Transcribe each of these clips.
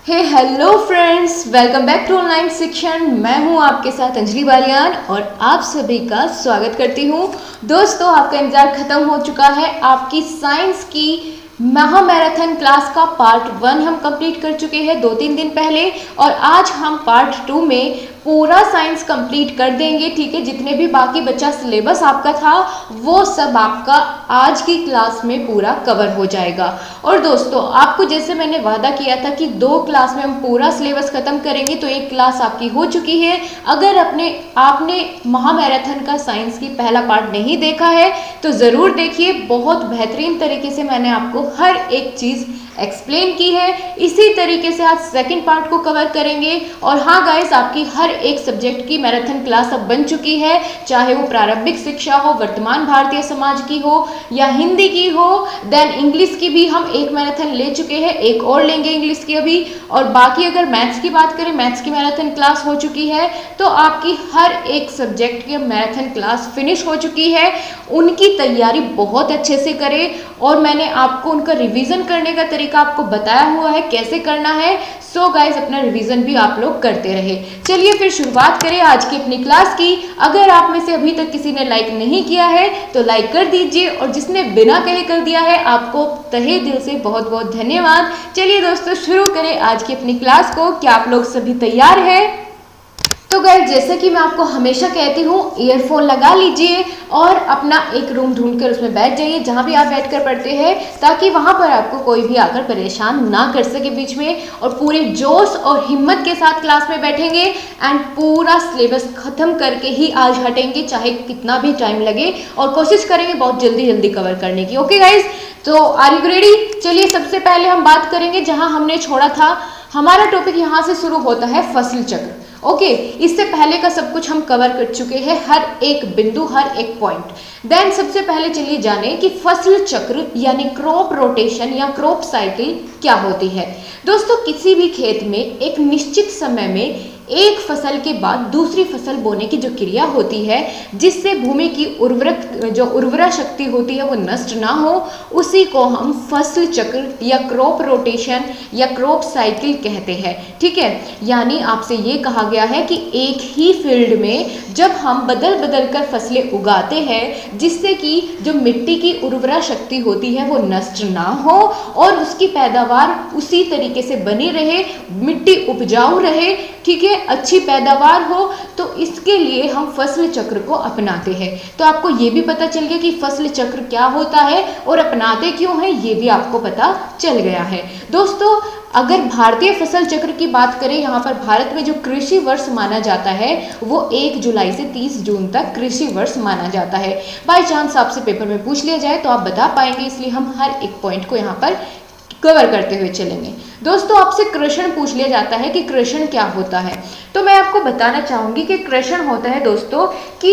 Hello friends, welcome back to online Shikshan. मैं हूं आपके साथ अंजलि बालियान और आप सभी का स्वागत करती हूं। दोस्तों, आपका इंतजार खत्म हो चुका है। आपकी साइंस की महा मैराथन क्लास का पार्ट 1 हम कंप्लीट कर चुके हैं 2-3 दिन पहले, और आज हम पार्ट 2 में पूरा साइंस कंप्लीट कर देंगे। ठीक है, जितने भी बाकी बचा सिलेबस आपका था वो सब आपका आज की क्लास में पूरा कवर हो जाएगा। और दोस्तों, आपको जैसे मैंने वादा किया था कि 2 क्लास में हम पूरा सिलेबस खत्म करेंगे, तो एक क्लास आपकी हो चुकी है। अगर आपने महामैराथन का साइंस की पहला पार्ट नहीं देखा है तो ज़रूर देखिए। बहुत बेहतरीन तरीके से मैंने आपको हर एक चीज़ एक्सप्लेन की है। इसी तरीके से आज सेकंड पार्ट को कवर करेंगे। और हाँ गाइस, आपकी हर एक सब्जेक्ट की मैराथन क्लास अब बन चुकी है, चाहे वो प्रारंभिक शिक्षा हो, वर्तमान भारतीय समाज की हो या हिंदी की हो। देन इंग्लिश की भी हम एक मैराथन ले चुके हैं, एक और लेंगे इंग्लिश की अभी। और बाकी अगर मैथ्स की बात करें, मैथ्स की मैराथन क्लास हो चुकी है। तो आपकी हर एक सब्जेक्ट की मैराथन क्लास फिनिश हो चुकी है। उनकी तैयारी बहुत अच्छे से करें, और मैंने आपको उनका रिवीजन करने का तरीका आपको बताया हुआ है कैसे करना है। सो गाइज, अपना रिवीजन भी आप लोग करते रहे। चलिए फिर शुरुआत करें आज की अपनी क्लास की। अगर आप में से अभी तक किसी ने लाइक नहीं किया है तो लाइक कर दीजिए, और जिसने बिना कहे कर दिया है आपको तहे दिल से बहुत बहुत धन्यवाद। चलिए दोस्तों, शुरू करें आज की अपनी क्लास को। क्या आप लोग सभी तैयार हैं? तो गाइस, जैसे कि मैं आपको हमेशा कहती हूँ, ईयरफोन लगा लीजिए और अपना एक रूम ढूंढकर उसमें बैठ जाइए जहाँ भी आप बैठकर पढ़ते हैं, ताकि वहाँ पर आपको कोई भी आकर परेशान ना कर सके बीच में। और पूरे जोश और हिम्मत के साथ क्लास में बैठेंगे एंड पूरा सिलेबस खत्म करके ही आज हटेंगे, चाहे कितना भी टाइम लगे, और कोशिश करेंगे बहुत जल्दी जल्दी कवर करने की। ओके गाइज, तो आर यू रेडी? चलिए सबसे पहले हम बात करेंगे जहाँ हमने छोड़ा था। हमारा टॉपिक यहाँ से शुरू होता है फसल चक्र। ओके, इससे पहले का सब कुछ हम कवर कर चुके हैं, हर एक बिंदु, हर एक पॉइंट। देन सबसे पहले चलिए जाने कि फसल चक्र यानी क्रॉप रोटेशन या क्रॉप साइकिल क्या होती है। दोस्तों, किसी भी खेत में एक निश्चित समय में एक फसल के बाद दूसरी फसल बोने की जो क्रिया होती है, जिससे भूमि की उर्वरा शक्ति होती है वो नष्ट ना हो, उसी को हम फसल चक्र या क्रॉप रोटेशन या क्रॉप साइकिल कहते हैं। ठीक है, यानी आपसे ये कहा गया है कि एक ही फील्ड में जब हम बदल बदल कर फसलें उगाते हैं, जिससे कि जो मिट्टी की उर्वरा शक्ति होती है वो नष्ट ना हो और उसकी पैदावार उसी तरीके से बनी रहे, मिट्टी उपजाऊ रहे, ठीक है, अच्छी पैदावार हो, तो इसके लिए हम फसल चक्र को अपनाते हैं। तो आपको ये भी पता चल गया कि फसल चक्र क्या होता है और अपनाते क्यों हैं, ये भी आपको पता चल गया है। दोस्तों, अगर भारतीय फसल चक्र की बात करें, यहाँ पर भारत में जो कृषि वर्ष माना जाता है वो 1 जुलाई से 30 जून तक कृषि वर्ष माना जाता है। बाई चांस आपसे पेपर में पूछ लिया जाए तो आप बता पाएंगे, इसलिए हम हर एक पॉइंट को यहाँ पर कवर करते हुए चलेंगे। दोस्तों, आपसे कृषण पूछ लिया जाता है कि कृषण क्या होता है, तो मैं आपको बताना चाहूँगी कि कृषण होता है दोस्तों कि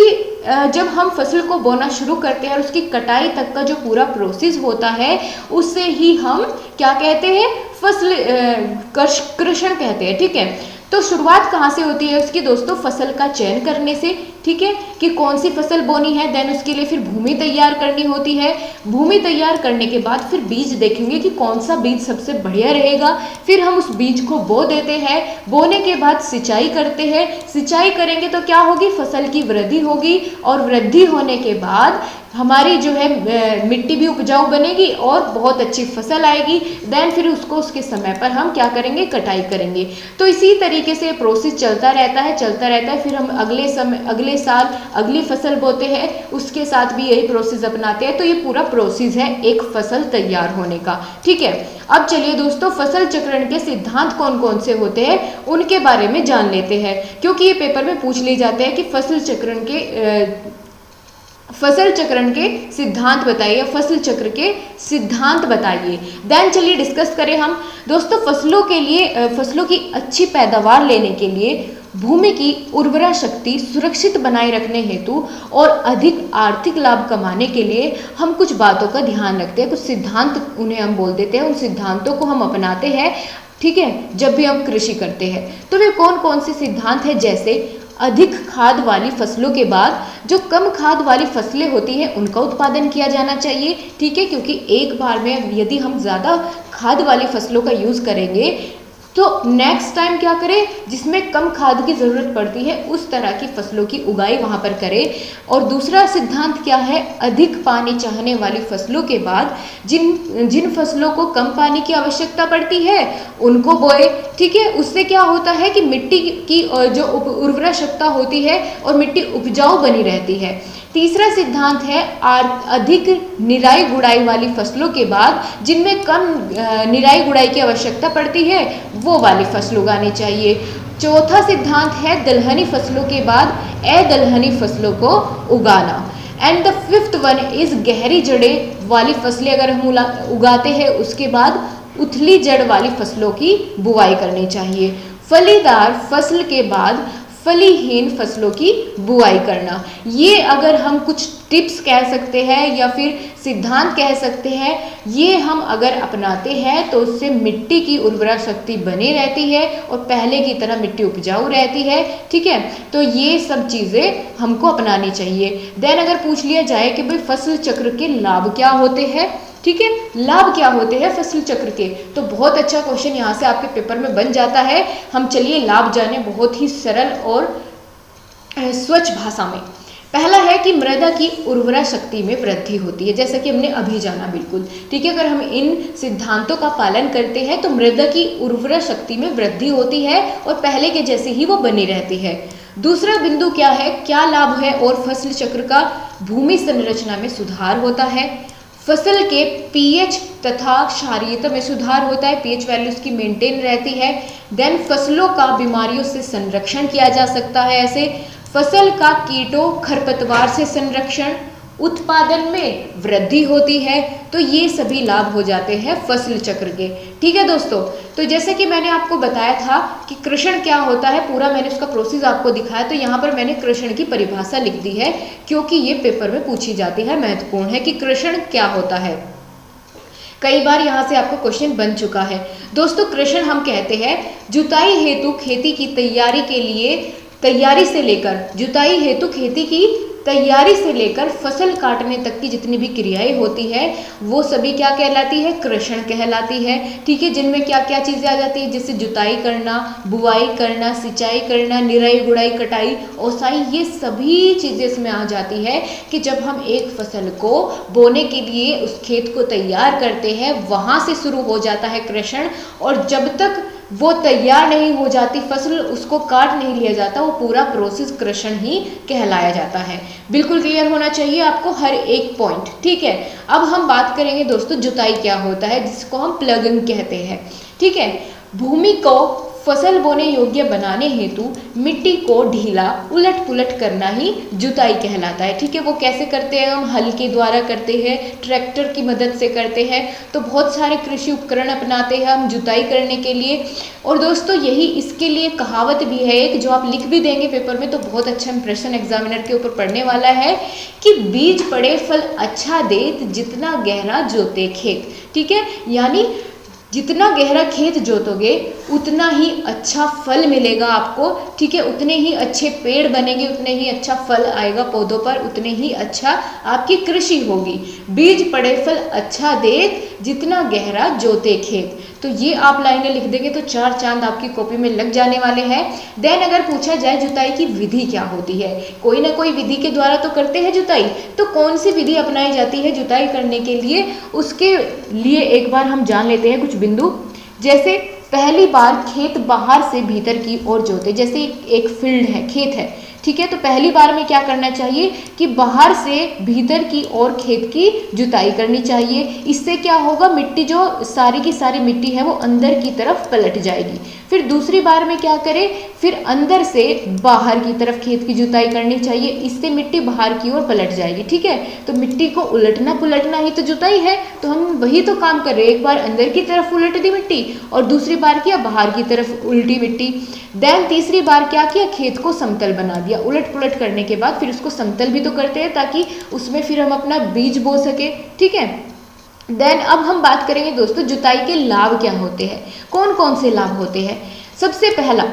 जब हम फसल को बोना शुरू करते हैं और उसकी कटाई तक का जो पूरा प्रोसेस होता है, उससे ही हम क्या कहते हैं, फसल कृषण कहते हैं। ठीक है, तो शुरुआत कहाँ से होती है उसकी दोस्तों? फसल का चयन करने से। ठीक है, कि कौन सी फसल बोनी है, देन उसके लिए फिर भूमि तैयार करनी होती है। भूमि तैयार करने के बाद फिर बीज देखेंगे कि कौन सा बीज सबसे बढ़िया रहेगा, फिर हम उस बीज को बो देते हैं। बोने के बाद सिंचाई करते हैं। सिंचाई करेंगे तो क्या होगी? फसल की वृद्धि होगी, और वृद्धि होने के बाद हमारी जो है मिट्टी भी उपजाऊ बनेगी और बहुत अच्छी फसल आएगी। देन फिर उसको उसके समय पर हम क्या करेंगे? कटाई करेंगे। तो इसी तरीके से प्रोसेस चलता रहता है। फिर हम अगले साल अगली फसल बोते हैं, उसके साथ भी यही प्रोसेस अपनाते हैं। तो ये पूरा प्रोसेस है एक फसल तैयार होने का। ठीक है, अब चलिए दोस्तों, फसल चक्रण के सिद्धांत कौन कौन से होते हैं उनके बारे में जान लेते हैं, क्योंकि ये पेपर में पूछ लिए जाते हैं कि फसल चक्रण के सिद्धांत बताइए, फसल चक्र के सिद्धांत बताइए। देन चलिए डिस्कस करें हम। दोस्तों, फसलों की अच्छी पैदावार लेने के लिए भूमि की उर्वरा शक्ति सुरक्षित बनाए रखने हेतु और अधिक आर्थिक लाभ कमाने के लिए हम कुछ बातों का ध्यान रखते हैं, कुछ सिद्धांत उन्हें हम बोल देते हैं, उन सिद्धांतों को हम अपनाते हैं। ठीक है, जब भी हम कृषि करते हैं तो वे कौन कौन से सिद्धांत हैं? जैसे अधिक खाद वाली फसलों के बाद जो कम खाद वाली फसलें होती हैं उनका उत्पादन किया जाना चाहिए। ठीक है, क्योंकि एक बार में यदि हम ज़्यादा खाद वाली फसलों का यूज़ करेंगे तो नेक्स्ट टाइम क्या करें, जिसमें कम खाद की ज़रूरत पड़ती है उस तरह की फसलों की उगाई वहाँ पर करें। और दूसरा सिद्धांत क्या है, अधिक पानी चाहने वाली फसलों के बाद जिन फसलों को कम पानी की आवश्यकता पड़ती है उनको बोए। ठीक है, उससे क्या होता है कि मिट्टी की जो उर्वरा क्षमता होती है और मिट्टी उपजाऊ बनी रहती है। तीसरा सिद्धांत है अधिक निराई गुड़ाई वाली फसलों के बाद जिनमें कम निराई गुड़ाई की आवश्यकता पड़ती है वो वाली फसल उगानी चाहिए। चौथा सिद्धांत है दलहनी फसलों के बाद अदलहनी फसलों को उगाना। And the fifth one is गहरी जड़ें वाली फसलें अगर हम उगाते हैं उसके बाद उथली जड़ वाली फसलों की बुआई करनी चाहिए। फलीदार फसल के बाद फलीहीन फसलों की बुआई करना। ये अगर हम कुछ टिप्स कह सकते हैं या फिर सिद्धांत कह सकते हैं, ये हम अगर अपनाते हैं तो उससे मिट्टी की उर्वरा शक्ति बनी रहती है और पहले की तरह मिट्टी उपजाऊ रहती है। ठीक है, तो ये सब चीज़ें हमको अपनानी चाहिए। देन अगर पूछ लिया जाए कि भाई फसल चक्र के लाभ क्या होते हैं, ठीक है, लाभ क्या होते हैं फसल चक्र के, तो बहुत अच्छा क्वेश्चन यहाँ से आपके पेपर में बन जाता है। हम चलिए लाभ जाने बहुत ही सरल और स्वच्छ भाषा में। पहला है कि मृदा की उर्वरा शक्ति में वृद्धि होती है, जैसा कि हमने अभी जाना बिल्कुल। ठीक है, अगर हम इन सिद्धांतों का पालन करते हैं तो मृदा की उर्वरा शक्ति में वृद्धि होती है और पहले के जैसे ही वो बनी रहती है। दूसरा बिंदु क्या है, क्या लाभ है, और फसल चक्र का भूमि संरचना में सुधार होता है। फसल के पीएच तथा क्षारीयता में सुधार होता है, पीएच वैल्यूज की मेंटेन रहती है। देन फसलों का बीमारियों से संरक्षण किया जा सकता है। ऐसे फसल का कीटों खरपतवार से संरक्षण, उत्पादन में वृद्धि होती है। तो ये सभी लाभ हो जाते हैं फसल चक्र के। ठीक है दोस्तों, तो जैसे कि मैंने आपको बताया था कि कृषण क्या होता है, पूरा मैंने उसका प्रोसेस आपको दिखाया। तो यहाँ पर मैंने कृषण की परिभाषा लिख दी है क्योंकि ये पेपर में पूछी जाती है, महत्वपूर्ण है कि कृषण क्या होता है। कई बार यहाँ से आपको क्वेश्चन बन चुका है। दोस्तों कृषण हम कहते हैं जुताई हेतु खेती की तैयारी के लिए, तैयारी से लेकर जुताई हेतु खेती की तैयारी से लेकर फसल काटने तक की जितनी भी क्रियाएं होती है वो सभी क्या कहलाती है, कृषण कहलाती है। ठीक है, जिनमें क्या क्या चीज़ें आ जाती है, जैसे जुताई करना, बुआई करना, सिंचाई करना, निराई गुड़ाई, कटाई, ओसाई, ये सभी चीज़ें इसमें आ जाती है कि जब हम एक फसल को बोने के लिए उस खेत को तैयार करते हैं वहाँ से शुरू हो जाता है कृषण, और जब तक वो तैयार नहीं हो जाती फसल, उसको काट नहीं लिया जाता, वो पूरा प्रोसेस कृषण ही कहलाया जाता है। बिल्कुल क्लियर होना चाहिए आपको हर एक पॉइंट। ठीक है, अब हम बात करेंगे दोस्तों जुताई क्या होता है, जिसको हम प्लगिंग कहते हैं। ठीक है, भूमि को फसल बोने योग्य बनाने हेतु मिट्टी को ढीला उलट पुलट करना ही जुताई कहलाता है। ठीक है, वो कैसे करते हैं, हम हल के द्वारा करते हैं, ट्रैक्टर की मदद से करते हैं, तो बहुत सारे कृषि उपकरण अपनाते हैं हम जुताई करने के लिए। और दोस्तों यही इसके लिए कहावत भी है एक, जो आप लिख भी देंगे पेपर में तो बहुत अच्छा इंप्रेशन एग्जामिनर के ऊपर पढ़ने वाला है कि बीज पड़े फल अच्छा देत जितना गहरा जोते खेत। ठीक है, यानी जितना गहरा खेत जोतोगे उतना ही अच्छा फल मिलेगा आपको। ठीक है, उतने ही अच्छे पेड़ बनेंगे, उतने ही अच्छा फल आएगा पौधों पर, उतने ही अच्छा आपकी कृषि होगी। बीज पड़े फल अच्छा देत जितना गहरा जोते खेत, तो ये आप लाइनें लिख देंगे तो 4 चांद आपकी कॉपी में लग जाने वाले हैं। देन अगर पूछा जाए जुताई की विधि क्या होती है, कोई ना कोई विधि के द्वारा तो करते हैं जुताई, तो कौन सी विधि अपनाई जाती है जुताई करने के लिए, उसके लिए एक बार हम जान लेते हैं कुछ बिंदु। जैसे पहली बार खेत बाहर से भीतर की ओर जोते, जैसे एक फील्ड है, खेत है, ठीक है, तो पहली बार में क्या करना चाहिए कि बाहर से भीतर की ओर खेत की जुताई करनी चाहिए। इससे क्या होगा, मिट्टी जो सारी की सारी मिट्टी है वो अंदर की तरफ पलट जाएगी। फिर दूसरी बार में क्या करें, फिर अंदर से बाहर की तरफ खेत की जुताई करनी चाहिए, इससे मिट्टी बाहर की ओर पलट जाएगी। ठीक है, तो मिट्टी को उलटना पुलटना ही तो जुताई है, तो हम वही तो काम कर रहे हैं। एक बार अंदर की तरफ उलट दी मिट्टी और दूसरी बार किया बाहर की तरफ उल्टी मिट्टी। देन तीसरी बार क्या किया, खेत को समतल बना दिया। उलट पुलट करने के बाद फिर उसको समतल भी तो करते हैं ताकि उसमें फिर हम अपना बीज बो सके। ठीक है, देन अब हम बात करेंगे दोस्तों जुताई के लाभ क्या होते हैं, कौन कौन से लाभ होते हैं। सबसे पहला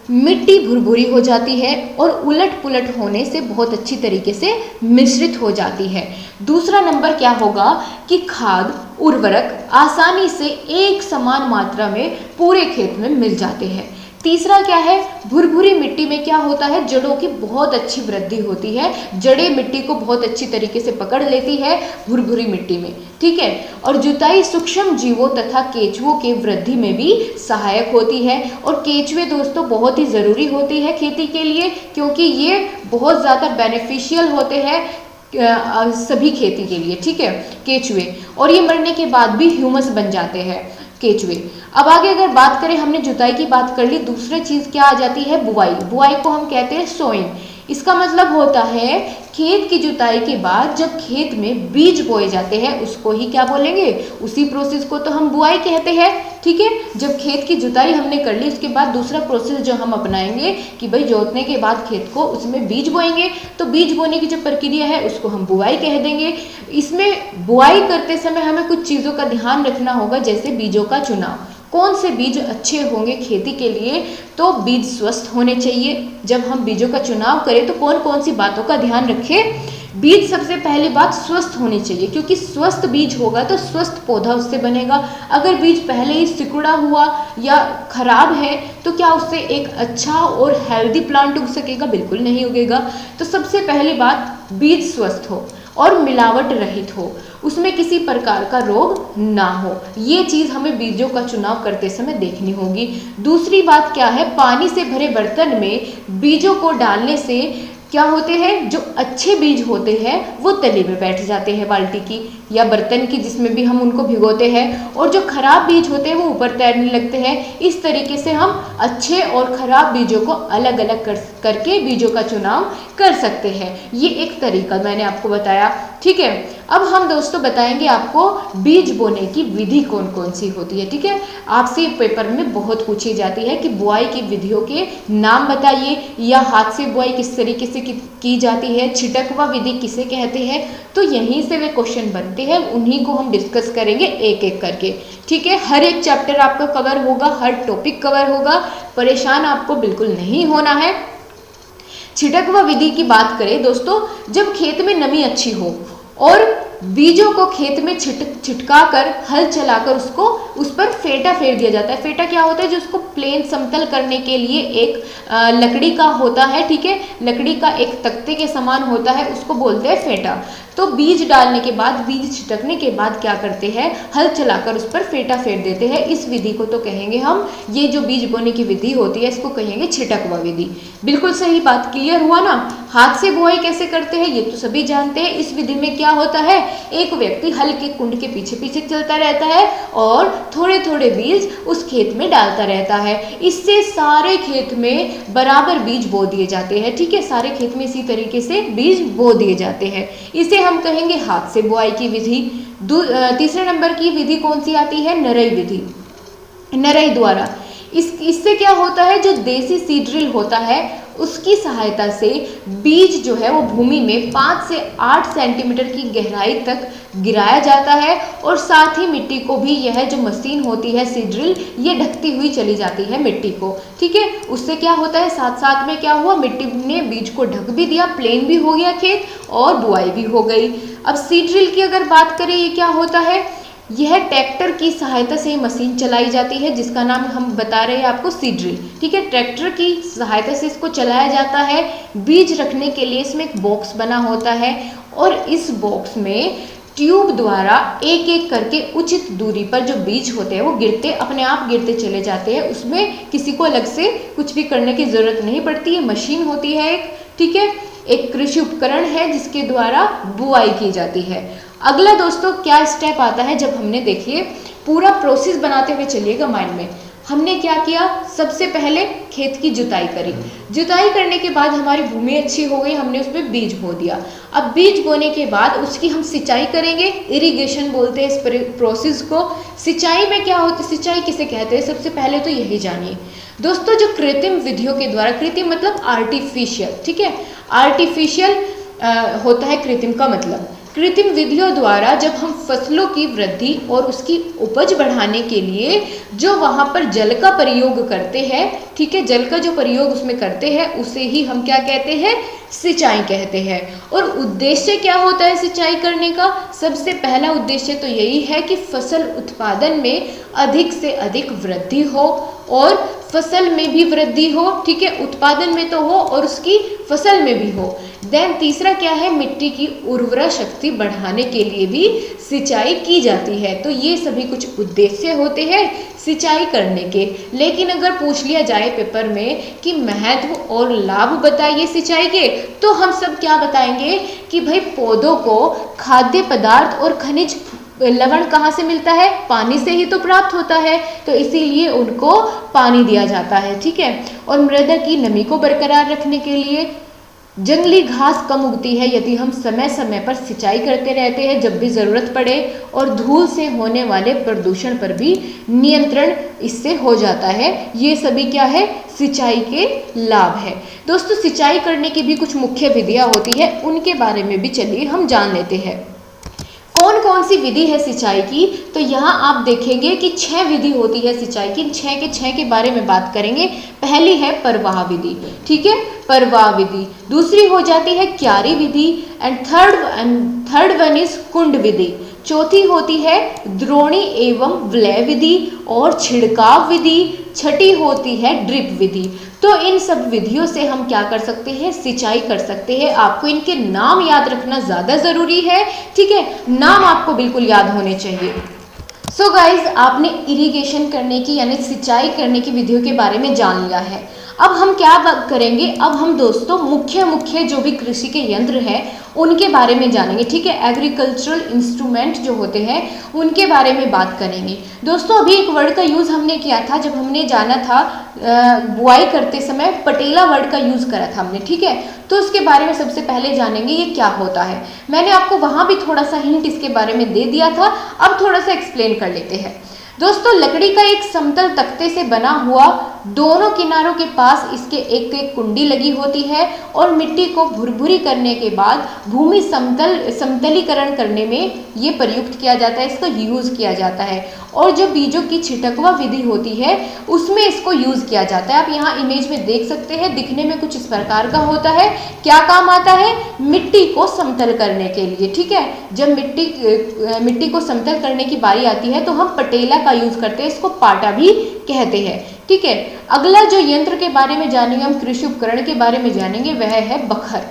मिट्टी भुरभुरी हो जाती है और उलट पुलट होने से बहुत अच्छी तरीके से मिश्रित हो जाती है। दूसरा नंबर क्या होगा कि खाद उर्वरक आसानी से एक समान मात्रा में पूरे खेत में मिल जाते हैं। तीसरा क्या है, भुरभुरी मिट्टी में क्या होता है, जड़ों की बहुत अच्छी वृद्धि होती है, जड़ें मिट्टी को बहुत अच्छी तरीके से पकड़ लेती है भुरभुरी मिट्टी में, ठीक है। और जुताई सूक्ष्म जीवों तथा केंचुओं के वृद्धि में भी सहायक होती है। और केंचुए दोस्तों बहुत ही ज़रूरी होती है खेती के लिए, क्योंकि ये बहुत ज़्यादा बेनिफिशियल होते हैं सभी खेती के लिए, ठीक है, केंचुए। और ये मरने के बाद भी ह्यूमस बन जाते हैं केंचुए। अब आगे अगर बात करें, हमने जुताई की बात कर ली, दूसरी चीज़ क्या आ जाती है, बुआई। बुआई को हम कहते हैं सोइंग। इसका मतलब होता है खेत की जुताई के बाद जब खेत में बीज बोए जाते हैं उसको ही क्या बोलेंगे, उसी प्रोसेस को तो हम बुआई कहते हैं, ठीक है। जब खेत की जुताई हमने कर ली उसके बाद दूसरा प्रोसेस जो हम अपनाएंगे कि भाई जोतने के बाद खेत को उसमें बीज बोएंगे, तो बीज बोने की जो प्रक्रिया है उसको हम बुआई कह देंगे। इसमें बुआई करते समय हमें कुछ चीज़ों का ध्यान रखना होगा, जैसे बीजों का चुनाव। कौन से बीज अच्छे होंगे खेती के लिए, तो बीज स्वस्थ होने चाहिए। जब हम बीजों का चुनाव करें तो कौन कौन सी बातों का ध्यान रखें, बीज सबसे पहली बात स्वस्थ होने चाहिए, क्योंकि स्वस्थ बीज होगा तो स्वस्थ पौधा उससे बनेगा। अगर बीज पहले ही सिकुड़ा हुआ या खराब है तो क्या उससे एक अच्छा और हेल्दी प्लांट उग सकेगा, बिल्कुल नहीं उगेगा। तो सबसे पहली बात, बीज स्वस्थ हो और मिलावट रहित हो, उसमें किसी प्रकार का रोग ना हो, ये चीज़ हमें बीजों का चुनाव करते समय देखनी होगी। दूसरी बात क्या है, पानी से भरे बर्तन में बीजों को डालने से क्या होते हैं, जो अच्छे बीज होते हैं वो तले में बैठ जाते हैं बाल्टी की या बर्तन की जिसमें भी हम उनको भिगोते हैं, और जो खराब बीज होते हैं वो ऊपर तैरने लगते हैं। इस तरीके से हम अच्छे और खराब बीजों को अलग अलग करके बीजों का चुनाव कर सकते हैं। ये एक तरीका मैंने आपको बताया, ठीक है। अब हम दोस्तों बताएंगे आपको बीज बोने की विधि कौन कौन सी होती है, ठीक है। आपसे पेपर में बहुत पूछी जाती है कि बुआई की विधियों के नाम बताइए, या हाथ से बुआई किस तरीके से की जाती है, छिटकवा विधि किसे कहते हैं। तो यहीं से वे क्वेश्चन बनते हैं, उन्हीं को हम डिस्कस करेंगे एक एक करके, ठीक है। हर एक चैप्टर आपका कवर होगा, हर टॉपिक कवर होगा, परेशान आपको बिल्कुल नहीं होना है। छिटकवा विधि की बात करें दोस्तों, जब खेत में नमी अच्छी हो और बीजों को खेत में छिटका कर हल चलाकर उसको उस पर फेंटा फेर दिया जाता है। फेंटा क्या होता है, जो उसको प्लेन समतल करने के लिए एक लकड़ी का होता है, ठीक है, लकड़ी का एक तख्ते के समान होता है, उसको बोलते हैं फेंटा। तो बीज डालने के बाद, बीज छिटकने के बाद क्या करते हैं, हल चलाकर उस पर फेंटा फेर देते हैं। इस विधि को तो कहेंगे हम, ये जो बीज बोने की विधि होती है इसको कहेंगे छिटकवा विधि। बिल्कुल सही बात, क्लियर हुआ ना। हाथ से बुआई कैसे करते हैं ये तो सभी जानते हैं। इस विधि में क्या होता है, एक व्यक्ति हल के कुंड के पीछे पीछे चलता रहता है और थोड़े थोड़े बीज उस खेत में डालता रहता है। इससे सारे खेत में बराबर बीज बो दिए जाते हैं, ठीक है, सारे खेत में इसी तरीके से बीज बो दिए जाते हैं। इसे हम कहेंगे हाथ से बुआई की विधि। तीसरे नंबर की विधि कौन सी आती है, नरई विधि, नरई द्वारा। इससे क्या होता है, जो देसी सीड ड्रिल होता है उसकी सहायता से बीज जो है वो भूमि में 5 से 8 सेंटीमीटर की गहराई तक गिराया जाता है, और साथ ही मिट्टी को भी यह जो मशीन होती है सीड ड्रिल, ये ढकती हुई चली जाती है मिट्टी को, ठीक है। उससे क्या होता है, साथ साथ में क्या हुआ, मिट्टी ने बीज को ढक भी दिया, प्लेन भी हो गया खेत और बुआई भी हो गई। अब सीड ड्रिल की अगर बात करें, ये क्या होता है, यह ट्रैक्टर की सहायता से मशीन चलाई जाती है जिसका नाम हम बता रहे हैं आपको सीड ड्रिल, ठीक है। ट्रैक्टर की सहायता से इसको चलाया जाता है। बीज रखने के लिए इसमें एक बॉक्स बना होता है, और इस बॉक्स में ट्यूब द्वारा एक एक करके उचित दूरी पर जो बीज होते हैं वो गिरते, अपने आप गिरते चले जाते हैं। उसमें किसी को अलग से कुछ भी करने की ज़रूरत नहीं पड़ती है, मशीन होती है एक, ठीक है, एक कृषि उपकरण है जिसके द्वारा बुआई की जाती है। अगला दोस्तों क्या स्टेप आता है, जब हमने देखिए पूरा प्रोसेस बनाते हुए चलिएगा माइंड में, हमने क्या किया, सबसे पहले खेत की जुताई करी। जुताई करने के बाद हमारी भूमि अच्छी हो गई, हमने उसमें बीज बो दिया। अब बीज बोने के बाद उसकी हम सिंचाई करेंगे, इरिगेशन बोलते हैं इस प्रोसेस को। सिंचाई में क्या होता है, सिंचाई किसे कहते हैं, सबसे पहले तो यही जानिए दोस्तों। जो कृत्रिम विधियों के द्वारा, कृत्रिम मतलब आर्टिफिशियल, ठीक है, आर्टिफिशियल होता है कृत्रिम का मतलब। कृत्रिम विधियों द्वारा जब हम फसलों की वृद्धि और उसकी उपज बढ़ाने के लिए जो वहाँ पर जल का प्रयोग करते हैं, ठीक है, जल का जो प्रयोग उसमें करते हैं उसे ही हम क्या कहते हैं, सिंचाई कहते हैं। और उद्देश्य क्या होता है सिंचाई करने का? सबसे पहला उद्देश्य तो यही है कि फसल उत्पादन में अधिक से अधिक वृद्धि हो और फसल में भी वृद्धि हो, ठीक है, उत्पादन में तो हो और उसकी फसल में भी हो। देन तीसरा क्या है, मिट्टी की उर्वरा शक्ति बढ़ाने के लिए भी सिंचाई की जाती है। तो ये सभी कुछ उद्देश्य होते हैं सिंचाई करने के। लेकिन अगर पूछ लिया जाए पेपर में कि महत्व और लाभ बताइए सिंचाई के, तो हम सब क्या बताएंगे कि भाई पौधों को खाद्य पदार्थ और खनिज लवण कहाँ से मिलता है? पानी से ही तो प्राप्त होता है, तो इसीलिए उनको पानी दिया जाता है, ठीक है। और मृदा की नमी को बरकरार रखने के लिए जंगली घास कम उगती है यदि हम समय समय पर सिंचाई करते रहते हैं जब भी ज़रूरत पड़े, और धूल से होने वाले प्रदूषण पर भी नियंत्रण इससे हो जाता है। ये सभी क्या है, सिंचाई के लाभ है। दोस्तों सिंचाई करने की भी कुछ मुख्य विधियाँ होती है, उनके बारे में भी चलिए हम जान लेते हैं। कौन कौन सी विधि है सिंचाई की? तो यहाँ आप देखेंगे कि 6 विधि होती है सिंचाई की। 6 के बारे में बात करेंगे। पहली है प्रवाह विधि, ठीक है, प्रवाह विधि। दूसरी हो जाती है क्यारी विधि एंड थर्ड वन इज कुंड विधि। चौथी होती है द्रोणी एवं वलय विधि और छिड़काव विधि। छठी होती है ड्रिप विधि। तो इन सब विधियों से हम क्या कर सकते हैं, सिंचाई कर सकते हैं। आपको इनके नाम याद रखना ज़्यादा ज़रूरी है, ठीक है, नाम आपको बिल्कुल याद होने चाहिए। सो गाइज, आपने इरिगेशन करने की यानी सिंचाई करने की विधियों के बारे में जान लिया है। अब हम क्या बात करेंगे, अब हम दोस्तों मुख्य जो भी कृषि के यंत्र हैं उनके बारे में जानेंगे, ठीक है। एग्रीकल्चरल इंस्ट्रूमेंट जो होते हैं उनके बारे में बात करेंगे। दोस्तों अभी एक वर्ड का यूज़ हमने किया था जब हमने जाना था बुआई करते समय, पटेला वर्ड का यूज़ करा था हमने, ठीक है। तो उसके बारे में सबसे पहले जानेंगे ये क्या होता है। मैंने आपको वहाँ भी थोड़ा सा हिंट इसके बारे में दे दिया था, अब थोड़ा सा एक्सप्लेन कर लेते हैं। दोस्तों लकड़ी का एक समतल तख्ते से बना हुआ, दोनों किनारों के पास इसके एक कुंडी लगी होती है और मिट्टी को भुरभुरी करने के बाद भूमि समतलीकरण करने में ये प्रयुक्त किया जाता है, इसका यूज़ किया जाता है। और जो बीजों की छिटकवा विधि होती है उसमें इसको यूज़ किया जाता है। आप यहाँ इमेज में देख सकते हैं, दिखने में कुछ इस प्रकार का होता है। क्या काम आता है? मिट्टी को समतल करने के लिए, ठीक है। जब मिट्टी को समतल करने की बारी आती है तो हम पटेला का यूज़ करते हैं, इसको पाटा भी कहते हैं, ठीक है। अगला जो यंत्र के बारे में जानेंगे हम, कृषि उपकरण के बारे में जानेंगे, वह है बखर।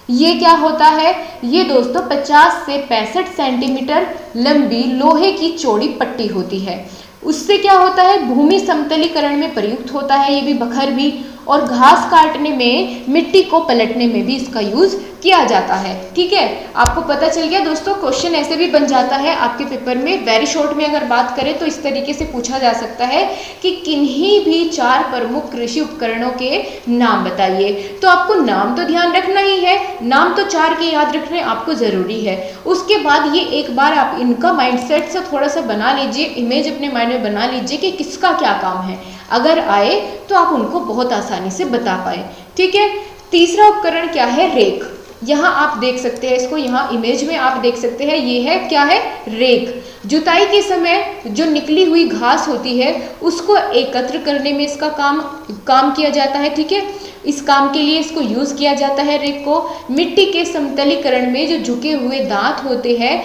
ये क्या होता है? ये दोस्तों 50 से 65 सेंटीमीटर लंबी लोहे की चौड़ी पट्टी होती है। उससे क्या होता है, भूमि समतलीकरण में प्रयुक्त होता है ये भी बखर भी, और घास काटने में, मिट्टी को पलटने में भी इसका यूज़ किया जाता है, ठीक है। आपको पता चल गया दोस्तों, क्वेश्चन ऐसे भी बन जाता है आपके पेपर में। वेरी शॉर्ट में अगर बात करें तो इस तरीके से पूछा जा सकता है कि किन्हीं भी 4 प्रमुख कृषि उपकरणों के नाम बताइए। तो आपको नाम तो ध्यान रखना ही है, नाम तो 4 के याद रखने आपको ज़रूरी है। उसके बाद ये एक बार आप इनका माइंडसेट से थोड़ा सा बना लीजिए, इमेज अपने माइंड में बना लीजिए कि किसका क्या काम है। अगर आए तो आप उनको बहुत आसानी से बता पाए, ठीक है। तीसरा उपकरण क्या है? रेक। यहाँ आप देख सकते हैं इसको, यहाँ इमेज में आप देख सकते हैं, ये है क्या है? रेक। जुताई के समय जो निकली हुई घास होती है उसको एकत्र करने में इसका काम किया जाता है, ठीक है। इस काम के लिए इसको यूज़ किया जाता है रेक को। मिट्टी के समतलीकरण में जो झुके हुए दांत होते हैं,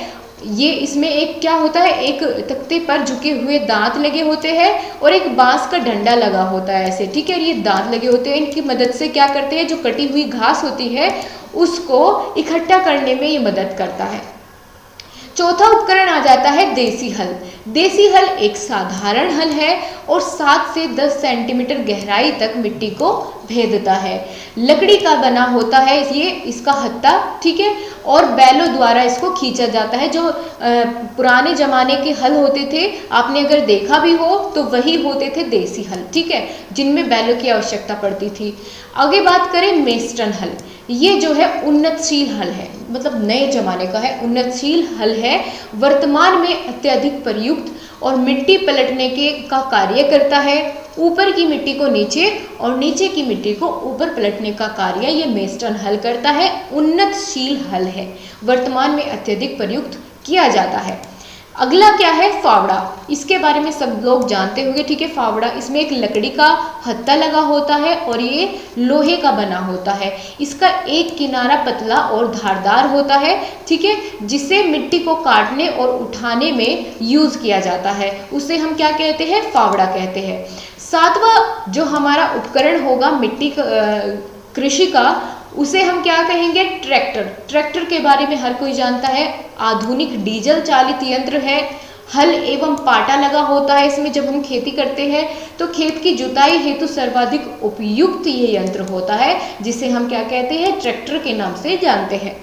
ये इसमें एक क्या होता है, एक तख्ते पर झुके हुए दांत लगे होते हैं और एक बांस का डंडा लगा होता है ऐसे, ठीक है। ये दांत लगे होते हैं, इनकी मदद से क्या करते हैं, जो कटी हुई घास होती है उसको इकट्ठा करने में ये मदद करता है। चौथा उपकरण आ जाता है देसी हल। देसी हल एक साधारण हल है और 7 से 10 सेंटीमीटर गहराई तक मिट्टी को भेदता है। लकड़ी का बना होता है ये, इसका हत्था, ठीक है, और बैलों द्वारा इसको खींचा जाता है। जो पुराने जमाने के हल होते थे, आपने अगर देखा भी हो तो वही होते थे देसी हल, ठीक है, जिनमें बैलों की आवश्यकता पड़ती थी। आगे बात करें मेस्टन हल, ये जो है उन्नतशील हल है, मतलब नए जमाने का है, उन्नतशील हल है, वर्तमान में अत्यधिक प्रयुक्त और मिट्टी पलटने के का कार्य करता है। ऊपर की मिट्टी को नीचे और नीचे की मिट्टी को ऊपर पलटने का कार्य ये मेस्टन हल करता है। उन्नतशील हल है, वर्तमान में अत्यधिक प्रयुक्त किया जाता है। अगला क्या है, फावड़ा। इसके बारे में सब लोग जानते होंगे, ठीक है। फावड़ा, इसमें एक लकड़ी का हत्था लगा होता है और ये लोहे का बना होता है। इसका एक किनारा पतला और धारदार होता है, ठीक है, जिसे मिट्टी को काटने और उठाने में यूज किया जाता है। उसे हम क्या कहते हैं, फावड़ा कहते हैं। सातवां जो हमारा उपकरण होगा मिट्टी कृषि का, उसे हम क्या कहेंगे, ट्रैक्टर। ट्रैक्टर के बारे में हर कोई जानता है, आधुनिक डीजल चालित यंत्र है। हल एवं पाटा लगा होता है इसमें। जब हम खेती करते हैं तो खेत की जुताई हेतु सर्वाधिक उपयुक्त ये यंत्र होता है, जिसे हम क्या कहते हैं, ट्रैक्टर के नाम से जानते हैं।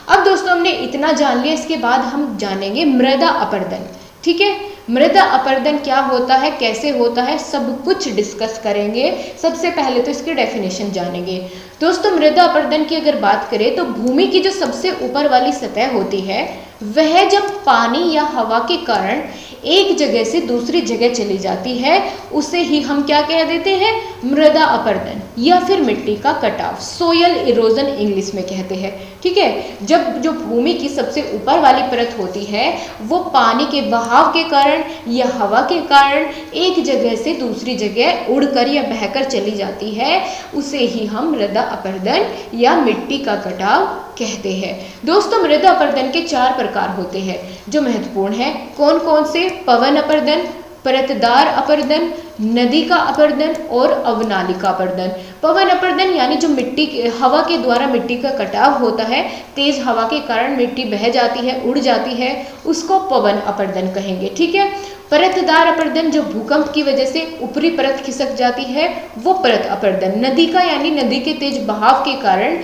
अब दोस्तों हमने इतना जान लिया, इसके बाद हम जानेंगे मृदा अपरदन, ठीक है। मृदा अपरदन क्या होता है, कैसे होता है, सब कुछ डिस्कस करेंगे। सबसे पहले तो इसकी डेफिनेशन जानेंगे। दोस्तों मृदा अपरदन की अगर बात करें तो भूमि की जो सबसे ऊपर वाली सतह होती है वह जब पानी या हवा के कारण एक जगह से दूसरी जगह चली जाती है, उसे ही हम क्या कह देते हैं, मृदा अपरदन या फिर मिट्टी का कटाव, सोयल इरोजन इंग्लिश में कहते हैं, ठीक है। जब जो भूमि की सबसे ऊपर वाली परत होती है वो पानी के बहाव के कारण या हवा के कारण एक जगह से दूसरी जगह उड़कर या बहकर चली जाती है, उसे ही हम मृदा अपरदन या मिट्टी का कटाव कहते हैं। दोस्तों मृदा अपरदन के 4 प्रकार होते हैं जो महत्वपूर्ण है। कौन कौन से, पवन अपरदन, परतदार अपरदन, नदी का अपरदन और अवनालिका अपरदन। पवन अपरदन यानी जो मिट्टी हवा के द्वारा मिट्टी का कटाव होता है, तेज हवा के कारण मिट्टी बह जाती है, उड़ जाती है, उसको पवन अपरदन कहेंगे, ठीक है। परतदार अपरदन जो भूकंप की वजह से ऊपरी परत खिसक जाती है वो परत अपरदन। नदी का यानी नदी के तेज बहाव के कारण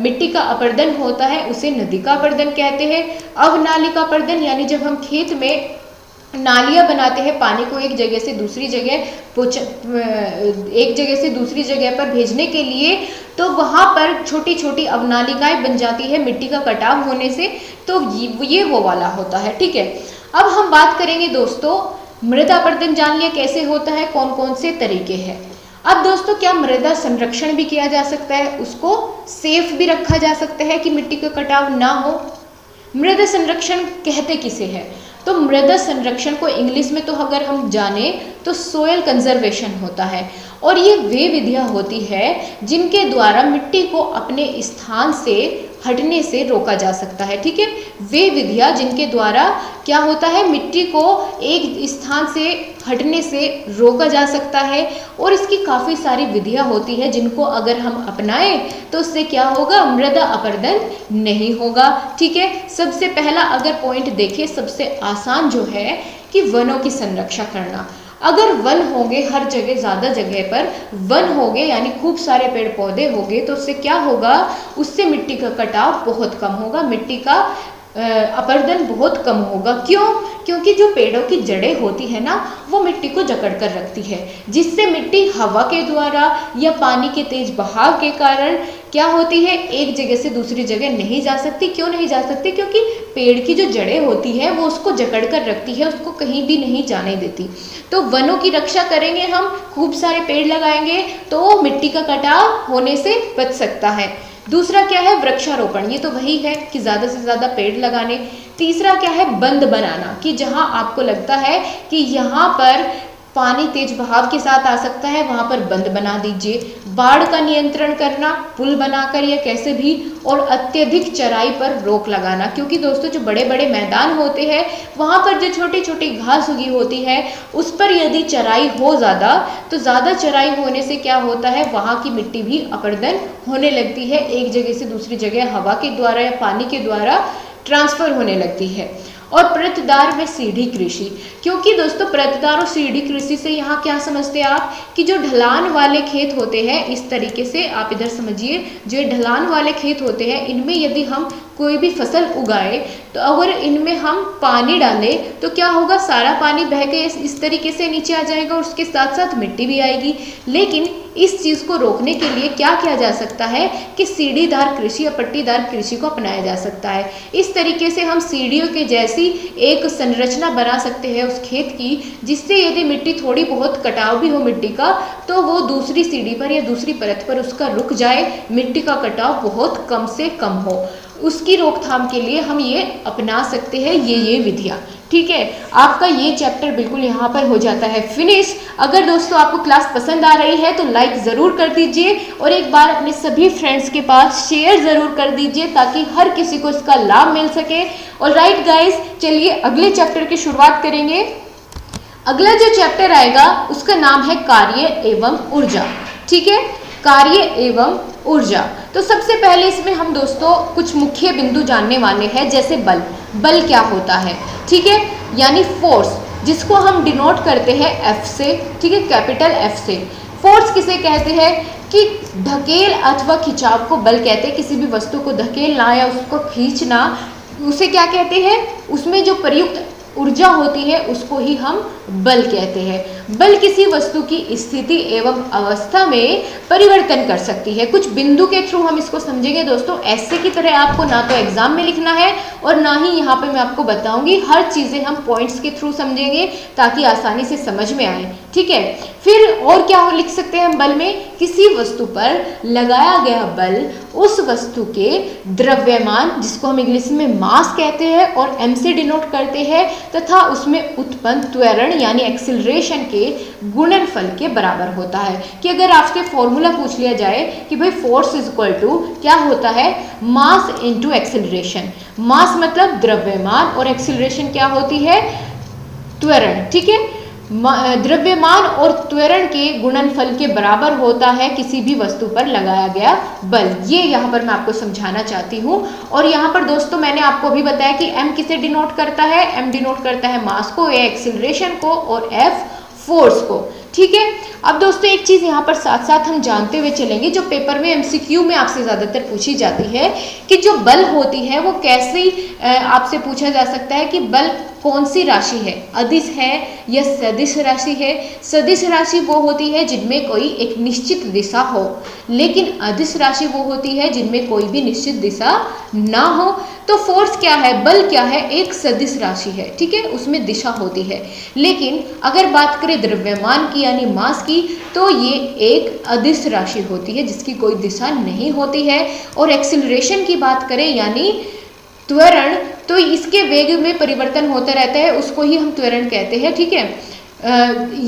मिट्टी का अपरदन होता है, उसे नदी का अपरदन कहते हैं। अवनालिका अपरदन यानी जब हम खेत में नालियाँ बनाते हैं पानी को एक जगह से दूसरी जगह पर भेजने के लिए, तो वहाँ पर छोटी छोटी अवनालिकाएं बन जाती है मिट्टी का कटाव होने से, तो ये वो वाला होता है, ठीक है। अब हम बात करेंगे दोस्तों, मृदा अपरदन जान लिया कैसे होता है, कौन कौन से तरीके हैं। अब दोस्तों क्या मृदा संरक्षण भी किया जा सकता है, उसको सेफ भी रखा जा सकता है कि मिट्टी का कटाव ना हो। मृदा संरक्षण कहते किसे है, तो मृदा संरक्षण को इंग्लिश में तो अगर हम जाने तो सोयल कंजर्वेशन होता है, और ये वे विधियाँ होती है जिनके द्वारा मिट्टी को अपने स्थान से हटने से रोका जा सकता है, ठीक है। वे विधियाँ जिनके द्वारा क्या होता है, मिट्टी को एक स्थान से हटने से रोका जा सकता है, और इसकी काफ़ी सारी विधियाँ होती है जिनको अगर हम अपनाएं तो उससे क्या होगा, मृदा अपरदन नहीं होगा, ठीक है। सबसे पहला अगर पॉइंट देखें, सबसे आसान जो है कि वनों की संरक्षा करना। अगर वन होंगे हर जगह, ज़्यादा जगह पर वन होंगे यानी खूब सारे पेड़ पौधे होंगे, तो उससे क्या होगा, उससे मिट्टी का कटाव बहुत कम होगा, मिट्टी का अपरदन बहुत कम होगा। क्यों? क्योंकि जो पेड़ों की जड़ें होती है ना, वो मिट्टी को जकड़ कर रखती है, जिससे मिट्टी हवा के द्वारा या पानी के तेज बहाव के कारण क्या होती है, एक जगह से दूसरी जगह नहीं जा सकती। क्यों नहीं जा सकती? क्योंकि पेड़ की जो जड़ें होती है वो उसको जकड़ कर रखती है, उसको कहीं भी नहीं जाने देती। तो वनों की रक्षा करेंगे हम, खूब सारे पेड़ लगाएंगे तो मिट्टी का कटाव होने से बच सकता है। दूसरा क्या है, वृक्षारोपण। ये तो वही है कि ज़्यादा से ज़्यादा पेड़ लगाने। तीसरा क्या है, बंद बनाना, कि जहाँ आपको लगता है कि यहाँ पर पानी तेज बहाव के साथ आ सकता है, वहाँ पर बंद बना दीजिए। बाढ़ का नियंत्रण करना, पुल बनाकर या कैसे भी, और अत्यधिक चराई पर रोक लगाना, क्योंकि दोस्तों जो बड़े बड़े मैदान होते हैं वहाँ पर जो छोटी छोटी घास उगी होती है उस पर यदि चराई हो ज़्यादा, तो ज़्यादा चराई होने से क्या होता है, वहाँ की मिट्टी भी अपरदन होने लगती है, एक जगह से दूसरी जगह हवा के द्वारा या पानी के द्वारा ट्रांसफर होने लगती है। और परतदार व सीढ़ी कृषि, क्योंकि दोस्तों परतदार और सीढ़ी कृषि से यहाँ क्या समझते हैं आप, कि जो ढलान वाले खेत होते हैं, इस तरीके से आप इधर समझिए, जो ढलान वाले खेत होते हैं इनमें यदि हम कोई भी फसल उगाए तो अगर इनमें हम पानी डालें तो क्या होगा, सारा पानी बह के इस तरीके से नीचे आ जाएगा और उसके साथ साथ मिट्टी भी आएगी। लेकिन इस चीज़ को रोकने के लिए क्या किया जा सकता है कि सीढ़ीदार कृषि या पट्टीदार कृषि को अपनाया जा सकता है। इस तरीके से हम सीढ़ियों के जैसी एक संरचना बना सकते हैं उस खेत की, जिससे यदि मिट्टी थोड़ी बहुत कटाव भी हो मिट्टी का तो वो दूसरी सीढ़ी पर या दूसरी परत पर उसका रुक जाए, मिट्टी का कटाव बहुत कम से कम हो। उसकी रोकथाम के लिए हम ये अपना सकते हैं ये विधियाँ। ठीक है, आपका ये चैप्टर बिल्कुल यहाँ पर हो जाता है फिनिश। अगर दोस्तों आपको क्लास पसंद आ रही है तो लाइक ज़रूर कर दीजिए और एक बार अपने सभी फ्रेंड्स के पास शेयर ज़रूर कर दीजिए ताकि हर किसी को इसका लाभ मिल सके। और राइट गाइस, चलिए अगले चैप्टर की शुरुआत करेंगे। अगला जो चैप्टर आएगा उसका नाम है कार्य एवं ऊर्जा। ठीक है, कार्य एवं ऊर्जा। तो सबसे पहले इसमें हम दोस्तों कुछ मुख्य बिंदु जानने वाले हैं, जैसे बल। बल क्या होता है, ठीक है, यानी फोर्स, जिसको हम डिनोट करते हैं एफ से। ठीक है, कैपिटल एफ से। फोर्स किसे कहते हैं कि धकेल अथवा खिंचाव को बल कहते हैं। किसी भी वस्तु को धकेलना या उसको खींचना, उसे क्या कहते हैं, उसमें जो प्रयुक्त ऊर्जा होती है उसको ही हम बल कहते हैं। बल किसी वस्तु की स्थिति एवं अवस्था में परिवर्तन कर सकती है। कुछ बिंदु के थ्रू हम इसको समझेंगे दोस्तों। ऐसे की तरह आपको ना तो एग्जाम में लिखना है और ना ही यहाँ पे मैं आपको बताऊंगी। हर चीज़ें हम पॉइंट्स के थ्रू समझेंगे ताकि आसानी से समझ में आए। ठीक है, फिर और क्या लिख सकते हैं हम बल में, किसी वस्तु पर लगाया गया बल उस वस्तु के द्रव्यमान, जिसको हम इंग्लिश में मास कहते हैं और एम से डिनोट करते हैं, तथा उसमें उत्पन्न त्वरण यानी एक्सिलरेशन के गुणनफल के बराबर होता है। कि अगर आपसे फॉर्मूला पूछ लिया जाए कि भाई फोर्स इज इक्वल टू क्या होता है, मास इनटू एक्सिलरेशन। मास मतलब द्रव्यमान और एक्सिलरेशन क्या होती है, त्वरण। ठीक है, द्रव्यमान और त्वरण के गुणनफल के बराबर होता है किसी भी वस्तु पर लगाया गया बल। ये यहाँ पर मैं आपको समझाना चाहती हूँ। और यहाँ पर दोस्तों मैंने आपको भी बताया कि m किसे डिनोट करता है, m डिनोट करता है मास को, a एक्सिलरेशन को और f फोर्स को। ठीक है, अब दोस्तों एक चीज़ यहाँ पर साथ साथ हम जानते हुए चलेंगे, जो पेपर में एमसीक्यू में आपसे ज़्यादातर पूछी जाती है कि जो बल होती है वो कैसे आपसे पूछा जा सकता है कि बल कौन सी राशि है, अदिश है या सदिश राशि है। सदिश राशि वो होती है जिनमें कोई एक निश्चित दिशा हो, लेकिन अदिश राशि वो होती है जिनमें कोई भी निश्चित दिशा ना हो। तो फोर्स क्या है, बल क्या है, एक सदिश राशि है। ठीक है, उसमें दिशा होती है। लेकिन अगर बात करें द्रव्यमान की यानी मास की, तो ये एक अदिश राशि होती है जिसकी कोई दिशा नहीं होती है। और एक्सिलरेशन की बात करें यानी त्वरण, तो इसके वेग में परिवर्तन होता रहता है, उसको ही हम त्वरण कहते हैं। ठीक है,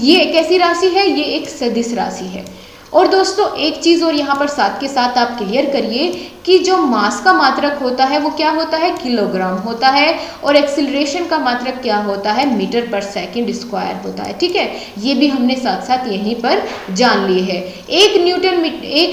ये कैसी राशि है, ये एक सदिश राशि है। और दोस्तों एक चीज़ और यहाँ पर साथ के साथ आप क्लियर करिए कि जो मास का मात्रक होता है वो क्या होता है, किलोग्राम होता है, और एक्सिलरेशन का मात्रक क्या होता है, मीटर पर सेकंड स्क्वायर होता है। ठीक है, ये भी हमने साथ साथ यहीं पर जान लिए हैं। एक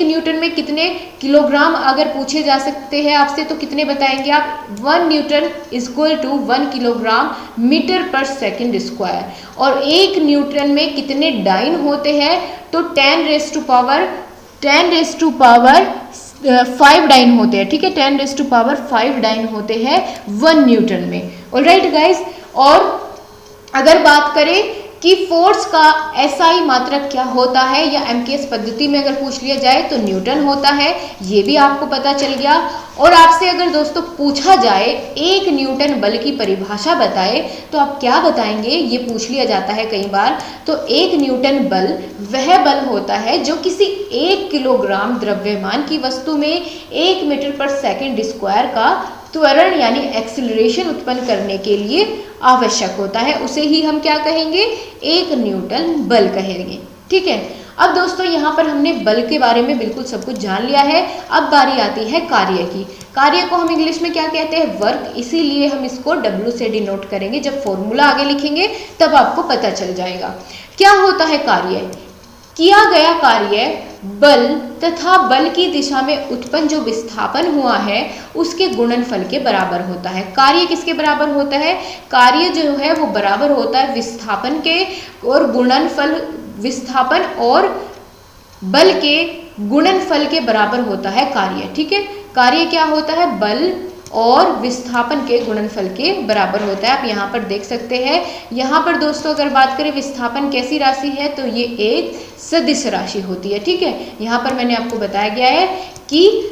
न्यूटन में कितने किलोग्राम अगर पूछे जा सकते हैं आपसे तो कितने बताएंगे आप, 1 newton equal to 1 kilogram metre per second square. और 1 न्यूटन में कितने डाइन होते हैं, तो 10 रेज़ टू पावर 5 डाइन होते हैं। ठीक है, 10 रेज़ टू पावर 5 डाइन होते हैं 1 न्यूटन में। ऑलराइट गाइस, और अगर बात करें कि फोर्स का एसआई मात्रक क्या होता है या एमकेएस पद्धति में अगर पूछ लिया जाए तो न्यूटन होता है, ये भी आपको पता चल गया। और आपसे अगर दोस्तों पूछा जाए 1 न्यूटन बल की परिभाषा बताए तो आप क्या बताएंगे, ये पूछ लिया जाता है कई बार। तो 1 न्यूटन बल वह बल होता है जो किसी 1 किलोग्राम द्रव्यमान की वस्तु में 1 मीटर पर सेकंड स्क्वायर का त्वरण यानी एक्सिलरेशन उत्पन्न करने के लिए आवश्यक होता है, उसे ही हम क्या कहेंगे, 1 न्यूटन बल कहेंगे। ठीक है, अब दोस्तों यहाँ पर हमने बल के बारे में बिल्कुल सब कुछ जान लिया है। अब बारी आती है कार्य की। कार्य को हम इंग्लिश में क्या कहते हैं, वर्क, इसीलिए हम इसको W से डिनोट करेंगे। जब फॉर्मूला आगे लिखेंगे तब आपको पता चल जाएगा क्या होता है कार्य। किया गया कार्य बल तथा बल की दिशा में उत्पन्न जो विस्थापन हुआ है उसके गुणनफल के बराबर होता है। कार्य किसके बराबर होता है, कार्य जो है वो बराबर होता है विस्थापन के, और गुणनफल विस्थापन और बल के गुणनफल के बराबर होता है कार्य। ठीक है, कार्य क्या होता है, बल और विस्थापन के गुणनफल के बराबर होता है। आप यहाँ पर देख सकते हैं। यहाँ पर दोस्तों अगर बात करें विस्थापन कैसी राशि है तो ये एक सदिश राशि होती है। ठीक है, यहाँ पर मैंने आपको बताया गया है कि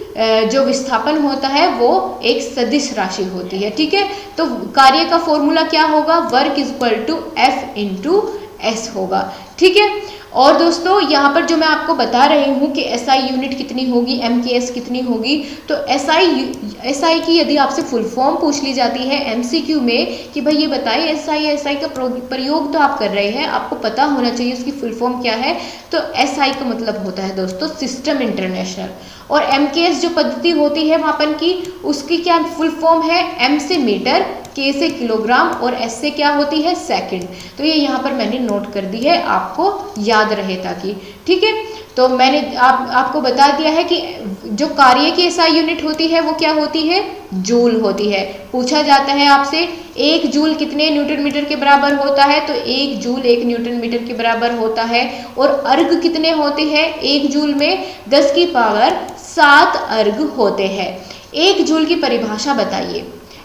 जो विस्थापन होता है वो एक सदिश राशि होती है। ठीक है, तो कार्य का फॉर्मूला क्या होगा, work is equal to F into S होगा। ठीक है, और दोस्तों यहाँ पर जो मैं आपको बता रही हूँ कि SI यूनिट कितनी होगी, MKS कितनी होगी, तो SI की यदि आपसे फुल फॉर्म पूछ ली जाती है MCQ में कि भाई ये बताइए SI का प्रयोग तो आप कर रहे हैं, आपको पता होना चाहिए उसकी फुल फॉर्म क्या है। तो SI का मतलब होता है दोस्तों सिस्टम इंटरनेशनल, और MKS जो पद्धति होती है मापन की, उसकी क्या फुल फॉर्म है, M से मीटर, K से किलोग्राम और S से क्या होती है, सेकंड। तो ये यहाँ पर मैंने नोट कर दी है, आपको याद रहे ताकि। ठीक है, तो मैंने आपको बता दिया है कि जो कार्य की SI यूनिट होती है वो क्या होती है, जूल होती है। पूछा जाता है आपसे 1 जूल कितने न्यूटन मीटर के बराबर होता है, तो 1 जूल 1 न्यूटन मीटर के बराबर होता है। और अर्घ कितने होते हैं, 1 जूल में 10 की पावर 7 अर्घ होते हैं। 1 जूल की परिभाषा बताइए।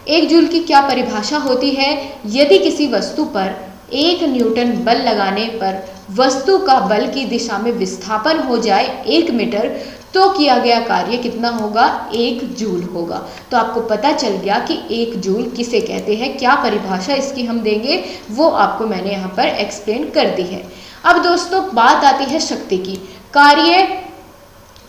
1 जूल की क्या परिभाषा होती है, यदि किसी वस्तु पर 1 न्यूटन बल लगाने पर वस्तु का बल की दिशा में विस्थापन हो जाए 1 मीटर, तो किया गया कार्य कितना होगा, 1 जूल होगा। तो आपको पता चल गया कि 1 जूल किसे कहते हैं, क्या परिभाषा इसकी हम देंगे वो आपको मैंने यहाँ पर एक्सप्लेन कर दी है। अब दोस्तों बात आती है शक्ति की। कार्य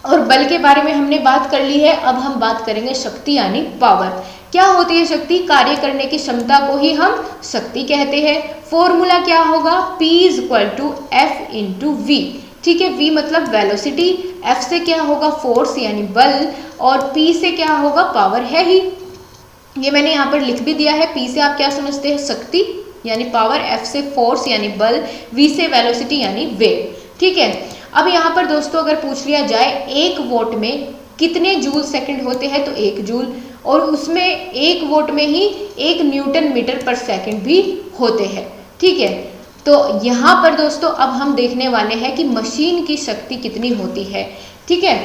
और बल के बारे में हमने बात कर ली है, अब हम बात करेंगे शक्ति यानी पावर। क्या होती है शक्ति, कार्य करने की क्षमता को ही हम शक्ति कहते हैं। फॉर्मूला क्या होगा, P is equal to F into V। ठीक है, V मतलब वेलोसिटी, F से क्या होगा, फोर्स यानी बल, और P से क्या होगा, पावर है ही। ये मैंने यहाँ पर लिख भी दिया है। P से आप क्या समझते हैं, शक्ति यानी पावर, F से फोर्स यानी बल, V से वेलोसिटी यानी वेग। ठीक है, अब यहाँ पर दोस्तों अगर पूछ लिया जाए 1 वोल्ट में कितने जूल सेकंड होते हैं, तो 1 जूल, और उसमें 1 वोल्ट में ही 1 न्यूटन मीटर पर सेकंड भी होते हैं। ठीक है, तो यहाँ पर दोस्तों अब हम देखने वाले हैं कि मशीन की शक्ति कितनी होती है। ठीक है,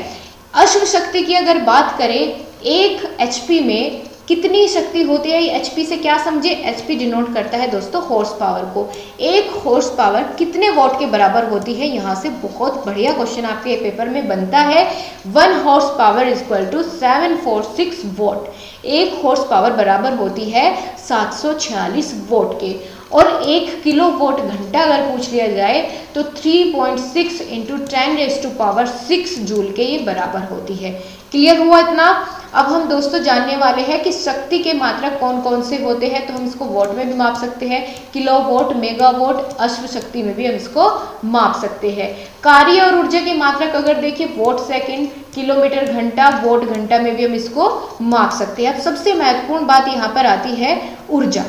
अश्व शक्ति की अगर बात करें 1 HP में कितनी शक्ति होती है, HP से क्या समझे, HP डिनोट करता है दोस्तों हॉर्स पावर को। 1 हॉर्स पावर कितने वॉट के बराबर होती है, यहाँ से बहुत बढ़िया क्वेश्चन आपके पेपर में बनता है। 1 horsepower is equal to 746 watt. 1 horsepower बराबर होती है 746 वोट के। और 1 किलो वोट घंटा अगर पूछ लिया जाए तो 3.6 इंटू 10⁻⁶ जूल के ये बराबर होती है। क्लियर हुआ इतना। अब हम दोस्तों जानने वाले हैं कि शक्ति के मात्रक कौन कौन से होते हैं, तो हम इसको वोट में भी माप सकते हैं, किलो वोट, मेगा वोट, अश्व शक्ति में भी हम इसको माप सकते हैं। कार्य और ऊर्जा के मात्रक अगर देखिए वोट सेकंड, किलोमीटर घंटा, वोट घंटा में भी हम इसको माप सकते हैं। अब सबसे महत्वपूर्ण बात यहाँ पर आती है ऊर्जा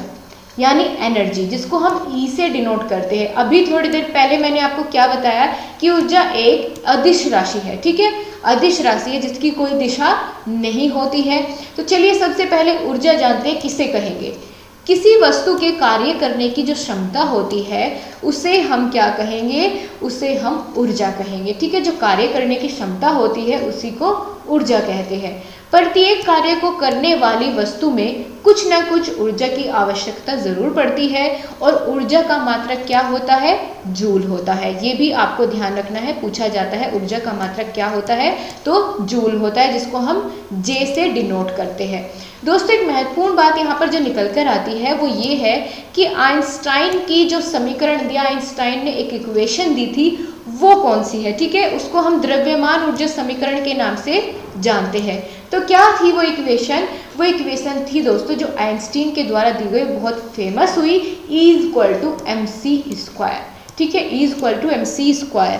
यानी एनर्जी, जिसको हम ई से डिनोट करते हैं। अभी थोड़ी देर पहले मैंने आपको क्या बताया कि ऊर्जा एक अदिश राशि है। ठीक है, अदिश राशि है जिसकी कोई दिशा नहीं होती है। तो चलिए सबसे पहले ऊर्जा जानते हैं किसे कहेंगे। किसी वस्तु के कार्य करने की जो क्षमता होती है उसे हम क्या कहेंगे, उसे हम ऊर्जा कहेंगे। ठीक है, जो कार्य करने की क्षमता होती है उसी को ऊर्जा कहते हैं। प्रत्येक कार्य को करने वाली वस्तु में कुछ न कुछ ऊर्जा की आवश्यकता जरूर पड़ती है, और ऊर्जा का मात्रक क्या होता है, जूल होता है। ये भी आपको ध्यान रखना है, पूछा जाता है ऊर्जा का मात्रक क्या होता है, तो जूल होता है, जिसको हम जे से डिनोट करते हैं। दोस्तों एक महत्वपूर्ण बात यहाँ पर जो निकल कर आती है वो ये है कि आइंस्टाइन की जो समीकरण दिया, आइंस्टाइन ने एक इक्वेशन दी थी, वो कौन सी है। ठीक है, उसको हम द्रव्यमान ऊर्जा समीकरण के नाम से जानते हैं। तो क्या थी वो इक्वेशन, वो इक्वेशन थी दोस्तों जो आइंस्टाइन के द्वारा दी गई, बहुत फेमस हुई, E इक्वल टू mc²। ठीक है, E equal to mc²।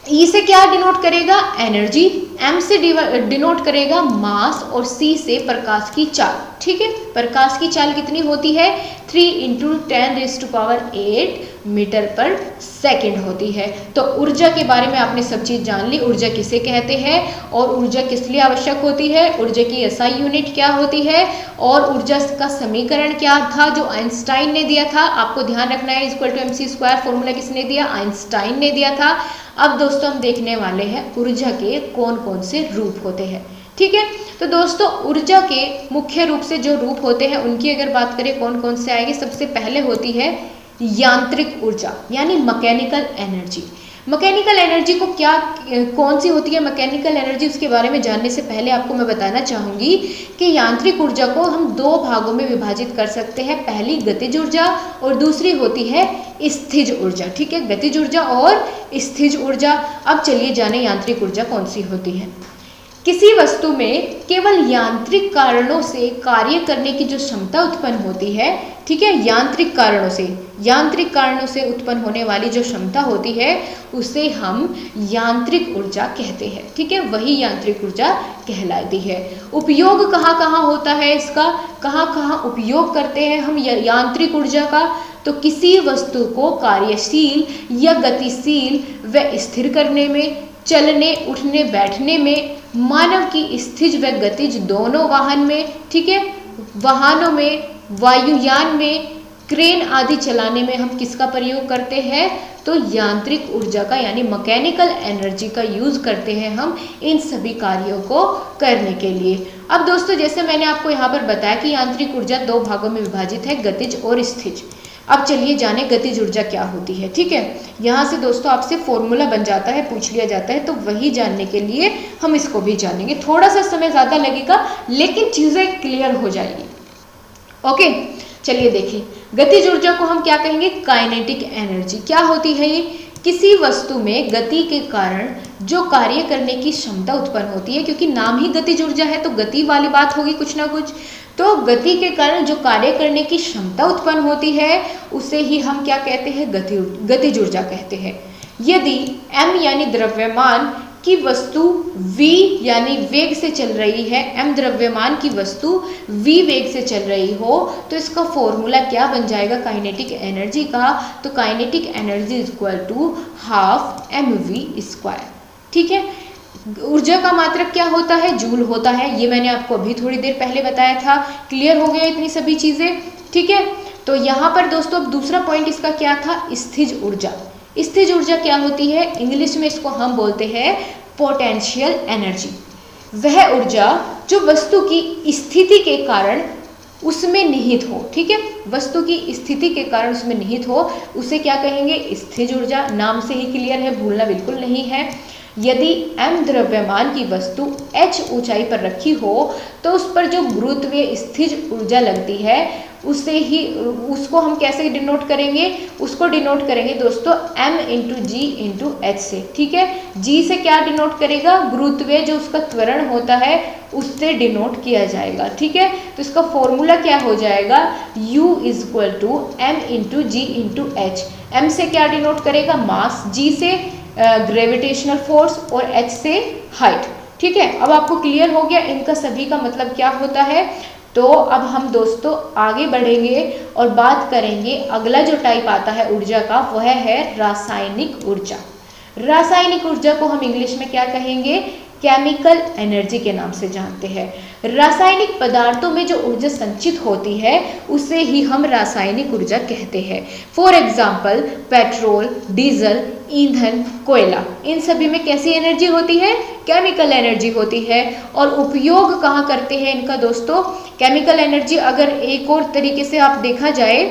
E से क्या डिनोट करेगा, एनर्जी, M से डिनोट करेगा मास, और C से प्रकाश की चाल। ठीक है, प्रकाश की चाल कितनी होती है, 3 इंटू 10⁸ मीटर पर सेकंड होती है। तो ऊर्जा के बारे में आपने सब चीज़ जान ली, ऊर्जा किसे कहते हैं और ऊर्जा किस लिए आवश्यक होती है, ऊर्जा की SI यूनिट क्या होती है, और ऊर्जा का समीकरण क्या था जो आइंस्टाइन ने दिया था। आपको ध्यान रखना है इक्वल टू mc², फॉर्मूला किसने दिया, आइंस्टाइन ने दिया था। अब दोस्तों हम देखने वाले हैं ऊर्जा के कौन कौन से रूप होते हैं। ठीक है, तो दोस्तों ऊर्जा के मुख्य रूप से जो रूप होते हैं उनकी अगर बात करें कौन कौन से आएंगे, सबसे पहले होती है यांत्रिक ऊर्जा यानी मैकेनिकल एनर्जी। मैकेनिकल एनर्जी को क्या कौन सी होती है मैकेनिकल एनर्जी, उसके बारे में जानने से पहले आपको मैं बताना चाहूँगी कि यांत्रिक ऊर्जा को हम दो भागों में विभाजित कर सकते हैं। पहली गतिज ऊर्जा और दूसरी होती है स्थिज ऊर्जा। ठीक है, गतिज ऊर्जा और स्थिज ऊर्जा। अब चलिए जाने यांत्रिक ऊर्जा कौन सी होती है। किसी वस्तु में केवल यांत्रिक कारणों से कार्य करने की जो क्षमता उत्पन्न होती है, ठीक है, यांत्रिक कारणों से उत्पन्न होने वाली जो क्षमता होती है उसे हम यांत्रिक ऊर्जा कहते हैं। ठीक है, वही यांत्रिक ऊर्जा कहलाती है। उपयोग कहाँ कहाँ होता है इसका, कहाँ कहाँ उपयोग करते हैं हम यांत्रिक ऊर्जा का, तो किसी वस्तु को कार्यशील या गतिशील व स्थिर करने में, चलने उठने बैठने में, मानव की स्थिज व गतिज दोनों वाहन में, ठीक है, वाहनों में, वायुयान में, क्रेन आदि चलाने में हम किसका प्रयोग करते हैं, तो यांत्रिक ऊर्जा का यानी मैकेनिकल एनर्जी का यूज करते हैं हम इन सभी कार्यों को करने के लिए। अब दोस्तों जैसे मैंने आपको यहाँ पर बताया कि यांत्रिक ऊर्जा दो भागों में विभाजित है, गतिज और स्थिज। अब चलिए जाने गतिज ऊर्जा क्या होती है। ठीक है, यहाँ से दोस्तों आपसे फॉर्मूला बन जाता है, पूछ लिया जाता है, तो वही जानने के लिए हम इसको भी जानेंगे। थोड़ा सा समय ज़्यादा लगेगा लेकिन चीज़ें क्लियर हो जाएगी। ओके, चलिए देखिए, गतिज ऊर्जा को हम क्या कहेंगे, काइनेटिक एनर्जी। क्या होती है ये, किसी वस्तु में गति के कारण जो कार्य करने की क्षमता उत्पन्न होती है, क्योंकि नाम ही गतिज ऊर्जा है तो गति वाली बात होगी कुछ ना कुछ, तो गति के कारण जो कार्य करने की क्षमता उत्पन्न होती है उसे ही हम क्या कहते हैं, गतिज ऊर्जा कहते हैं। यदि m यानी द्रव्यमान की वस्तु v यानी वेग से चल रही है, m द्रव्यमान की वस्तु v वेग से चल रही हो, तो इसका फॉर्मूला क्या बन जाएगा काइनेटिक एनर्जी का, तो kinetic energy is equal to half mv²। ठीक है, ऊर्जा का मात्रक क्या होता है, जूल होता है। ये मैंने आपको अभी थोड़ी देर पहले बताया था। क्लियर हो गया इतनी सभी चीजें। ठीक है, तो यहाँ पर दोस्तों अब दूसरा पॉइंट इसका क्या था, स्थिज ऊर्जा। स्थिज ऊर्जा क्या होती है, इंग्लिश में इसको हम बोलते हैं पोटेंशियल एनर्जी। वह ऊर्जा जो वस्तु की स्थिति के कारण उसमें निहित हो, ठीक है, वस्तु की स्थिति के कारण उसमें निहित हो, उसे क्या कहेंगे, स्थिज ऊर्जा। नाम से ही क्लियर है, भूलना बिल्कुल नहीं है। यदि m द्रव्यमान की वस्तु h ऊंचाई पर रखी हो तो उस पर जो गुरुत्वीय स्थिज ऊर्जा लगती है उसको हम कैसे डिनोट करेंगे, उसको डिनोट करेंगे दोस्तों m into G into H से। ठीक है, g से क्या डिनोट करेगा, गुरुत्वीय जो उसका त्वरण होता है उससे डिनोट किया जाएगा। ठीक है, तो इसका फॉर्मूला क्या हो जाएगा, u is equal to m into G into H. m से क्या डिनोट करेगा, मास, g से ग्रेविटेशनल फोर्स और h से हाइट। ठीक है, अब आपको क्लियर हो गया इनका सभी का मतलब क्या होता है। तो अब हम दोस्तों आगे बढ़ेंगे और बात करेंगे, अगला जो टाइप आता है ऊर्जा का वह है रासायनिक ऊर्जा। रासायनिक ऊर्जा को हम इंग्लिश में क्या कहेंगे, केमिकल एनर्जी के नाम से जानते हैं। रासायनिक पदार्थों में जो ऊर्जा संचित होती है उसे ही हम रासायनिक ऊर्जा कहते हैं। फॉर एग्जाम्पल पेट्रोल, डीजल, ईंधन, कोयला, इन सभी में कैसी एनर्जी होती है, केमिकल एनर्जी होती है। और उपयोग कहाँ करते हैं इनका दोस्तों, केमिकल एनर्जी अगर एक और तरीके से आप देखा जाए,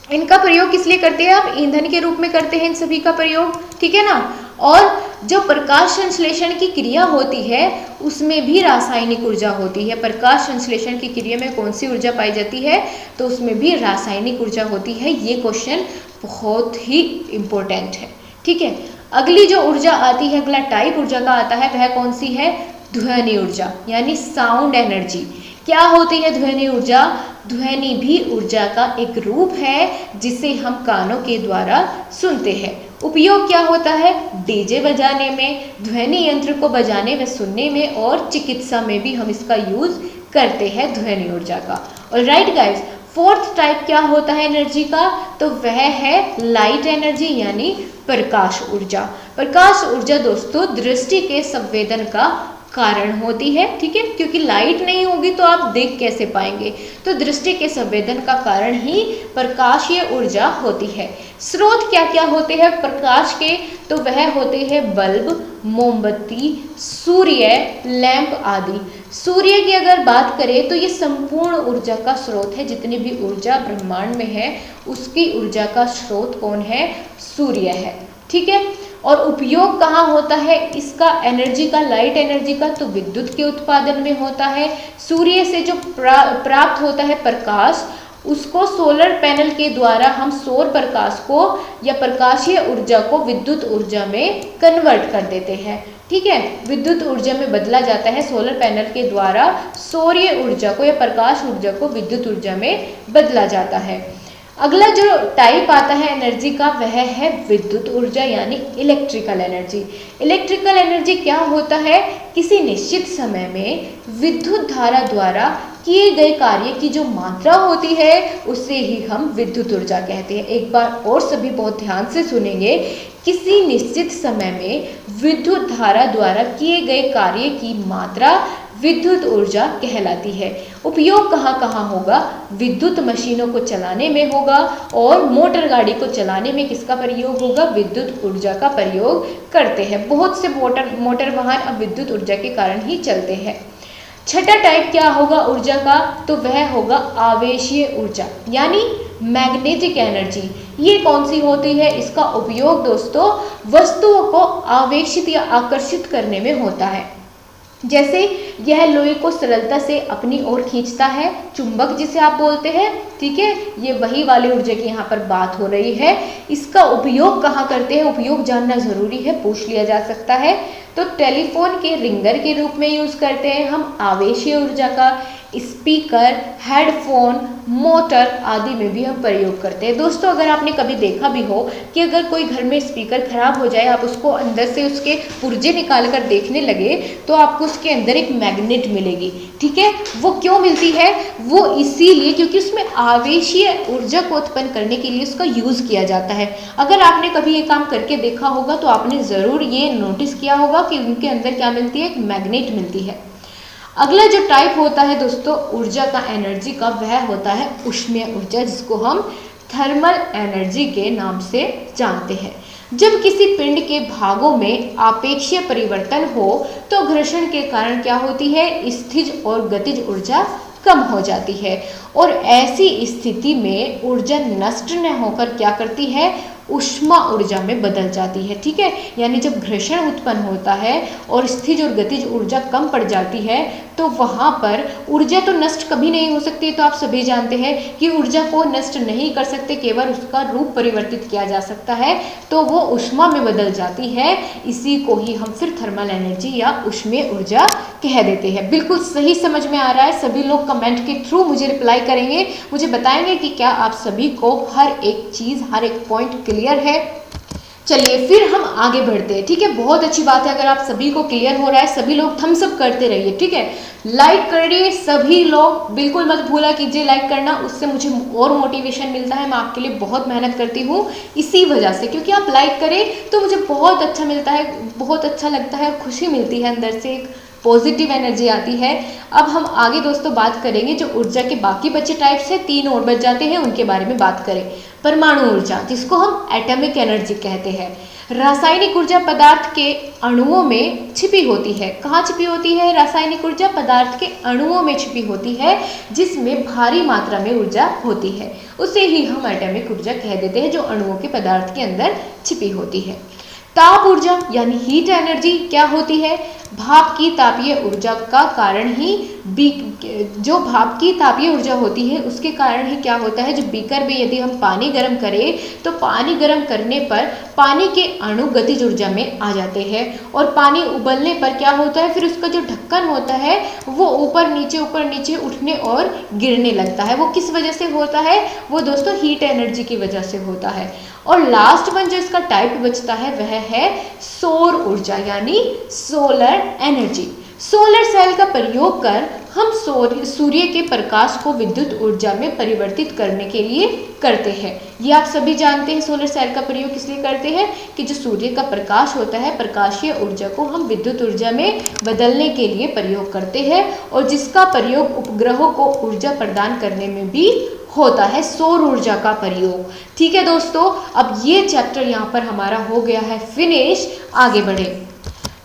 इनका प्रयोग किस लिए करते हैं, आप ईंधन के रूप में करते हैं इन सभी का प्रयोग। ठीक है ना, और जो प्रकाश संश्लेषण की क्रिया होती है उसमें भी रासायनिक ऊर्जा होती है। प्रकाश संश्लेषण की क्रिया में कौन सी ऊर्जा पाई जाती है, तो उसमें भी रासायनिक ऊर्जा होती है। ये क्वेश्चन बहुत ही इम्पोर्टेंट है। ठीक है, अगली जो ऊर्जा आती है, अगला टाइप ऊर्जा का आता है वह कौन सी है, ध्वनि ऊर्जा यानी साउंड एनर्जी। क्या होती है ध्वनि ऊर्जा, ध्वनि भी ऊर्जा का एक रूप है जिसे हम कानों के द्वारा सुनते हैं। उपयोग क्या होता है, डीजे बजाने में, ध्वनि यंत्र को बजाने व सुनने में, और चिकित्सा में भी हम इसका यूज करते हैं ध्वनि ऊर्जा का। ऑलराइट गाइस, फोर्थ टाइप क्या होता है एनर्जी का, तो वह है लाइट एनर्जी यानी प्रकाश ऊर्जा। प्रकाश ऊर्जा दोस्तों दृष्टि के संवेदन का कारण होती है, ठीक है, क्योंकि लाइट नहीं होगी तो आप देख कैसे पाएंगे। तो दृष्टि के संवेदन का कारण ही प्रकाशीय ऊर्जा होती है। स्रोत क्या क्या होते हैं प्रकाश के, तो वह होते हैं बल्ब, मोमबत्ती, सूर्य, लैंप आदि। सूर्य की अगर बात करें तो ये संपूर्ण ऊर्जा का स्रोत है। जितनी भी ऊर्जा ब्रह्मांड में है उसकी ऊर्जा का स्रोत कौन है, सूर्य है, ठीक है। और उपयोग कहाँ होता है इसका, एनर्जी का, लाइट एनर्जी का, तो विद्युत के उत्पादन में होता है। सूर्य से जो प्राप्त होता है प्रकाश, उसको सोलर पैनल के द्वारा हम सौर प्रकाश को या प्रकाशीय ऊर्जा को विद्युत ऊर्जा में कन्वर्ट कर देते हैं, ठीक है, विद्युत ऊर्जा में बदला जाता है। सोलर पैनल के द्वारा सौर्य ऊर्जा को या प्रकाश ऊर्जा को विद्युत ऊर्जा में बदला जाता है। अगला जो टाइप आता है एनर्जी का वह है विद्युत ऊर्जा यानी इलेक्ट्रिकल एनर्जी। इलेक्ट्रिकल एनर्जी क्या होता है, किसी निश्चित समय में विद्युत धारा द्वारा किए गए कार्य की जो मात्रा होती है उसे ही हम विद्युत ऊर्जा कहते हैं। एक बार और सभी बहुत ध्यान से सुनेंगे, किसी निश्चित समय में विद्युत धारा द्वारा किए गए कार्य की मात्रा विद्युत ऊर्जा कहलाती है। उपयोग कहाँ कहाँ होगा, विद्युत मशीनों को चलाने में होगा और मोटर गाड़ी को चलाने में किसका प्रयोग होगा, विद्युत ऊर्जा का प्रयोग करते हैं। बहुत से मोटर वाहन अब विद्युत ऊर्जा के कारण ही चलते हैं। छठा टाइप क्या होगा ऊर्जा का, तो वह होगा आवेशीय ऊर्जा यानी मैग्नेटिक एनर्जी। ये कौन सी होती है, इसका उपयोग दोस्तों वस्तुओं को आवेशित या आकर्षित करने में होता है। जैसे यह लोहे को सरलता से अपनी ओर खींचता है, चुंबक जिसे आप बोलते हैं, ठीक है, ये वही वाली ऊर्जा की यहाँ पर बात हो रही है। इसका उपयोग कहाँ करते हैं, उपयोग जानना जरूरी है, पूछ लिया जा सकता है। तो टेलीफोन के रिंगर के रूप में यूज करते हैं हम आवेशीय ऊर्जा का। स्पीकर, हेडफोन, मोटर आदि में भी हम प्रयोग करते हैं। दोस्तों अगर आपने कभी देखा भी हो कि अगर कोई घर में स्पीकर खराब हो जाए, आप उसको अंदर से उसके पुर्जे निकाल कर देखने लगे तो आपको उसके अंदर एक मैग्नेट मिलेगी, ठीक है। वो क्यों मिलती है, वो इसीलिए क्योंकि उसमें आवेशीय ऊर्जा को उत्पन्न करने के लिए उसका यूज किया जाता है। अगर आपने कभी ये काम करके देखा होगा तो आपने जरूर ये नोटिस किया होगा कि उनके अंदर क्या मिलती है, एक मैग्नेट मिलती है। अगला जो टाइप होता है दोस्तों ऊर्जा का, एनर्जी का, वह होता है ऊष्मीय ऊर्जा, जिसको हम थर्मल एनर्जी के नाम से जानते हैं। जब किसी पिंड के भागों में आपेक्षीय परिवर्तन हो तो घर्षण के कारण क्या होती है, स्थिज और गतिज ऊर्जा कम हो जाती है और ऐसी स्थिति में ऊर्जा नष्ट न होकर क्या करती है, ऊष्मा ऊर्जा में बदल जाती है, ठीक है। यानी जब घर्षण उत्पन्न होता है और स्थिज और गतिज ऊर्जा कम पड़ जाती है तो वहाँ पर ऊर्जा तो नष्ट कभी नहीं हो सकती, तो आप सभी जानते हैं कि ऊर्जा को नष्ट नहीं कर सकते, केवल उसका रूप परिवर्तित किया जा सकता है, तो वो ऊष्मा में बदल जाती है। इसी को ही हम फिर थर्मल एनर्जी या ऊष्मीय ऊर्जा कह देते हैं। बिल्कुल सही समझ में आ रहा है, सभी लोग कमेंट के थ्रू मुझे रिप्लाई करेंगे, मुझे बताएंगे कि क्या आप सभी को हर एक चीज़, हर एक पॉइंट क्लियर है। चलिए फिर हम आगे बढ़ते हैं, ठीक है। बहुत अच्छी बात है अगर आप सभी को क्लियर हो रहा है, सभी लोग थम्स अप करते रहिए, ठीक है, लाइक करिए सभी लोग, बिल्कुल मत भूला कीजिए लाइक करना, उससे मुझे और मोटिवेशन मिलता है। मैं आपके लिए बहुत मेहनत करती हूँ इसी वजह से, क्योंकि आप लाइक करें तो मुझे बहुत अच्छा मिलता है, बहुत अच्छा लगता है, खुशी मिलती है अंदर से, एक पॉजिटिव एनर्जी आती है। अब हम आगे दोस्तों बात करेंगे जो ऊर्जा के बाकी बचे टाइप्स है, 3 और बच जाते हैं, उनके बारे में बात करें। परमाणु ऊर्जा, जिसको हम एटॉमिक एनर्जी कहते हैं। रासायनिक ऊर्जा पदार्थ के अणुओं में छिपी होती है। कहाँ छिपी होती है रासायनिक ऊर्जा, पदार्थ के अणुओं में छिपी होती है, जिसमें भारी मात्रा में ऊर्जा होती है, उसे ही हम एटॉमिक ऊर्जा कह देते हैं, जो अणुओं के पदार्थ के अंदर छिपी होती है। ताप ऊर्जा यानी हीट एनर्जी क्या होती है, भाप की तापीय ऊर्जा का कारण ही जो भाप की तापीय ऊर्जा होती है उसके कारण ही क्या होता है, जो बीकर में यदि हम पानी गर्म करें तो पानी गर्म करने पर पानी के अणु गतिज ऊर्जा में आ जाते हैं और पानी उबलने पर क्या होता है, फिर उसका जो ढक्कन होता है वो ऊपर नीचे उठने और गिरने लगता है। वो किस वजह से होता है, वो दोस्तों हीट एनर्जी की वजह से होता है। और लास्ट वन जो इसका टाइप बचता है वह है सौर ऊर्जा यानी सोलर एनर्जी। सोलर सेल का प्रयोग कर हम सूर्य के प्रकाश को विद्युत ऊर्जा में परिवर्तित करने के लिए करते हैं। ये आप सभी जानते हैं सोलर सेल का प्रयोग किस लिए करते हैं कि जो सूर्य का प्रकाश होता है, प्रकाशीय ऊर्जा को हम विद्युत ऊर्जा में बदलने के लिए प्रयोग करते हैं, और जिसका प्रयोग उपग्रहों को ऊर्जा प्रदान करने में भी होता है, सौर ऊर्जा का प्रयोग। ठीक है दोस्तों, अब ये चैप्टर यहाँ पर हमारा हो गया है फिनिश। आगे बढ़े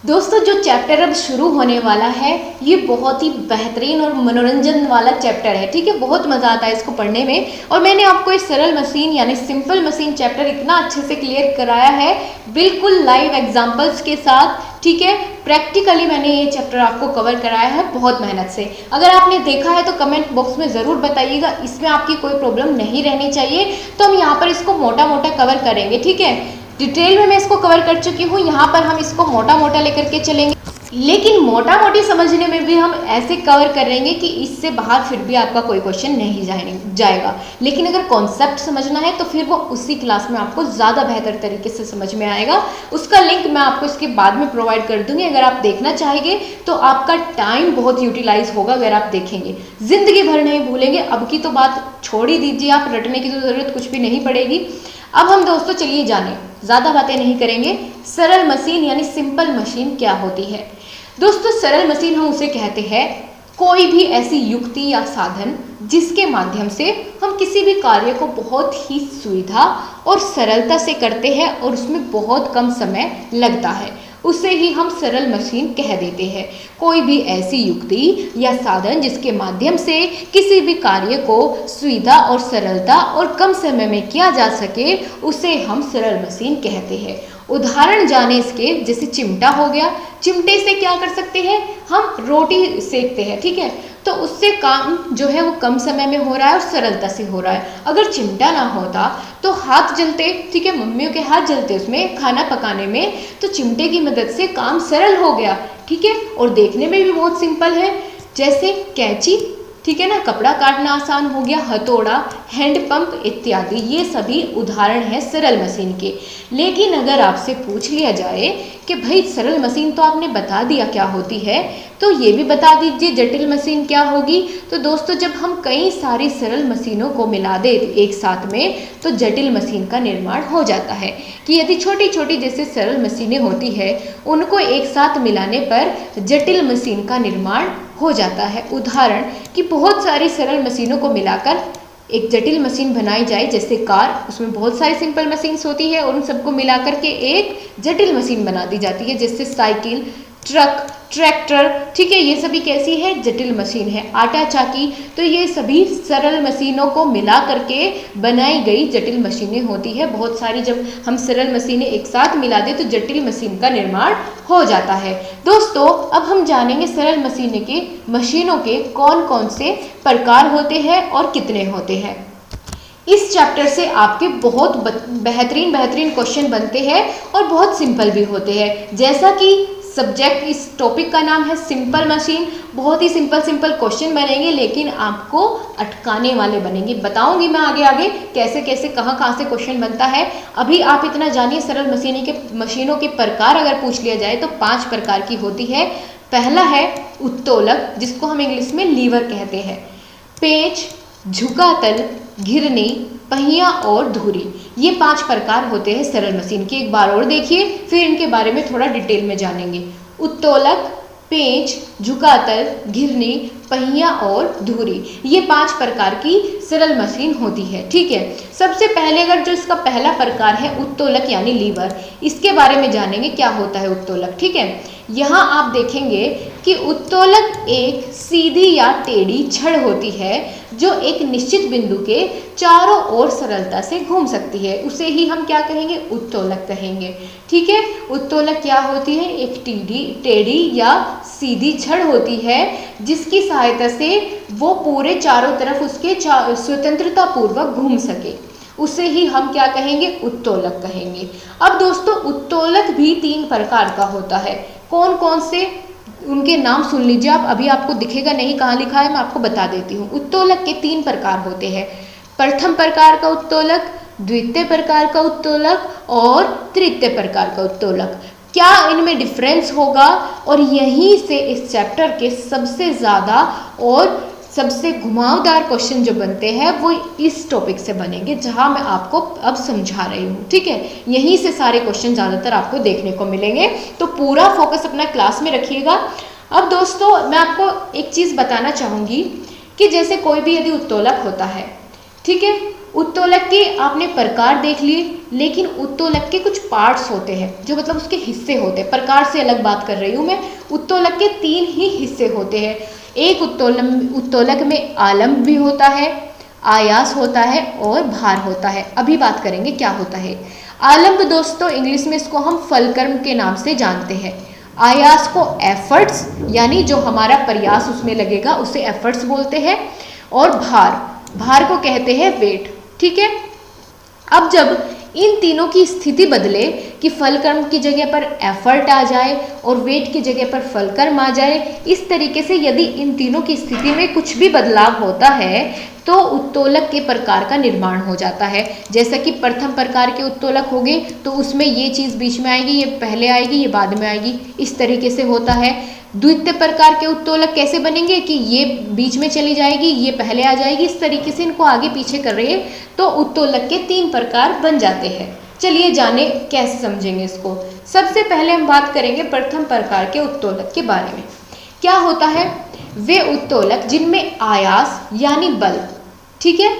दोस्तों, जो चैप्टर अब शुरू होने वाला है ये बहुत ही बेहतरीन और मनोरंजन वाला चैप्टर है। ठीक है, बहुत मज़ा आता है इसको पढ़ने में, और मैंने आपको इस सरल मशीन यानी सिंपल मशीन चैप्टर इतना अच्छे से क्लियर कराया है, बिल्कुल लाइव एग्जांपल्स के साथ। ठीक है, प्रैक्टिकली मैंने ये चैप्टर आपको कवर कराया है बहुत मेहनत से। अगर आपने देखा है तो कमेंट बॉक्स में ज़रूर बताइएगा, इसमें आपकी कोई प्रॉब्लम नहीं रहनी चाहिए। तो हम यहाँ पर इसको मोटा मोटा कवर करेंगे। ठीक है, डिटेल में मैं इसको कवर कर चुकी हूँ, यहाँ पर हम इसको मोटा मोटा लेकर के चलेंगे, लेकिन मोटा मोटी समझने में भी हम ऐसे कवर करेंगे कि इससे बाहर फिर भी आपका कोई क्वेश्चन नहीं जाएगा। लेकिन अगर कॉन्सेप्ट समझना है तो फिर वो उसी क्लास में आपको ज़्यादा बेहतर तरीके से समझ में आएगा। उसका लिंक मैं आपको इसके बाद में प्रोवाइड कर दूंगी, अगर आप देखना चाहेंगे तो आपका टाइम बहुत यूटिलाइज होगा अगर आप देखेंगे, जिंदगी भर नहीं भूलेंगे। अब की तो बात छोड़ ही दीजिए, आप रटने की तो ज़रूरत कुछ भी नहीं पड़ेगी। अब हम दोस्तों चलिए जाने, ज़्यादा बातें नहीं करेंगे, सरल मशीन यानी सिंपल मशीन क्या होती है। दोस्तों, सरल मशीन हम उसे कहते हैं कोई भी ऐसी युक्ति या साधन जिसके माध्यम से हम किसी भी कार्य को बहुत ही सुविधा और सरलता से करते हैं और उसमें बहुत कम समय लगता है, उसे ही हम सरल मशीन कह देते हैं। कोई भी ऐसी युक्ति या साधन जिसके माध्यम से किसी भी कार्य को सुविधा और सरलता और कम समय में किया जा सके, उसे हम सरल मशीन कहते हैं। उदाहरण जाने इसके, जैसे चिमटा हो गया, चिमटे से क्या कर सकते हैं हम, रोटी सेकते हैं। ठीक है, तो उससे काम जो है वो कम समय में हो रहा है और सरलता से हो रहा है। अगर चिमटा ना होता तो हाथ जलते, ठीक है, मम्मियों के हाथ जलते उसमें खाना पकाने में, तो चिमटे की मदद से काम सरल हो गया। ठीक है, और देखने में भी बहुत सिंपल है, जैसे कैंची, ठीक है ना, कपड़ा काटना आसान हो गया, हथौड़ा, हैंडपंप इत्यादि, ये सभी उदाहरण हैं सरल मशीन के। लेकिन अगर आपसे पूछ लिया जाए कि भाई सरल मशीन तो आपने बता दिया क्या होती है, तो ये भी बता दीजिए जटिल मशीन क्या होगी। तो दोस्तों, जब हम कई सारी सरल मशीनों को मिला दे एक साथ में, तो जटिल मशीन का निर्माण हो जाता है। कि यदि छोटी छोटी जैसे सरल मशीनें होती है, उनको एक साथ मिलाने पर जटिल मशीन का निर्माण हो जाता है। उदाहरण कि बहुत सारी सरल मशीनों को मिलाकर एक जटिल मशीन बनाई जाए, जैसे कार, उसमें बहुत सारी सिंपल मशीन्स होती है और उन सबको मिलाकर के एक जटिल मशीन बना दी जाती है, जैसे साइकिल, ट्रक, ट्रैक्टर। ठीक है, ये सभी कैसी है, जटिल मशीन है। आटा चाकी, तो ये सभी सरल मशीनों को मिला करके बनाई गई जटिल मशीनें होती है। बहुत सारी जब हम सरल मशीनें एक साथ मिला दें तो जटिल मशीन का निर्माण हो जाता है। दोस्तों, अब हम जानेंगे सरल मशीनों के कौन कौन से प्रकार होते हैं और कितने होते हैं। इस चैप्टर से आपके बहुत बेहतरीन क्वेश्चन बनते हैं और बहुत सिंपल भी होते हैं। जैसा कि सब्जेक्ट, इस टॉपिक का नाम है सिंपल मशीन, बहुत ही सिंपल क्वेश्चन बनेंगे, लेकिन आपको अटकाने वाले बनेंगे। बताऊंगी मैं आगे आगे कैसे कैसे कहाँ से क्वेश्चन बनता है। अभी आप इतना जानिए, सरल मशीनों के प्रकार अगर पूछ लिया जाए तो 5 प्रकार की होती है। पहला है उत्तोलक, जिसको हम इंग्लिश में लीवर कहते हैं, पेंच, झुका तल, घिरनी, पहिया और धुरी, ये 5 प्रकार होते हैं सरल मशीन के। एक बार और देखिए, फिर इनके बारे में थोड़ा डिटेल में जानेंगे। उत्तोलक, पेंच, झुकातल, घिरनी, पहिया और धुरी, ये 5 प्रकार की सरल मशीन होती है। ठीक है, सबसे पहले अगर जो इसका पहला प्रकार है उत्तोलक यानी लीवर, इसके बारे में जानेंगे क्या होता है उत्तोलक। ठीक है, यहाँ आप देखेंगे कि उत्तोलक एक सीधी या टेढ़ी छड़ होती है जो एक निश्चित बिंदु के चारों ओर सरलता से घूम सकती है, उसे ही हम क्या कहेंगे, उत्तोलक कहेंगे। ठीक है, उत्तोलक क्या होती है, एक टेढ़ी या सीधी छड़ होती है जिसकी सहायता से वो पूरे चारों तरफ उसके स्वतंत्रता पूर्वक घूम सके, उसे ही हम क्या कहेंगे, उत्तोलक कहेंगे। अब दोस्तों, उत्तोलक भी 3 प्रकार का होता है। कौन कौन से, उनके नाम सुन लीजिए आप, अभी आपको दिखेगा नहीं कहाँ लिखा है, मैं आपको बता देती हूँ। उत्तोलक के 3 प्रकार होते हैं। प्रथम प्रकार का उत्तोलक, द्वितीय प्रकार का उत्तोलक और तृतीय प्रकार का उत्तोलक। क्या इनमें डिफरेंस होगा, और यहीं से इस चैप्टर के सबसे ज़्यादा और सबसे घुमावदार क्वेश्चन जो बनते हैं वो इस टॉपिक से बनेंगे, जहां मैं आपको अब समझा रही हूँ। ठीक है, यहीं से सारे क्वेश्चन ज़्यादातर आपको देखने को मिलेंगे, तो पूरा फोकस अपना क्लास में रखिएगा। अब दोस्तों मैं आपको एक चीज़ बताना चाहूँगी कि जैसे कोई भी यदि उत्तोलक होता है, ठीक है, उत्तोलक के आपने प्रकार देख लिए, लेकिन उत्तोलक के कुछ पार्ट्स होते हैं जो मतलब उसके हिस्से होते हैं। प्रकार से अलग बात कर रही हूँ मैं। उत्तोलक के 3 ही हिस्से होते हैं। एक उत्तोलक में आलम्ब भी होता है, आयास होता है और भार होता है। अभी बात करेंगे क्या होता है। आलम्ब दोस्तों इंग्लिश में इसको हम फलक्रम के नाम से जानते हैं। आयास को एफर्ट्स, यानी जो हमारा प्रयास उसमें लगेगा उसे एफर्ट्स बोलते हैं, और भार को कहते हैं वेट। ठीक है, अब जब इन तीनों की स्थिति बदले कि फलक्रम की जगह पर एफर्ट आ जाए और वेट की जगह पर फलक्रम आ जाए, इस तरीके से यदि इन तीनों की स्थिति में कुछ भी बदलाव होता है तो उत्तोलक के प्रकार का निर्माण हो जाता है। जैसा कि प्रथम प्रकार के उत्तोलक हो गए तो उसमें ये चीज़ बीच में आएगी, ये पहले आएगी, ये बाद में आएगी, इस तरीके से होता है। द्वितीय प्रकार के उत्तोलक कैसे बनेंगे कि ये बीच में चली जाएगी, ये पहले आ जाएगी, इस तरीके से इनको आगे पीछे कर रहे हैं, तो उत्तोलक के 3 प्रकार बन जाते हैं। चलिए जाने कैसे समझेंगे इसको। सबसे पहले हम बात करेंगे प्रथम प्रकार के उत्तोलक के बारे में। क्या होता है, वे उत्तोलक जिनमें आयास यानी बल, ठीक है,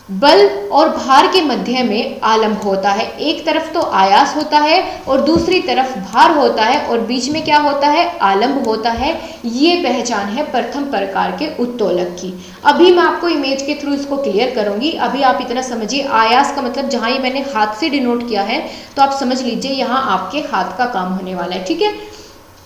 बल और भार के मध्य में आलम्ब होता है। एक तरफ तो आयास होता है और दूसरी तरफ भार होता है, और बीच में क्या होता है, आलम्ब होता है। ये पहचान है प्रथम प्रकार के उत्तोलक की। अभी मैं आपको इमेज के थ्रू इसको क्लियर करूंगी। अभी आप इतना समझिए, आयास का मतलब जहां ये मैंने हाथ से डिनोट किया है तो आप समझ लीजिए यहाँ आपके हाथ का काम होने वाला है। ठीक है,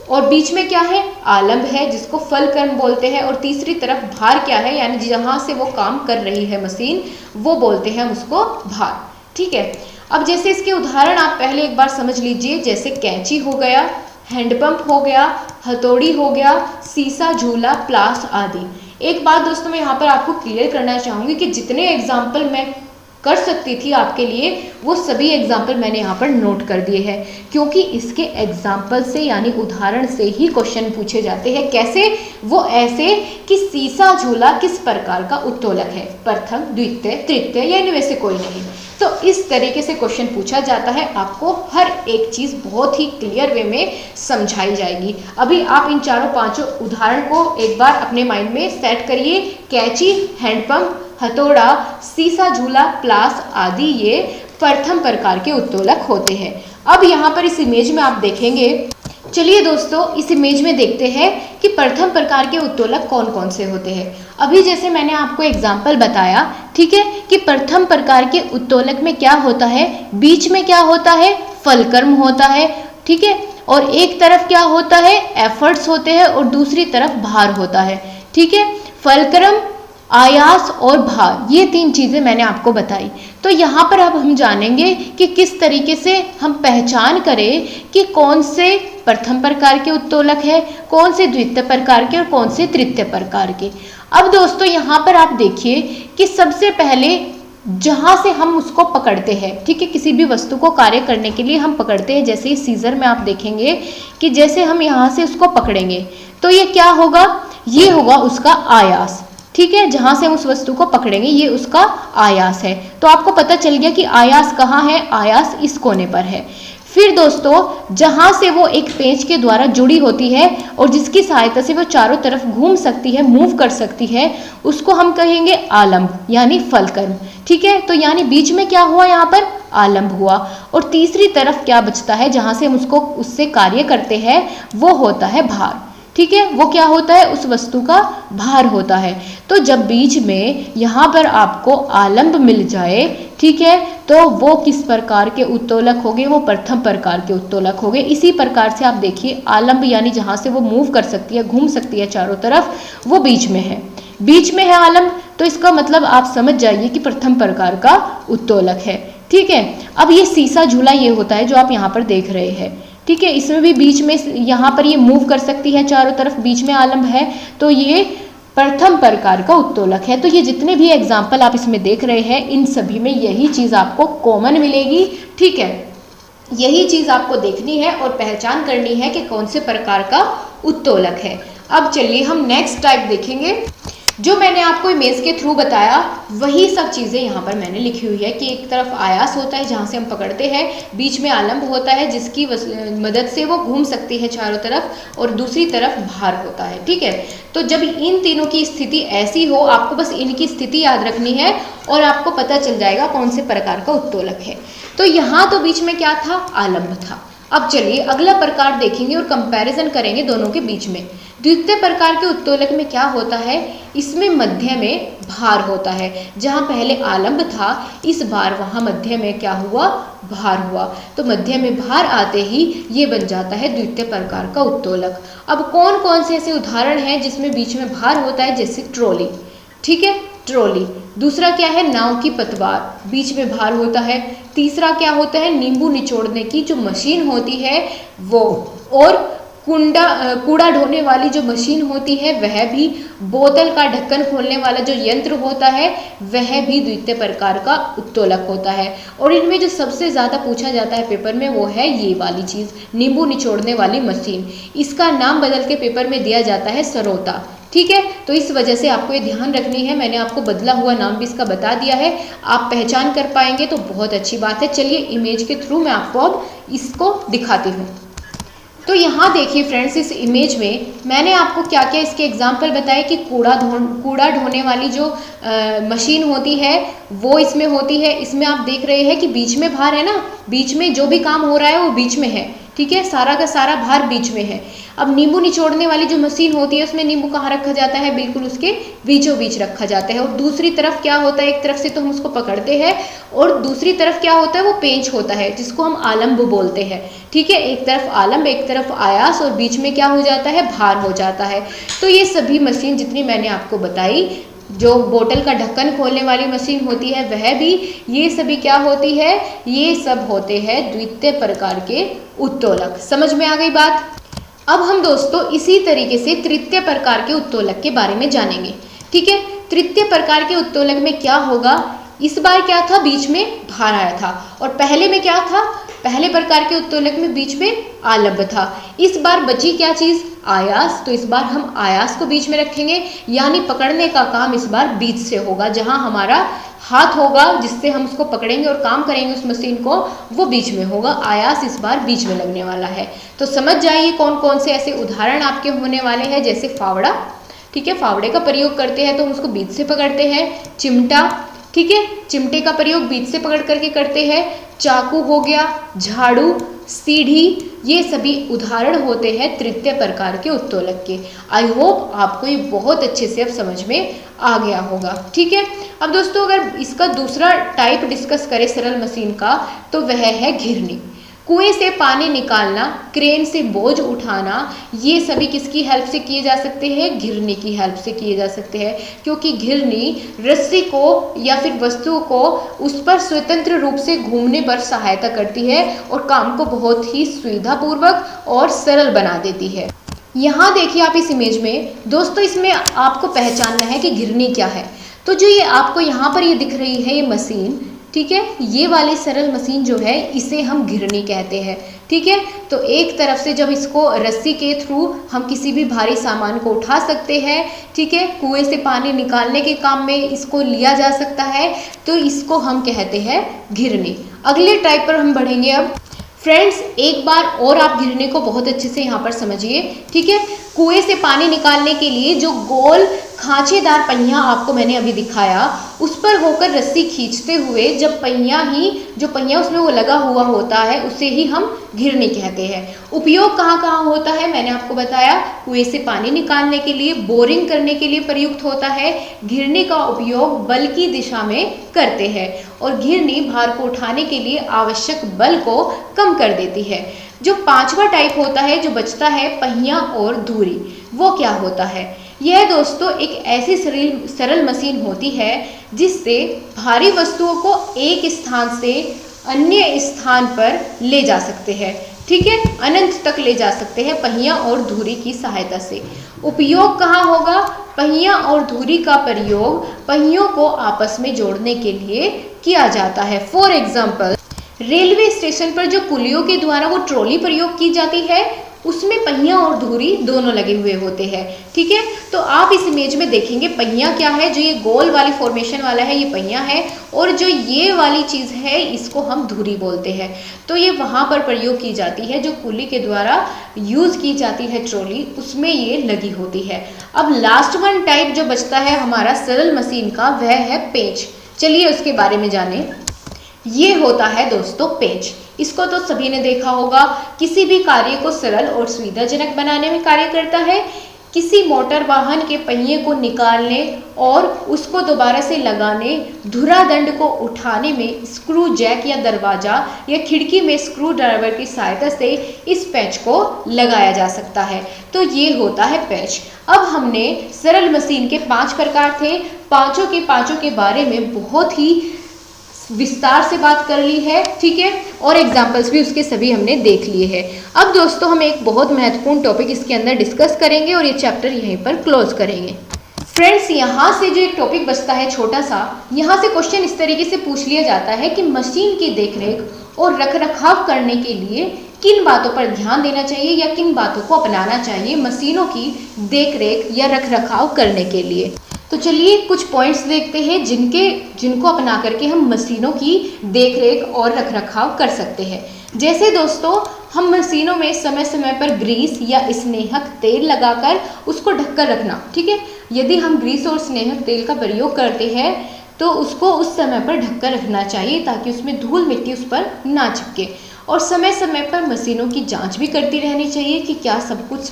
और बीच में क्या है, आलम्ब है जिसको फलक्रम बोलते हैं, और तीसरी तरफ भार क्या है, यानी जहाँ से वो काम कर रही है मशीन, वो बोलते हैं उसको भार। ठीक है, अब जैसे इसके उदाहरण आप पहले एक बार समझ लीजिए, जैसे कैंची हो गया, हैंडपंप हो गया, हथौड़ी हो गया, सीसा, झूला, प्लास आदि। एक बात दोस्तों मैं यहाँ पर आपको क्लियर करना चाहूँगी कि जितने एग्जाम्पल मैं कर सकती थी आपके लिए, वो सभी एग्जाम्पल मैंने यहाँ पर नोट कर दिए हैं, क्योंकि इसके एग्जाम्पल से यानी उदाहरण से ही क्वेश्चन पूछे जाते हैं। कैसे, वो ऐसे कि सीसा झूला किस प्रकार का उत्तोलक है, प्रथम, द्वितीय, तृतीय या इनमें से कोई नहीं। तो इस तरीके से क्वेश्चन पूछा जाता है। आपको हर एक चीज़ बहुत ही क्लियर वे में समझाई जाएगी। अभी आप इन 4-5 उदाहरण को एक बार अपने माइंड में सेट करिए। कैंची, हैंडपंप, हथौड़ा, सीसा, झूला, प्लास आदि ये प्रथम प्रकार के उत्तोलक होते हैं। अब यहाँ पर इस इमेज में आप देखेंगे, चलिए दोस्तों इस इमेज में देखते हैं कि प्रथम प्रकार के उत्तोलक कौन कौन से होते हैं। अभी जैसे मैंने आपको एग्जाम्पल बताया, ठीक है, कि प्रथम प्रकार के उत्तोलक में क्या होता है, बीच में क्या होता है, फलक्रम होता है, ठीक है, और एक तरफ क्या होता है, एफर्ट्स होते हैं, और दूसरी तरफ भार होता है। ठीक है, फलक्रम, आयास और भार, ये 3 चीज़ें मैंने आपको बताई। तो यहाँ पर अब हम जानेंगे कि किस तरीके से हम पहचान करें कि कौन से प्रथम प्रकार के उत्तोलक है, कौन से द्वितीय प्रकार के और कौन से तृतीय प्रकार के। अब दोस्तों यहाँ पर आप देखिए कि सबसे पहले जहाँ से हम उसको पकड़ते हैं, ठीक है, किसी भी वस्तु को कार्य करने के लिए हम पकड़ते हैं, जैसे सीजर में आप देखेंगे कि जैसे हम यहाँ से उसको पकड़ेंगे तो ये क्या होगा, ये होगा उसका आयास। ठीक है, जहाँ से हम उस वस्तु को पकड़ेंगे ये उसका आयास है। तो आपको पता चल गया कि आयास कहाँ है, आयास इस कोने पर है। फिर दोस्तों जहाँ से वो एक पेंच के द्वारा जुड़ी होती है और जिसकी सहायता से वो चारों तरफ घूम सकती है, मूव कर सकती है, उसको हम कहेंगे आलम्ब यानी फलक्रम। ठीक है, तो यानी बीच में क्या हुआ, यहाँ पर आलम्ब हुआ, और तीसरी तरफ क्या बचता है जहाँ से हम उसको उससे कार्य करते हैं, वो होता है भार। ठीक है, वो क्या होता है, उस वस्तु का भार होता है। तो जब बीच में यहाँ पर आपको आलम्ब मिल जाए, ठीक है, तो वो किस प्रकार के उत्तोलक हो गए, वो प्रथम प्रकार के उत्तोलक हो गए। इसी प्रकार से आप देखिए आलम्ब यानी जहाँ से वो मूव कर सकती है, घूम सकती है चारों तरफ, वो बीच में है, बीच में है आलम्ब, तो इसका मतलब आप समझ जाइए कि प्रथम प्रकार का उत्तोलक है। ठीक है, अब ये सीसा झूला ये होता है जो आप यहाँ पर देख रहे हैं। ठीक है, इसमें भी बीच में यहाँ पर ये मूव कर सकती है चारों तरफ, बीच में आलम्ब है, तो ये प्रथम प्रकार का उत्तोलक है। तो ये जितने भी एग्जाम्पल आप इसमें देख रहे हैं इन सभी में यही चीज़ आपको कॉमन मिलेगी। ठीक है, यही चीज आपको देखनी है और पहचान करनी है कि कौन से प्रकार का उत्तोलक है। अब चलिए हम नेक्स्ट टाइप देखेंगे। जो मैंने आपको इमेज के थ्रू बताया वही सब चीज़ें यहाँ पर मैंने लिखी हुई है कि एक तरफ आयास होता है जहाँ से हम पकड़ते हैं, बीच में आलंब होता है जिसकी मदद से वो घूम सकती है चारों तरफ, और दूसरी तरफ भार होता है। ठीक है, तो जब इन तीनों की स्थिति ऐसी हो, आपको बस इनकी स्थिति याद रखनी है और आपको पता चल जाएगा कौन से प्रकार का उत्तोलक है। तो यहाँ तो बीच में क्या था, आलंब था। अब चलिए अगला प्रकार देखेंगे और कंपैरिजन करेंगे दोनों के बीच में। द्वितीय प्रकार के उत्तोलक में क्या होता है, इसमें मध्य में भार होता है। जहाँ पहले आलंब था, इस बार वहाँ मध्य में क्या हुआ, भार हुआ। तो मध्य में भार आते ही ये बन जाता है द्वितीय प्रकार का उत्तोलक। अब कौन कौन से ऐसे उदाहरण हैं जिसमें बीच में भार होता है, जैसे ट्रॉली। ठीक है, ट्रॉली। दूसरा क्या है, नाव की पतवार, बीच में भार होता है। तीसरा क्या होता है, नींबू निचोड़ने की जो मशीन होती है वो, और कूड़ा ढोने वाली जो मशीन होती है वह भी, बोतल का ढक्कन खोलने वाला जो यंत्र होता है वह भी द्वितीय प्रकार का उत्तोलक होता है। और इनमें जो सबसे ज़्यादा पूछा जाता है पेपर में वो है ये वाली चीज़, नींबू निचोड़ने वाली मशीन। इसका नाम बदल के पेपर में दिया जाता है सरोता। ठीक है, तो इस वजह से आपको ये ध्यान रखनी है। मैंने आपको बदला हुआ नाम भी इसका बता दिया है, आप पहचान कर पाएंगे तो बहुत अच्छी बात है। चलिए इमेज के थ्रू मैं आपको अब इसको दिखाती हूँ। तो यहाँ देखिए फ्रेंड्स, इस इमेज में मैंने आपको क्या क्या इसके एग्जाम्पल बताए कि कूड़ा ढोने वाली जो मशीन होती है वो इसमें होती है। इसमें आप देख रहे हैं कि बीच में भार है ना, बीच में जो भी काम हो रहा है वो बीच में है। ठीक है, सारा का सारा भार बीच में है। अब नींबू निचोड़ने वाली जो मशीन होती है उसमें नींबू कहाँ रखा जाता है, बिल्कुल उसके बीचों बीच रखा जाता है। और दूसरी तरफ क्या होता है, एक तरफ से तो हम उसको पकड़ते हैं और दूसरी तरफ क्या होता है, वो पेंच होता है जिसको हम आलंब बोलते हैं। ठीक है, एक तरफ आलंब, एक तरफ आयास, और बीच में क्या हो जाता है, भार हो जाता है। तो ये सभी मशीन जितनी मैंने आपको बताई, जो बोतल का ढक्कन खोलने वाली मशीन होती है वह भी, ये सभी क्या होती है, ये सब होते हैं द्वितीय प्रकार के उत्तोलक। समझ में आ गई बात। अब हम दोस्तों इसी तरीके से तृतीय प्रकार के उत्तोलक के बारे में जानेंगे। ठीक है, तृतीय प्रकार के उत्तोलक में क्या होगा, इस बार क्या था, बीच में भार आया था, और पहले में क्या था, पहले प्रकार के उत्तोलक में बीच में आलंब था। इस बार बची क्या चीज, आयास। तो इस बार हम आयास को बीच में रखेंगे, यानी पकड़ने का काम इस बार बीच से होगा। जहां हमारा हाथ होगा जिससे हम उसको पकड़ेंगे और काम करेंगे उस मशीन को, वो बीच में होगा। आयास इस बार बीच में लगने वाला है। तो समझ जाइए कौन कौन से ऐसे उदाहरण आपके होने वाले हैं, जैसे फावड़ा। ठीक है, फावड़े का प्रयोग करते हैं तो हम उसको बीच से पकड़ते हैं। चिमटा, ठीक है, चिमटे का प्रयोग बीच से पकड़ करके करते हैं। चाकू हो गया, झाड़ू, सीढ़ी, ये सभी उदाहरण होते हैं तृतीय प्रकार के उत्तोलक के। आई होप आपको ये बहुत अच्छे से अब समझ में आ गया होगा। ठीक है, अब दोस्तों अगर इसका दूसरा टाइप डिस्कस करें सरल मशीन का, तो वह है घिरनी। कुएं से पानी निकालना, क्रेन से बोझ उठाना, ये सभी किसकी हेल्प से किए जा सकते हैं, घिरनी की हेल्प से किए जा सकते हैं। क्योंकि घिरनी रस्सी को या फिर वस्तु को उस पर स्वतंत्र रूप से घूमने पर सहायता करती है और काम को बहुत ही सुविधापूर्वक और सरल बना देती है। यहाँ देखिए आप इस इमेज में दोस्तों, इसमें आपको पहचानना है कि घिरनी क्या है। तो जो ये आपको यहाँ पर ये दिख रही है ये मशीन, ठीक है, ये वाली सरल मशीन जो है इसे हम घिरनी कहते हैं। ठीक है, तो एक तरफ से जब इसको रस्सी के थ्रू हम किसी भी भारी सामान को उठा सकते हैं, ठीक है, कुएं से पानी निकालने के काम में इसको लिया जा सकता है, तो इसको हम कहते हैं घिरनी। अगले टाइप पर हम बढ़ेंगे अब। फ्रेंड्स एक बार और आप घिरनी को बहुत अच्छे से यहाँ पर समझिए। ठीक है, कुएं से पानी निकालने के लिए जो गोल खांचेदार पहिया आपको मैंने अभी दिखाया, उस पर होकर रस्सी खींचते हुए जब जो पहिया उसमें वो लगा हुआ होता है, उसे ही हम घिरनी कहते हैं। उपयोग कहाँ कहाँ होता है मैंने आपको बताया। कुएं से पानी निकालने के लिए, बोरिंग करने के लिए प्रयुक्त होता है। घिरनी का उपयोग बल की दिशा में करते हैं और घिरनी भार को उठाने के लिए आवश्यक बल को कम कर देती है। जो पांचवा टाइप होता है जो बचता है, पहिया और धुरी, वो क्या होता है? यह दोस्तों एक ऐसी सरल मशीन होती है जिससे भारी वस्तुओं को एक स्थान से अन्य स्थान पर ले जा सकते हैं। ठीक है, अनंत तक ले जा सकते हैं पहिया और धुरी की सहायता से। उपयोग कहाँ होगा? पहिया और धुरी का प्रयोग पहियों को आपस में जोड़ने के लिए किया जाता है। फॉर एग्जाम्पल रेलवे स्टेशन पर जो कुलियों के द्वारा वो ट्रॉली प्रयोग की जाती है उसमें पहिया और धुरी दोनों लगे हुए होते हैं। ठीक है, तो आप इस इमेज में देखेंगे पहिया क्या है, जो ये गोल वाली फॉर्मेशन वाला है ये पहिया है, और जो ये वाली चीज है इसको हम धुरी बोलते हैं। तो ये वहां पर प्रयोग की जाती है, जो कुली के द्वारा यूज की जाती है ट्रॉली, उसमें ये लगी होती है। अब लास्ट वन टाइप जो बचता है हमारा सरल मशीन का, वह है पेंच। चलिए उसके बारे में जाने। ये होता है दोस्तों पेंच। इसको तो सभी ने देखा होगा, किसी भी कार्य को सरल और सुविधाजनक बनाने में कार्य करता है। किसी मोटर वाहन के पहिए को निकालने और उसको दोबारा से लगाने, धुरादंड को उठाने में स्क्रू जैक या दरवाजा या खिड़की में स्क्रू ड्राइवर की सहायता से इस पेंच को लगाया जा सकता है। तो ये होता है पेंच। अब हमने सरल मशीन के 5 प्रकार थे, पांचों के बारे में बहुत ही विस्तार से बात कर ली है। ठीक है, और एग्जाम्पल्स भी उसके सभी हमने देख लिए हैं। अब दोस्तों हम एक बहुत महत्वपूर्ण टॉपिक इसके अंदर डिस्कस करेंगे और ये चैप्टर यहीं पर क्लोज करेंगे। फ्रेंड्स, यहाँ से जो एक टॉपिक बचता है छोटा सा, यहाँ से क्वेश्चन इस तरीके से पूछ लिया जाता है कि मशीन की देखरेख और रखरखाव करने के लिए किन बातों पर ध्यान देना चाहिए या किन बातों को अपनाना चाहिए मशीनों की देखरेख या रखरखाव करने के लिए। तो चलिए कुछ पॉइंट्स देखते हैं जिनको अपना करके हम मशीनों की देखरेख और रखरखाव कर सकते हैं। जैसे दोस्तों, हम मशीनों में समय समय पर ग्रीस या स्नेहक तेल लगाकर उसको ढककर रखना। ठीक है, यदि हम ग्रीस और स्नेहक तेल का प्रयोग करते हैं तो उसको उस समय पर ढककर रखना चाहिए ताकि उसमें धूल मिट्टी उस पर ना चिपके। और समय समय पर मशीनों की जांच भी करती रहनी चाहिए कि क्या सब कुछ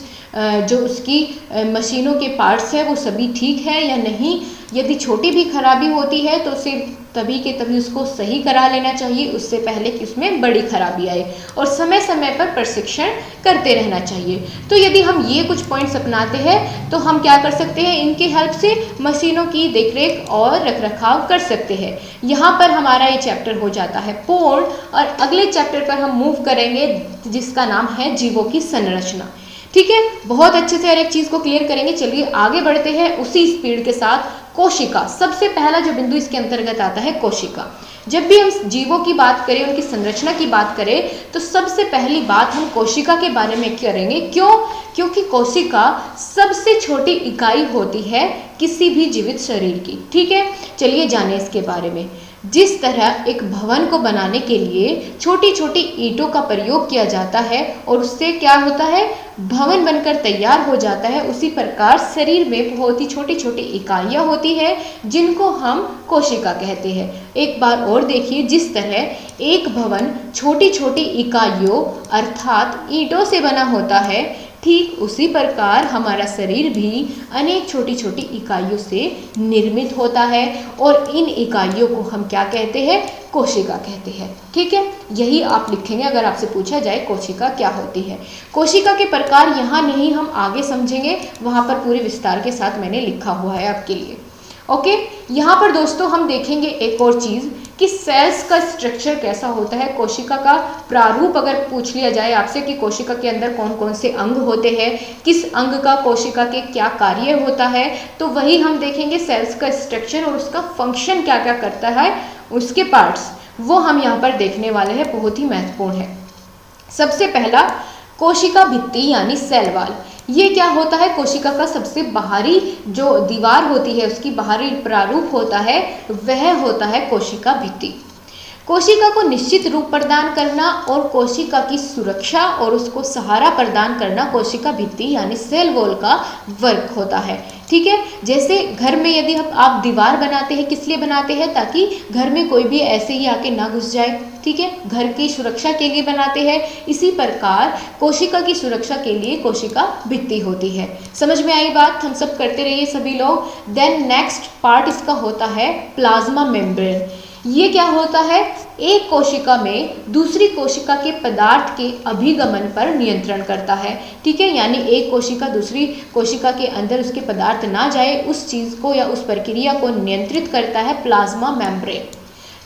जो उसकी मशीनों के पार्ट्स है वो सभी ठीक है या नहीं। यदि छोटी भी खराबी होती है तो उसे तभी के तभी उसको सही करा लेना चाहिए, उससे पहले कि उसमें बड़ी खराबी आए। और समय समय पर प्रशिक्षण करते रहना चाहिए। तो यदि हम ये कुछ पॉइंट्स अपनाते हैं तो हम क्या कर सकते हैं, इनके हेल्प से मशीनों की देखरेख और रखरखाव कर सकते हैं। यहाँ पर हमारा ये चैप्टर हो जाता है पूर्ण, और अगले चैप्टर पर हम मूव करेंगे जिसका नाम है जीवों की संरचना। ठीक है, बहुत अच्छे से हर एक चीज को क्लियर करेंगे। चलिए आगे बढ़ते हैं उसी स्पीड के साथ। कोशिका, सबसे पहला जो बिंदु इसके अंतर्गत आता है कोशिका। जब भी हम जीवों की बात करें, उनकी संरचना की बात करें, तो सबसे पहली बात हम कोशिका के बारे में करेंगे। क्यों? क्योंकि कोशिका सबसे छोटी इकाई होती है किसी भी जीवित शरीर की। ठीक है, चलिए जाने इसके बारे में। जिस तरह एक भवन को बनाने के लिए छोटी छोटी ईंटों का प्रयोग किया जाता है और उससे क्या होता है, भवन बनकर तैयार हो जाता है, उसी प्रकार शरीर में बहुत ही छोटी छोटी इकाइयां होती है जिनको हम कोशिका कहते हैं। एक बार और देखिए, जिस तरह एक भवन छोटी छोटी इकाइयों अर्थात ईंटों से बना होता है, ठीक उसी प्रकार हमारा शरीर भी अनेक छोटी छोटी इकाइयों से निर्मित होता है और इन इकाइयों को हम क्या कहते हैं, कोशिका कहते हैं। ठीक है, यही आप लिखेंगे अगर आपसे पूछा जाए कोशिका क्या होती है। कोशिका के प्रकार यहाँ नहीं, हम आगे समझेंगे, वहाँ पर पूरे विस्तार के साथ मैंने लिखा हुआ है आपके लिए। ओके, यहाँ पर दोस्तों हम देखेंगे एक और चीज़ कि सेल्स का स्ट्रक्चर कैसा होता है। कोशिका का प्रारूप अगर पूछ लिया जाए आपसे कि कोशिका के अंदर कौन कौन से अंग होते हैं, किस अंग का कोशिका के क्या कार्य होता है, तो वही हम देखेंगे सेल्स का स्ट्रक्चर और उसका फंक्शन क्या क्या करता है, उसके पार्ट्स वो हम यहाँ पर देखने वाले हैं, बहुत ही महत्वपूर्ण है। सबसे पहला कोशिका भित्ति यानी सेल वॉल। ये क्या होता है, कोशिका का सबसे बाहरी जो दीवार होती है उसकी बाहरी प्रारूप होता है, वह होता है कोशिका भित्ति। कोशिका को निश्चित रूप प्रदान करना और कोशिका की सुरक्षा और उसको सहारा प्रदान करना कोशिका भित्ति यानी सेल वॉल का वर्क होता है। ठीक है, जैसे घर में यदि आप दीवार बनाते हैं, किस लिए बनाते हैं, ताकि घर में कोई भी ऐसे ही आके ना घुस जाए। ठीक है, घर की सुरक्षा के लिए बनाते हैं। इसी प्रकार कोशिका की सुरक्षा के लिए कोशिका भित्ति होती है। समझ में आई बात? हम सब करते रहिए सभी लोग। देन नेक्स्ट पार्ट इसका होता है प्लाज्मा मेम्ब्रेन। ये क्या होता है, एक कोशिका में दूसरी कोशिका के पदार्थ के अभिगमन पर नियंत्रण करता है। ठीक है, यानी एक कोशिका दूसरी कोशिका के अंदर उसके पदार्थ ना जाए, उस चीज को या उस प्रक्रिया को नियंत्रित करता है प्लाज्मा मेम्ब्रेन।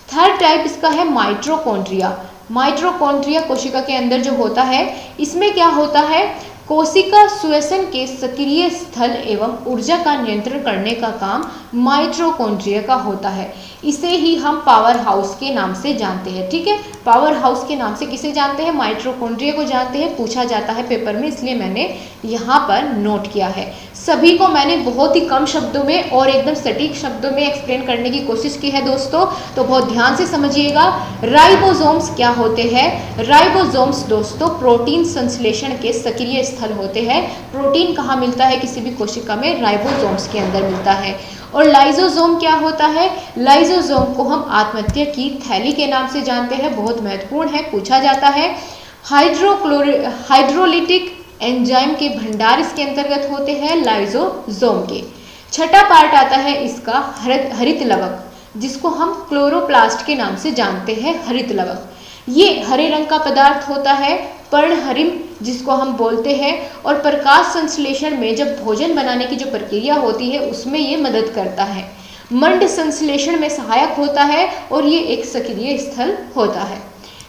थर्ड टाइप इसका है माइटोकॉन्ड्रिया। माइटोकॉन्ड्रिया कोशिका के अंदर जो होता है, इसमें क्या होता है, कोशिका श्वसन के सक्रिय स्थल एवं ऊर्जा का नियंत्रण करने का काम माइटोकॉन्ड्रिया का होता है। इसे ही हम पावर हाउस के नाम से जानते हैं। ठीक है, पावर हाउस के नाम से किसे जानते हैं? माइटोकॉन्ड्रिया को जानते हैं, पूछा जाता है पेपर में, इसलिए मैंने यहाँ पर नोट किया है। सभी को मैंने बहुत ही कम शब्दों में और एकदम सटीक शब्दों में एक्सप्लेन करने की कोशिश की है दोस्तों, तो बहुत ध्यान से समझिएगा। राइबोसोम्स क्या होते हैं? राइबोसोम्स दोस्तों प्रोटीन संश्लेषण के सक्रिय स्थल होते हैं। प्रोटीन कहाँ मिलता है किसी भी कोशिका में? राइबोसोम्स के अंदर मिलता है। और लाइसोसोम क्या होता है? लाइसोसोम को हम आत्महत्या की थैली के नाम से जानते हैं, बहुत महत्वपूर्ण है, पूछा जाता है। हाइड्रोलिटिक एंजाइम के भंडार इसके अंतर्गत होते हैं लाइसोसोम के। छठा पार्ट आता है इसका हरित लवक, जिसको हम क्लोरोप्लास्ट के नाम से जानते हैं। हरित लवक ये हरे रंग का पदार्थ होता है, पर्णहरिम जिसको हम बोलते हैं, और प्रकाश संश्लेषण में जब भोजन बनाने की जो प्रक्रिया होती है उसमें ये मदद करता है। मंड संश्लेषण में सहायक होता है और ये एक सक्रिय स्थल होता है।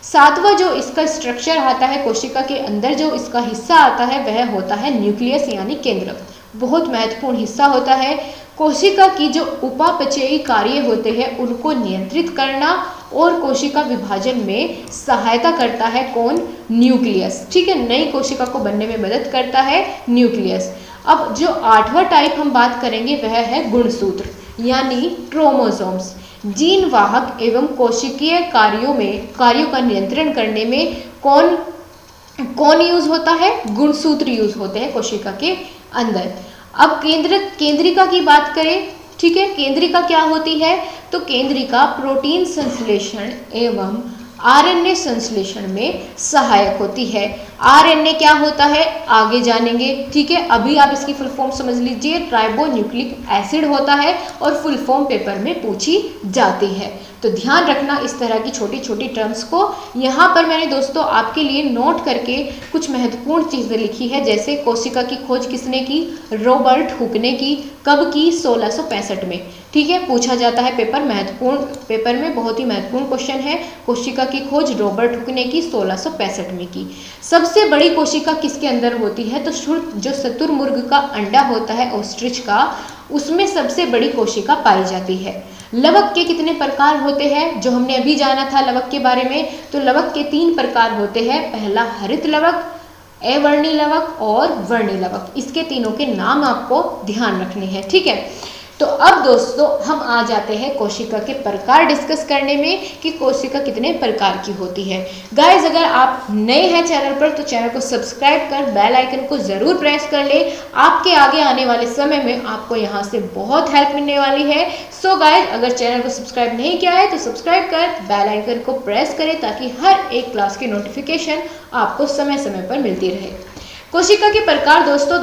सातवां जो इसका स्ट्रक्चर आता है, कोशिका के अंदर जो इसका हिस्सा आता है वह होता है न्यूक्लियस यानी केंद्रक, बहुत महत्वपूर्ण हिस्सा होता है। कोशिका की जो उपापचयी कार्य होते हैं उनको नियंत्रित करना और कोशिका विभाजन में सहायता करता है कौन? न्यूक्लियस। ठीक है, नई कोशिका को बनने में मदद करता है न्यूक्लियस। अब जो आठवां टाइप हम बात करेंगे वह है गुणसूत्र यानी क्रोमोसोम्स। जीन वाहक एवं कोशिकीय कार्यों का नियंत्रण करने में कौन यूज होता है? गुणसूत्र यूज होते हैं कोशिका के अंदर। अब केंद्रिका की बात करें, ठीक है, केंद्रिका क्या होती है? तो केंद्रिका प्रोटीन संश्लेषण एवं आरएनए संश्लेषण में सहायक होती है। आरएनए क्या होता है आगे जानेंगे, ठीक है, अभी आप इसकी फुल फॉर्म समझ लीजिए, राइबो न्यूक्लिक एसिड होता है और फुल फॉर्म पेपर में पूछी जाती है। तो ध्यान रखना इस तरह की छोटी छोटी टर्म्स को। यहाँ पर मैंने दोस्तों आपके लिए नोट करके कुछ महत्वपूर्ण चीज़ें लिखी है, जैसे कोशिका की खोज किसने की? रॉबर्ट हुक ने की। कब की? 1665 में। ठीक है, पूछा जाता है पेपर में बहुत ही महत्वपूर्ण क्वेश्चन है। कोशिका की खोज रॉबर्ट हुक ने की, 1665 में की। सबसे बड़ी कोशिका किसके अंदर होती है? तो जो शुतुरमुर्ग का अंडा होता है ऑस्ट्रिच का, उसमें सबसे बड़ी कोशिका पाई जाती है। लवक के कितने प्रकार होते हैं? जो हमने अभी जाना था लवक के बारे में, तो लवक के 3 प्रकार होते हैं। पहला हरित लवक, अवर्णी लवक और वर्णी लवक। इसके तीनों के नाम आपको ध्यान रखने हैं। ठीक है, तो अब दोस्तों हम आ जाते हैं कोशिका के प्रकार डिस्कस करने में कि कोशिका कितने प्रकार की होती है। गाइस, अगर आप नए हैं चैनल पर तो चैनल को सब्सक्राइब कर बेल आइकन को ज़रूर प्रेस कर ले। आपके आगे आने वाले समय में आपको यहाँ से बहुत हेल्प मिलने वाली है। सो गाइस, अगर चैनल को सब्सक्राइब नहीं किया है तो सब्सक्राइब कर बेल आइकन को प्रेस करें ताकि हर एक क्लास की नोटिफिकेशन आपको समय समय पर मिलती रहे। कोशिका के प्रकार दोस्तों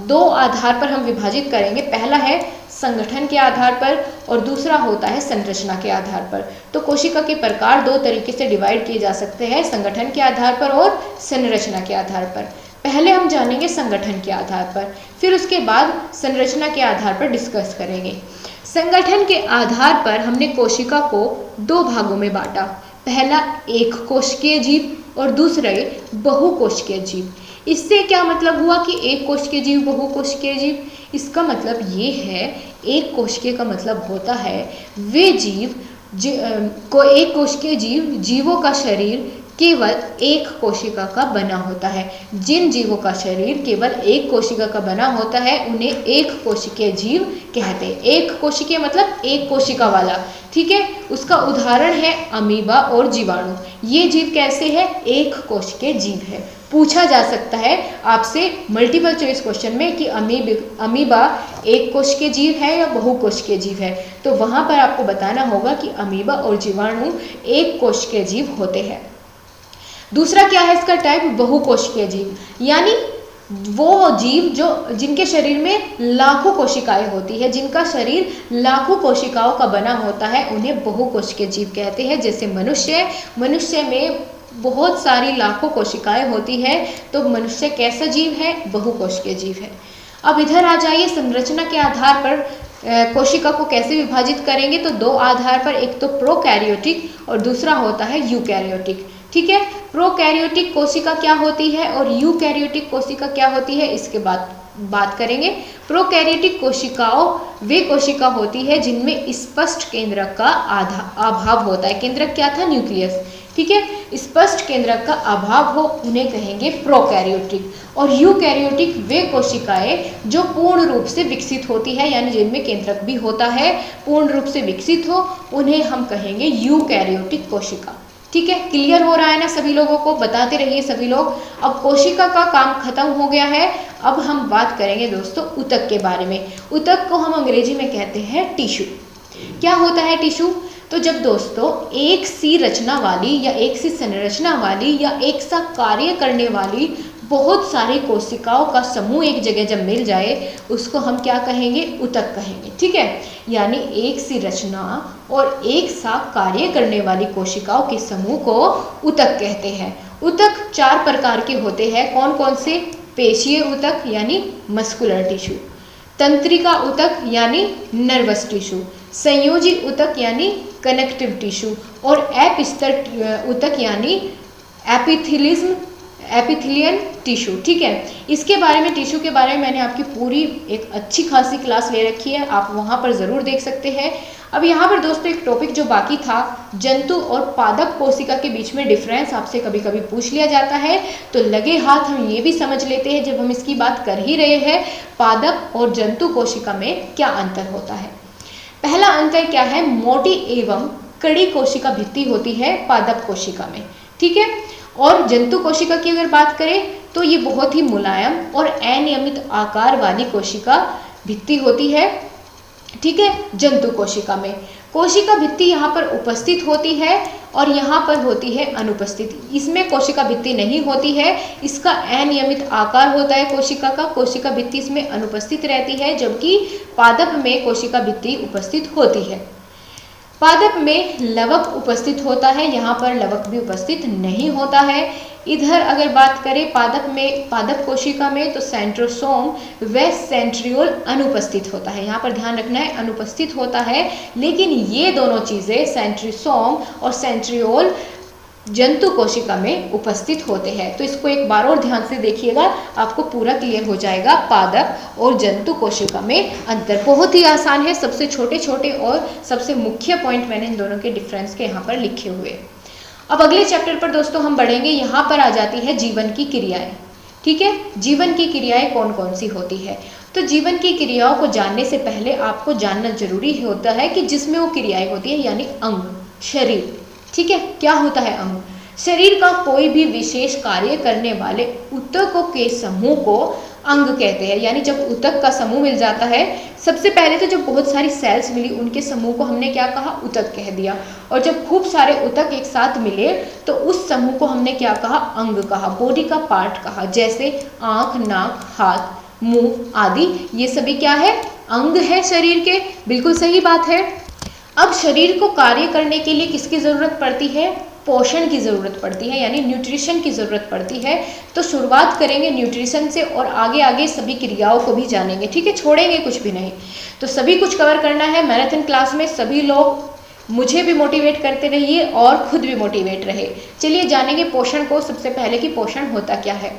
दो आधार पर हम विभाजित करेंगे। पहला है संगठन के आधार पर और दूसरा होता है संरचना के आधार पर। तो कोशिका के प्रकार 2 तरीके से डिवाइड किए जा सकते हैं, संगठन के आधार पर और संरचना के आधार पर। पहले हम जानेंगे संगठन के आधार पर, फिर उसके बाद संरचना के आधार पर डिस्कस करेंगे। संगठन के आधार पर हमने कोशिका को 2 भागों में बांटा। पहला एक कोशिकीय जीव और दूसरे बहुकोशिकीय जीव। इससे क्या मतलब हुआ कि एक कोशिकीय जीव, बहुकोशिकीय जीव? इसका मतलब ये है, एक कोशिकीय का मतलब होता है वे जीव एक कोशिकीय जीवों का शरीर केवल एक कोशिका का बना होता है। जिन जीवों का शरीर केवल एक कोशिका का बना होता है उन्हें एक कोशिकीय जीव कहते हैं। एक कोशिकीय मतलब एक कोशिका वाला, ठीक है। उसका उदाहरण है अमीबा और जीवाणु। ये जीव कैसे है? एक कोशिकीय जीव है। पूछा जा सकता है आपसे मल्टीपल चॉइस क्वेश्चन में कि अमीबा एक कोशिकीय जीव है या बहुकोशिकीय जीव है, तो वहां पर आपको बताना होगा कि अमीबा और जीवाणु एक कोशिकीय जीव होते हैं। दूसरा क्या है इसका टाइप? बहुकोशिकीय जीव, यानी वो जीव जिनके शरीर में लाखों कोशिकाएं होती है, जिनका शरीर लाखों कोशिकाओं का बना होता है, उन्हें बहुकोशिकीय जीव कहते हैं। जैसे मनुष्य में बहुत सारी लाखों कोशिकाएं होती है, तो मनुष्य कैसा जीव है? बहुकोशिकीय जीव है। अब इधर आ जाइए, संरचना के आधार पर कोशिका को कैसे विभाजित करेंगे? तो 2 आधार पर, एक तो प्रोकैरियोटिक और दूसरा होता है यूकैरियोटिक। ठीक है। प्रोकैरियोटिक कोशिका क्या होती है और यूकैरियोटिक कोशिका क्या होती है, इसके बाद बात करेंगे। प्रोकैरियोटिक कोशिकाओं वे कोशिका होती है जिनमें स्पष्ट केंद्रक का अभाव होता है। केंद्रक क्या था, न्यूक्लियस, ठीक है। स्पष्ट केंद्रक का अभाव हो उन्हें कहेंगे प्रोकैरियोटिक। और यूकैरियोटिक वे कोशिकाएं जो पूर्ण रूप से विकसित होती है, यानी जिनमें केंद्रक भी होता है, पूर्ण रूप से विकसित हो, उन्हें हम कहेंगे यूकैरियोटिक कोशिका। ठीक है, क्लियर हो रहा है ना सभी लोगों को, बताते रहिए सभी लोग। अब कोशिका का काम खत्म हो गया है। अब हम बात करेंगे दोस्तों ऊतक के बारे में। ऊतक को हम अंग्रेजी में कहते हैं टिश्यू। क्या होता है टिश्यू? तो जब दोस्तों एक सी रचना वाली या एक सी संरचना वाली या एक सा कार्य करने वाली बहुत सारी कोशिकाओं का समूह एक जगह जब मिल जाए, उसको हम क्या कहेंगे, ऊतक कहेंगे। ठीक है, यानी एक सी रचना और एक सा कार्य करने वाली कोशिकाओं के समूह को ऊतक कहते हैं। ऊतक 4 प्रकार के होते हैं। कौन कौन से? पेशीय ऊतक यानी मस्कुलर टिश्यू, तंत्रिका ऊतक यानी नर्वस टिश्यू, संयोजी ऊतक यानी कनेक्टिव टिश्यू, और एपिस्तर ऊतक यानी एपिथेलियन टिश्यू। ठीक है, इसके बारे में, टिश्यू के बारे में मैंने आपकी पूरी एक अच्छी खासी क्लास ले रखी है, आप वहाँ पर ज़रूर देख सकते हैं। अब यहाँ पर दोस्तों एक टॉपिक जो बाकी था, जंतु और पादप कोशिका के बीच में डिफरेंस आपसे कभी कभी पूछ लिया जाता है, तो लगे हाथ हम ये भी समझ लेते हैं, जब हम इसकी बात कर ही रहे हैं, पादप और जंतु कोशिका में क्या अंतर होता है। पहला अंतर क्या है, मोटी एवं कड़ी कोशिका भित्ति होती है पादप कोशिका में। ठीक है, और जंतु कोशिका की अगर बात करें तो ये बहुत ही मुलायम और अनियमित आकार वाली कोशिका भित्ति होती है। ठीक है, जंतु कोशिका में कोशिका भित्ति यहाँ पर उपस्थित होती है और यहाँ पर होती है अनुपस्थित। इसमें कोशिका भित्ति नहीं होती है, इसका अनियमित आकार होता है कोशिका का, कोशिका भित्ति इसमें अनुपस्थित रहती है, जबकि पादप में कोशिका भित्ति उपस्थित होती है। पादप में लवक उपस्थित होता है, यहाँ पर लवक भी उपस्थित नहीं होता है। इधर अगर बात करें पादप कोशिका में, तो सेंट्रोसोम व सेंट्रियोल अनुपस्थित होता है। यहाँ पर ध्यान रखना है, अनुपस्थित होता है, लेकिन ये दोनों चीज़ें सेंट्रोसोम और सेंट्रियोल जंतु कोशिका में उपस्थित होते हैं। तो इसको एक बार और ध्यान से देखिएगा, आपको पूरा क्लियर हो जाएगा पादप और जंतु कोशिका में अंतर। बहुत ही आसान है, सबसे छोटे छोटे और सबसे मुख्य पॉइंट मैंने इन दोनों के डिफरेंस के यहाँ पर लिखे हुए। अब अगले चैप्टर पर दोस्तों हम बढ़ेंगे। यहाँ पर आ जाती है जीवन की क्रियाएं। ठीक है, जीवन की क्रियाएं कौन कौन सी होती है? तो जीवन की क्रियाओं को जानने से पहले आपको जानना जरूरी होता है कि जिसमें वो क्रियाएं होती है, यानी अंग, शरीर। ठीक है, क्या होता है अंग? शरीर का कोई भी विशेष कार्य करने वाले ऊतकों के समूह को अंग कहते हैं। यानी जब ऊतक का समूह मिल जाता है, सबसे पहले तो जब बहुत सारी सेल्स मिली, उनके समूह को हमने क्या कहा, ऊतक कह दिया। और जब खूब सारे ऊतक एक साथ मिले तो उस समूह को हमने क्या कहा, अंग कहा, बॉडी का पार्ट कहा। जैसे आँख, नाक, हाथ, मुंह आदि, ये सभी क्या है, अंग है शरीर के। बिल्कुल सही बात है। अब शरीर को कार्य करने के लिए किसकी ज़रूरत पड़ती है? पोषण की ज़रूरत पड़ती है, यानी न्यूट्रिशन की ज़रूरत पड़ती है। तो शुरुआत करेंगे न्यूट्रिशन से और आगे आगे सभी क्रियाओं को भी जानेंगे। ठीक है, छोड़ेंगे कुछ भी नहीं, तो सभी कुछ कवर करना है मैराथन क्लास में। सभी लोग मुझे भी मोटिवेट करते रहिए और खुद भी मोटिवेट रहे। चलिए जानेंगे पोषण को सबसे पहले कि पोषण होता क्या है।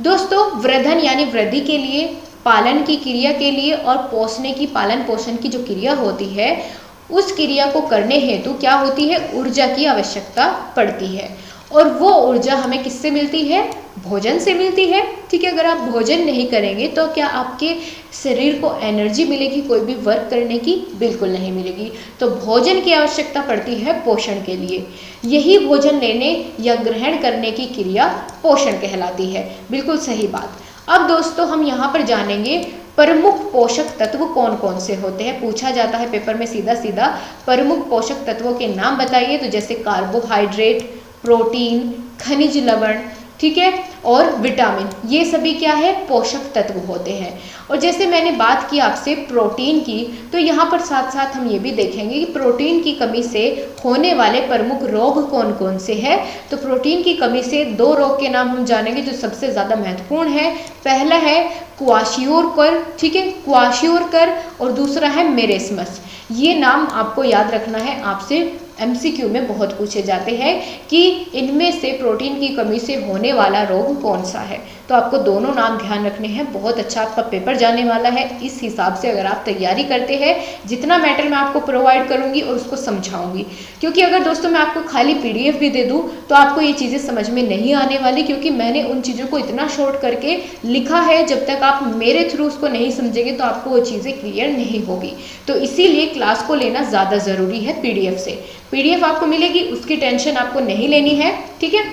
दोस्तों, वृद्धन यानी वृद्धि के लिए, पालन की क्रिया के लिए और पोषने की, पालन पोषण की जो क्रिया होती है, उस क्रिया को करने हेतु क्या होती है, ऊर्जा की आवश्यकता पड़ती है। और वो ऊर्जा हमें किससे मिलती है? भोजन से मिलती है। ठीक है, अगर आप भोजन नहीं करेंगे तो क्या आपके शरीर को एनर्जी मिलेगी कोई भी वर्क करने की? बिल्कुल नहीं मिलेगी। तो भोजन की आवश्यकता पड़ती है पोषण के लिए। यही भोजन लेने या ग्रहण करने की क्रिया पोषण कहलाती है। बिल्कुल सही बात। अब दोस्तों हम यहाँ पर जानेंगे प्रमुख पोषक तत्व कौन कौन से होते हैं। पूछा जाता है पेपर में सीधा सीधा, प्रमुख पोषक तत्वों के नाम बताइए। तो जैसे कार्बोहाइड्रेट, प्रोटीन, खनिज लवण, ठीक है, और विटामिन, ये सभी क्या है, पोषक तत्व होते हैं। और जैसे मैंने बात की आपसे प्रोटीन की, तो यहाँ पर साथ साथ हम ये भी देखेंगे कि प्रोटीन की कमी से होने वाले प्रमुख रोग कौन कौन से हैं। तो प्रोटीन की कमी से 2 रोग के नाम हम जानेंगे जो सबसे ज़्यादा महत्वपूर्ण है। पहला है क्वाशियोरकर, ठीक है, क्वाशियोरकर, और दूसरा है मेरेस्मस। ये नाम आपको याद रखना है, आपसे MCQ में बहुत पूछे जाते हैं कि इनमें से प्रोटीन की कमी से होने वाला रोग कौन सा है। तो आपको दोनों नाम ध्यान रखने हैं, बहुत अच्छा आपका पेपर जाने वाला है। इस हिसाब से अगर आप तैयारी करते हैं, जितना मैटर मैं आपको प्रोवाइड करूंगी और उसको समझाऊंगी, क्योंकि अगर दोस्तों मैं आपको खाली PDF भी दे दूं तो आपको ये चीज़ें समझ में नहीं आने वाली, क्योंकि मैंने उन चीज़ों को इतना शॉर्ट करके लिखा है, जब तक आप मेरे थ्रू उसको नहीं समझेंगे तो आपको वो चीज़ें क्लियर नहीं होगी। तो इसीलिए क्लास को लेना ज़्यादा ज़रूरी है PDF से। PDF आपको मिलेगी, उसकी टेंशन आपको नहीं लेनी है, ठीक है।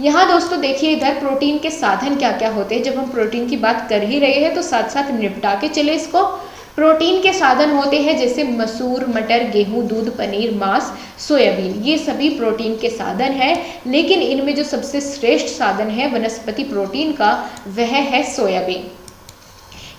यहाँ दोस्तों देखिए, इधर प्रोटीन के साधन क्या क्या होते हैं। जब हम प्रोटीन की बात कर ही रहे हैं तो साथ साथ निपटा के चले इसको। प्रोटीन के साधन होते हैं जैसे मसूर, मटर, गेहूं, दूध, पनीर, मांस, सोयाबीन, ये सभी प्रोटीन के साधन हैं। लेकिन इनमें जो सबसे श्रेष्ठ साधन है वनस्पति प्रोटीन का, वह है सोयाबीन।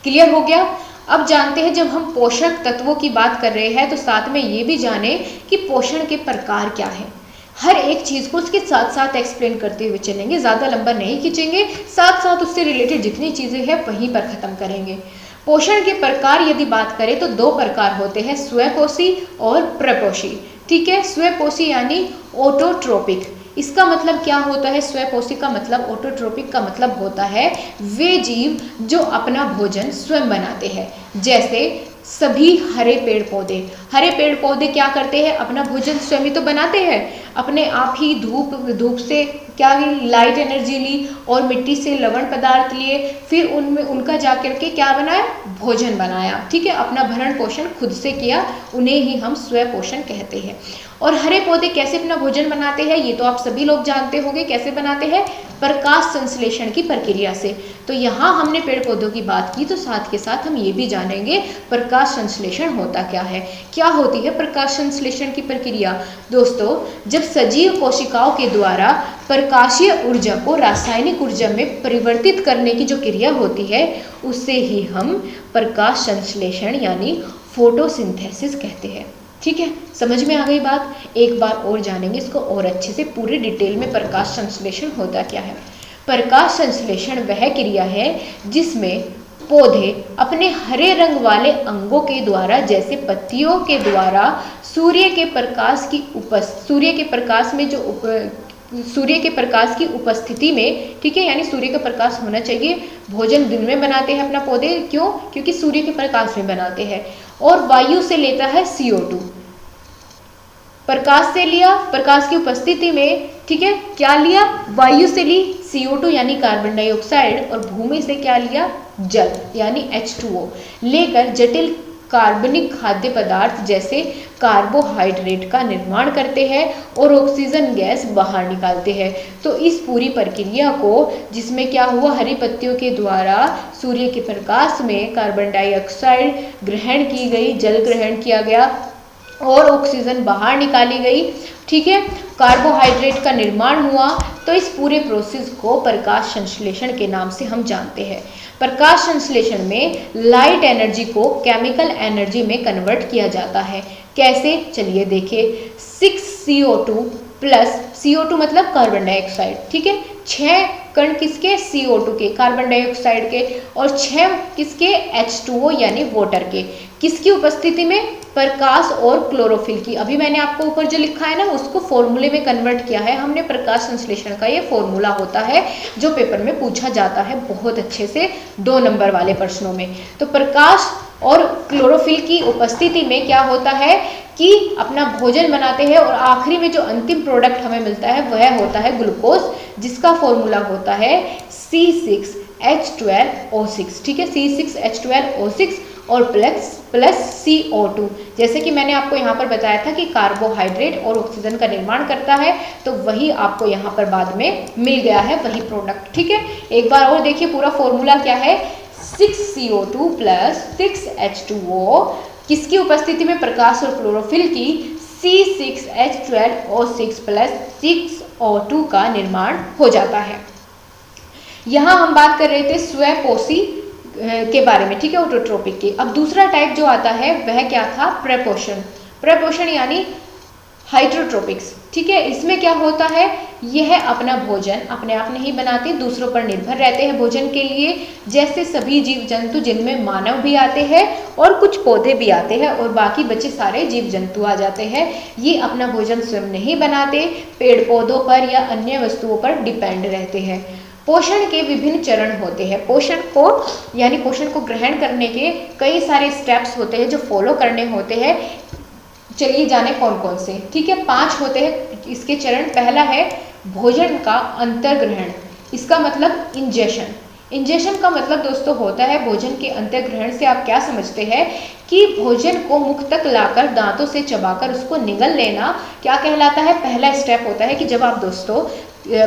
क्लियर हो गया। अब जानते हैं, जब हम पोषक तत्वों की बात कर रहे हैं तो साथ में ये भी जाने कि पोषण के प्रकार क्या है। हर एक चीज़ को उसके साथ साथ एक्सप्लेन करते हुए चलेंगे, ज़्यादा लंबा नहीं खींचेंगे, साथ साथ उससे रिलेटेड जितनी चीज़ें हैं वहीं पर ख़त्म करेंगे। पोषण के प्रकार यदि बात करें तो 2 प्रकार होते हैं, स्वपोषी और प्रपोषी, ठीक है। स्वपोषी यानी ऑटोट्रोपिक, इसका मतलब क्या होता है? स्वपोषी का मतलब, ऑटोट्रोपिक का मतलब होता है वे जीव जो अपना भोजन स्वयं बनाते हैं। जैसे सभी हरे पेड़ पौधे क्या करते हैं? अपना भोजन स्वयं ही तो बनाते हैं। अपने आप ही धूप से क्या ली? लाइट एनर्जी ली और मिट्टी से लवण पदार्थ लिए, फिर उनमें उनका जाकर के क्या बनाया? भोजन बनाया, ठीक है। अपना भरण पोषण खुद से किया, उन्हें ही हम स्वपोषण कहते हैं। और हरे पौधे कैसे अपना भोजन बनाते हैं, ये तो आप सभी लोग जानते होंगे। कैसे बनाते हैं? प्रकाश संश्लेषण की प्रक्रिया से। तो यहाँ हमने पेड़ पौधों की बात की, तो साथ के साथ हम ये भी जानेंगे प्रकाश संश्लेषण होता क्या है। क्या होती है प्रकाश संश्लेषण की प्रक्रिया? दोस्तों, जब सजीव कोशिकाओं के द्वारा प्रकाशीय ऊर्जा को रासायनिक ऊर्जा में परिवर्तित करने की जो क्रिया होती है, उससे ही हम प्रकाश संश्लेषण यानी फोटोसिंथेसिस कहते हैं, ठीक है। समझ में आ गई बात? एक बार और जानेंगे इसको और अच्छे से, पूरे डिटेल में प्रकाश संश्लेषण होता क्या है। प्रकाश संश्लेषण वह क्रिया है जिसमें पौधे अपने हरे रंग वाले अंगों के द्वारा, जैसे पत्तियों के द्वारा, सूर्य के प्रकाश की उपस्थिति में, ठीक है, यानी सूर्य का प्रकाश होना चाहिए। भोजन दिन में बनाते हैं अपना पौधे, क्यों? क्योंकि सूर्य के प्रकाश में बनाते हैं। और वायु से लेता है CO2, प्रकाश से लिया, प्रकाश की उपस्थिति में, ठीक है, क्या लिया? वायु से ली CO2 यानी कार्बन डाइऑक्साइड, और भूमि से क्या लिया? जल यानी H2O लेकर जटिल कार्बनिक खाद्य पदार्थ जैसे कार्बोहाइड्रेट का निर्माण करते हैं और ऑक्सीजन गैस बाहर निकालते हैं। तो इस पूरी प्रक्रिया को, जिसमें क्या हुआ? हरी पत्तियों के द्वारा सूर्य के प्रकाश में कार्बन डाइऑक्साइड ग्रहण की गई, जल ग्रहण किया गया और ऑक्सीजन बाहर निकाली गई, ठीक है, कार्बोहाइड्रेट का निर्माण हुआ। तो इस पूरे प्रोसेस को प्रकाश संश्लेषण के नाम से हम जानते हैं। प्रकाश संश्लेषण में लाइट एनर्जी को केमिकल एनर्जी में कन्वर्ट किया जाता है। कैसे? चलिए देखिए। 6CO2 प्लस, CO2 मतलब कार्बन डाइऑक्साइड, ठीक है, 6 कण किसके? CO2 के, कार्बन डाइऑक्साइड के, और 6 किसके? H2O यानी वाटर के। किसकी उपस्थिति में? प्रकाश और क्लोरोफिल की। अभी मैंने आपको ऊपर जो लिखा है ना, उसको फॉर्मूले में कन्वर्ट किया है हमने। प्रकाश संश्लेषण का ये फॉर्मूला होता है जो पेपर में पूछा जाता है बहुत अच्छे से 2 नंबर वाले प्रश्नों में। तो प्रकाश और क्लोरोफिल की उपस्थिति में क्या होता है कि अपना भोजन बनाते हैं, और आखिरी में जो अंतिम प्रोडक्ट हमें मिलता है वह होता है ग्लूकोज, जिसका फॉर्मूला होता है C6H12O6, ठीक है, C6H12O6 और प्लस CO2। जैसे कि मैंने आपको यहाँ पर बताया था कि कार्बोहाइड्रेट और ऑक्सीजन का निर्माण करता है, तो वही आपको यहाँ पर बाद में मिल गया है, वही प्रोडक्ट, ठीक है। एक बार और देखिए पूरा फॉर्मूला क्या है। 6CO2 प्लस 6H2O, किसकी उपस्थिति में? प्रकाश और क्लोरोफिल की। C6H12O6 प्लस 6O2 का निर्माण हो जाता है। यहाँ हम बात कर रहे थे स्वपोषी के बारे में, ठीक है, ऑटोट्रोपिक की। अब दूसरा टाइप जो आता है वह क्या था? प्रपोषण। प्रपोषण यानी हाइड्रोट्रोपिक्स, ठीक है। इसमें क्या होता है, यह अपना भोजन अपने आप नहीं बनाते, दूसरों पर निर्भर रहते हैं भोजन के लिए, जैसे सभी जीव जंतु जिनमें मानव भी आते हैं और कुछ पौधे भी आते हैं और बाकी बचे सारे जीव जंतु आ जाते हैं। ये अपना भोजन स्वयं नहीं बनाते, पेड़ पौधों पर या अन्य वस्तुओं पर डिपेंड रहते हैं। पोषण के विभिन्न चरण होते हैं। पोषण को ग्रहण करने के कई सारे स्टेप्स होते हैं जो फॉलो करने होते हैं। चलिए जाने कौन कौन से, ठीक है। 5 होते हैं इसके चरण। पहला है भोजन का अंतर्ग्रहण, इसका मतलब इंजेशन। इंजेशन का मतलब दोस्तों होता है भोजन के अंतर्ग्रहण से आप क्या समझते हैं कि भोजन को मुख तक लाकर दांतों से चबाकर उसको निगल लेना क्या कहलाता है, पहला स्टेप होता है। कि जब आप दोस्तों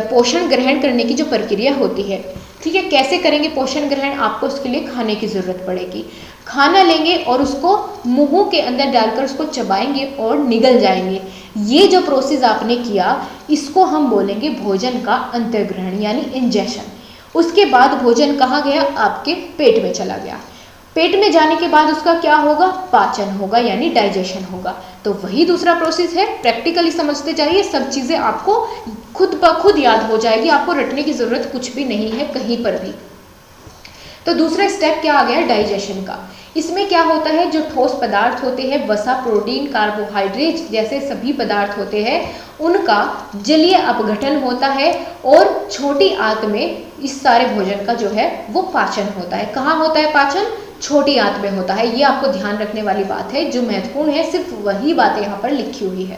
पोषण ग्रहण करने की जो प्रक्रिया होती है, ठीक है, कैसे करेंगे पोषण ग्रहण, आपको उसके लिए खाने की जरूरत पड़ेगी। खाना लेंगे और उसको मुंह के अंदर डालकर उसको चबाएंगे और निगल जाएंगे। ये जो प्रोसेस आपने किया इसको हम बोलेंगे भोजन का अंतर्ग्रहण यानी इंजेशन। उसके बाद भोजन कहाँ गया, आपके पेट में चला गया। पेट में जाने के बाद उसका क्या होगा, पाचन होगा यानी डाइजेशन होगा। तो वही दूसरा प्रोसेस है, प्रैक्टिकली समझते जाइए, सब चीज़ें आपको खुद ब खुद याद हो जाएगी, आपको रटने की ज़रूरत कुछ भी नहीं है कहीं पर भी। तो दूसरा स्टेप क्या आ गया, डाइजेशन का। इसमें क्या होता है, जो ठोस पदार्थ होते हैं, वसा, प्रोटीन, कार्बोहाइड्रेट जैसे सभी पदार्थ होते हैं, उनका जलीय अपघटन होता है और छोटी आंत में इस सारे भोजन का जो है वो पाचन होता है। कहाँ होता है पाचन, छोटी आंत में होता है। ये आपको ध्यान रखने वाली बात है, जो महत्वपूर्ण है सिर्फ वही बातें यहाँ पर लिखी हुई है।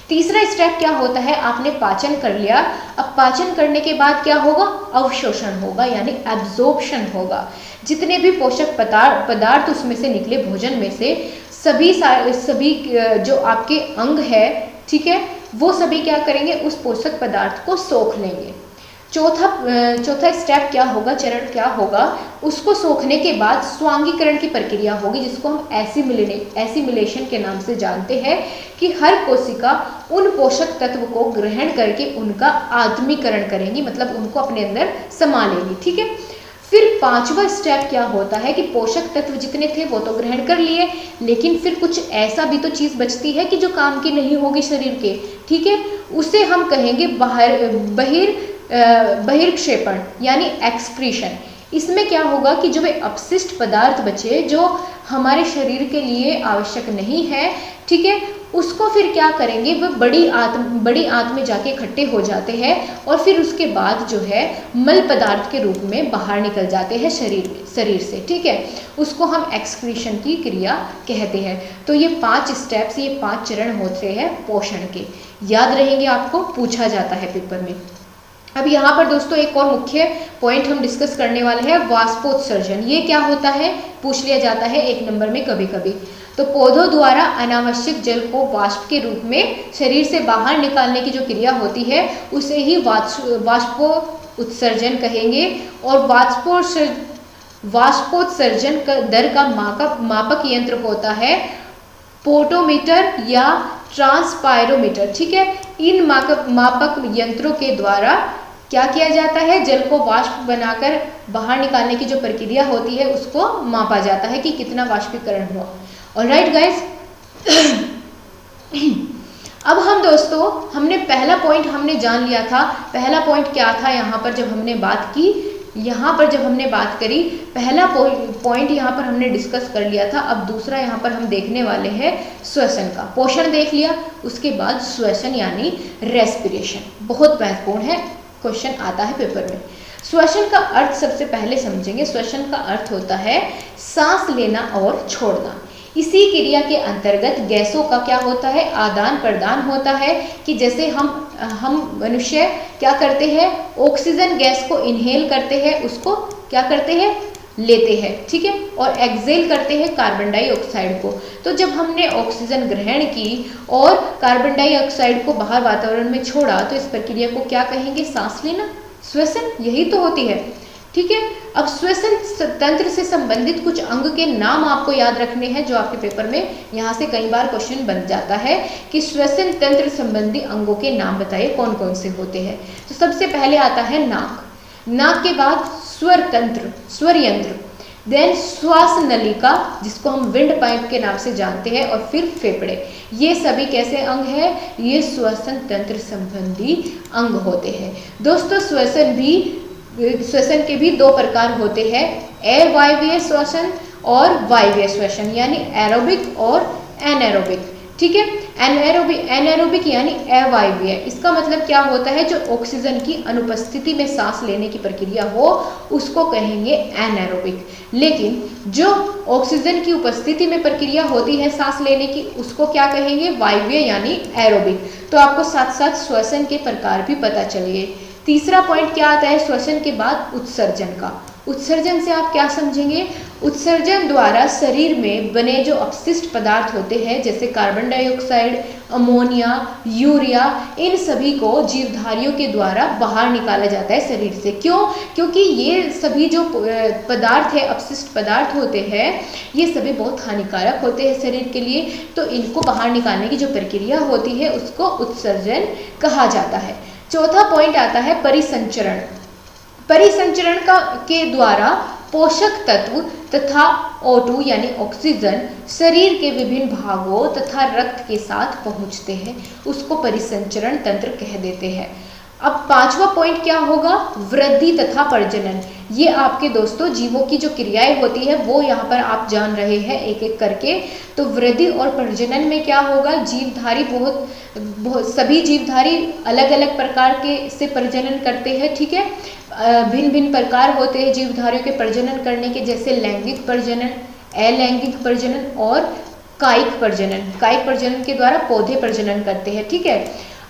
तीसरा स्टेप क्या होता है, आपने पाचन कर लिया। अब पाचन करने के बाद क्या होगा, अवशोषण होगा यानी एब्जॉर्प्शन होगा। जितने भी पोषक पदार्थ उसमें से निकले भोजन में से सभी जो आपके अंग है, ठीक है, वो सभी क्या करेंगे, उस पोषक पदार्थ को सोख लेंगे। चौथा स्टेप क्या होगा, चरण क्या होगा, उसको सोखने के बाद स्वांगीकरण की प्रक्रिया होगी, जिसको हम एसिमिलेशन के नाम से जानते हैं। कि हर कोशिका उन पोषक तत्व को ग्रहण करके उनका आत्मीकरण करेंगी, मतलब उनको अपने अंदर समा लेगी, ठीक है। फिर 5वां स्टेप क्या होता है कि पोषक तत्व जितने थे वो तो ग्रहण कर लिए, लेकिन फिर कुछ ऐसा भी तो चीज़ बचती है कि जो काम की नहीं होगी शरीर के, ठीक है, उसे हम कहेंगे बहिर्क्षेपण यानी एक्सक्रीशन। इसमें क्या होगा कि जो वे अपशिष्ट पदार्थ बचे जो हमारे शरीर के लिए आवश्यक नहीं है, ठीक है, उसको फिर क्या करेंगे, वह बड़ी आंत में जाके इकट्ठे हो जाते हैं और फिर उसके बाद जो है मल पदार्थ के रूप में बाहर निकल जाते हैं शरीर से, ठीक है। उसको हम एक्सक्रीशन की क्रिया कहते हैं। तो ये 5 स्टेप्स, ये 5 चरण होते हैं पोषण के, याद रहेंगे, आपको पूछा जाता है पेपर में। अब यहाँ पर दोस्तों एक और मुख्य पॉइंट हम डिस्कस करने वाले हैं, वाष्पोत्सर्जन। ये क्या होता है, पूछ लिया जाता है 1 नंबर में कभी कभी। तो पौधों द्वारा अनावश्यक जल को वाष्प के रूप में शरीर से बाहर निकालने की जो क्रिया होती है उसे ही वाष्पोत्सर्जन कहेंगे। और वाष्पोत्सर्जन दर का मापक यंत्र होता है पोटोमीटर या ट्रांसपायरोमीटर, ठीक है। इन मापक यंत्रों के द्वारा क्या किया जाता है, जल को वाष्प बनाकर बाहर निकालने की जो प्रक्रिया होती है उसको मापा जाता है कि कितना वाष्पीकरण हुआ। ऑलराइट गाइस, अब हम दोस्तों हमने पहला पॉइंट हमने जान लिया था। पहला पॉइंट क्या था, यहाँ पर जब हमने बात करी पहला पॉइंट यहाँ पर हमने डिस्कस कर लिया था। अब दूसरा यहाँ पर हम देखने वाले हैं श्वसन का। पोषण देख लिया, उसके बाद श्वसन यानी रेस्पिरेशन, बहुत महत्वपूर्ण है, क्वेश्चन आता है पेपर में। श्वसन का अर्थ सबसे पहले समझेंगे। श्वसन का अर्थ होता है सांस लेना और छोड़ना। इसी क्रिया के अंतर्गत गैसों का क्या होता है, आदान प्रदान होता है। कि जैसे हम मनुष्य क्या करते हैं, ऑक्सीजन गैस को इनहेल करते हैं, उसको क्या करते हैं, लेते हैं, ठीक है, और एक्सहेल करते हैं कार्बन डाइऑक्साइड को। तो जब हमने ऑक्सीजन ग्रहण की और कार्बन डाइऑक्साइड को बाहर वातावरण में छोड़ा तो इस प्रक्रिया को क्या कहेंगे, सांस लेना, श्वसन, यही तो होती है, ठीक है। अब श्वसन तंत्र से संबंधित कुछ अंग के नाम आपको याद रखने हैं, जो आपके पेपर में यहाँ से कई बार क्वेश्चन बन जाता है कि श्वसन तंत्र संबंधी अंगों के नाम बताइए कौन कौन से होते हैं। तो सबसे पहले आता है नाक। नाक के बाद स्वर तंत्र, स्वर यंत्र। देन श्वास नलिका जिसको हम विंड पाइप के नाम से जानते हैं, और फिर फेफड़े। ये सभी कैसे अंग है? ये श्वसन तंत्र संबंधी अंग होते हैं। दोस्तों श्वसन के भी दो प्रकार होते हैं, अवायवीय श्वसन और वायवीय श्वसन, यानी एरोबिक और एनारोबिक। ठीक है, एनारोबिक यानी अवायवीय, इसका मतलब क्या होता है? जो ऑक्सीजन की अनुपस्थिति में सांस लेने की प्रक्रिया हो उसको कहेंगे एनारोबिक। लेकिन जो ऑक्सीजन की उपस्थिति में प्रक्रिया होती है सांस लेने की, उसको क्या कहेंगे? वायवीय यानी एरोबिक। तो आपको साथ साथ श्वसन के प्रकार भी पता चल गए। तीसरा पॉइंट क्या आता है श्वसन के बाद? उत्सर्जन का। उत्सर्जन से आप क्या समझेंगे? उत्सर्जन द्वारा शरीर में बने जो अपशिष्ट पदार्थ होते हैं जैसे कार्बन डाइऑक्साइड, अमोनिया, यूरिया, इन सभी को जीवधारियों के द्वारा बाहर निकाला जाता है शरीर से। क्यों? क्योंकि ये सभी जो पदार्थ है, अपशिष्ट पदार्थ होते हैं, ये सभी बहुत हानिकारक होते हैं शरीर के लिए। तो इनको बाहर निकालने की जो प्रक्रिया होती है उसको उत्सर्जन कहा जाता है। चौथा पॉइंट आता है परिसंचरण। परिसंचरण के द्वारा पोषक तत्व तथा O2 यानी ऑक्सीजन शरीर के विभिन्न भागों तथा रक्त के साथ पहुंचते हैं, उसको परिसंचरण तंत्र कह देते हैं। अब पांचवा पॉइंट क्या होगा? वृद्धि तथा प्रजनन। ये आपके दोस्तों जीवों की जो क्रियाएं होती है वो यहाँ पर आप जान रहे हैं एक एक करके। तो वृद्धि और प्रजनन में क्या होगा? जीवधारी सभी जीवधारी अलग अलग प्रकार के से प्रजनन करते हैं। ठीक है, भिन्न भिन्न प्रकार होते हैं जीवधारियों के प्रजनन करने के, जैसे लैंगिक प्रजनन, अलैंगिक प्रजनन और कायिक प्रजनन। कायिक प्रजनन के द्वारा पौधे प्रजनन करते हैं। ठीक है,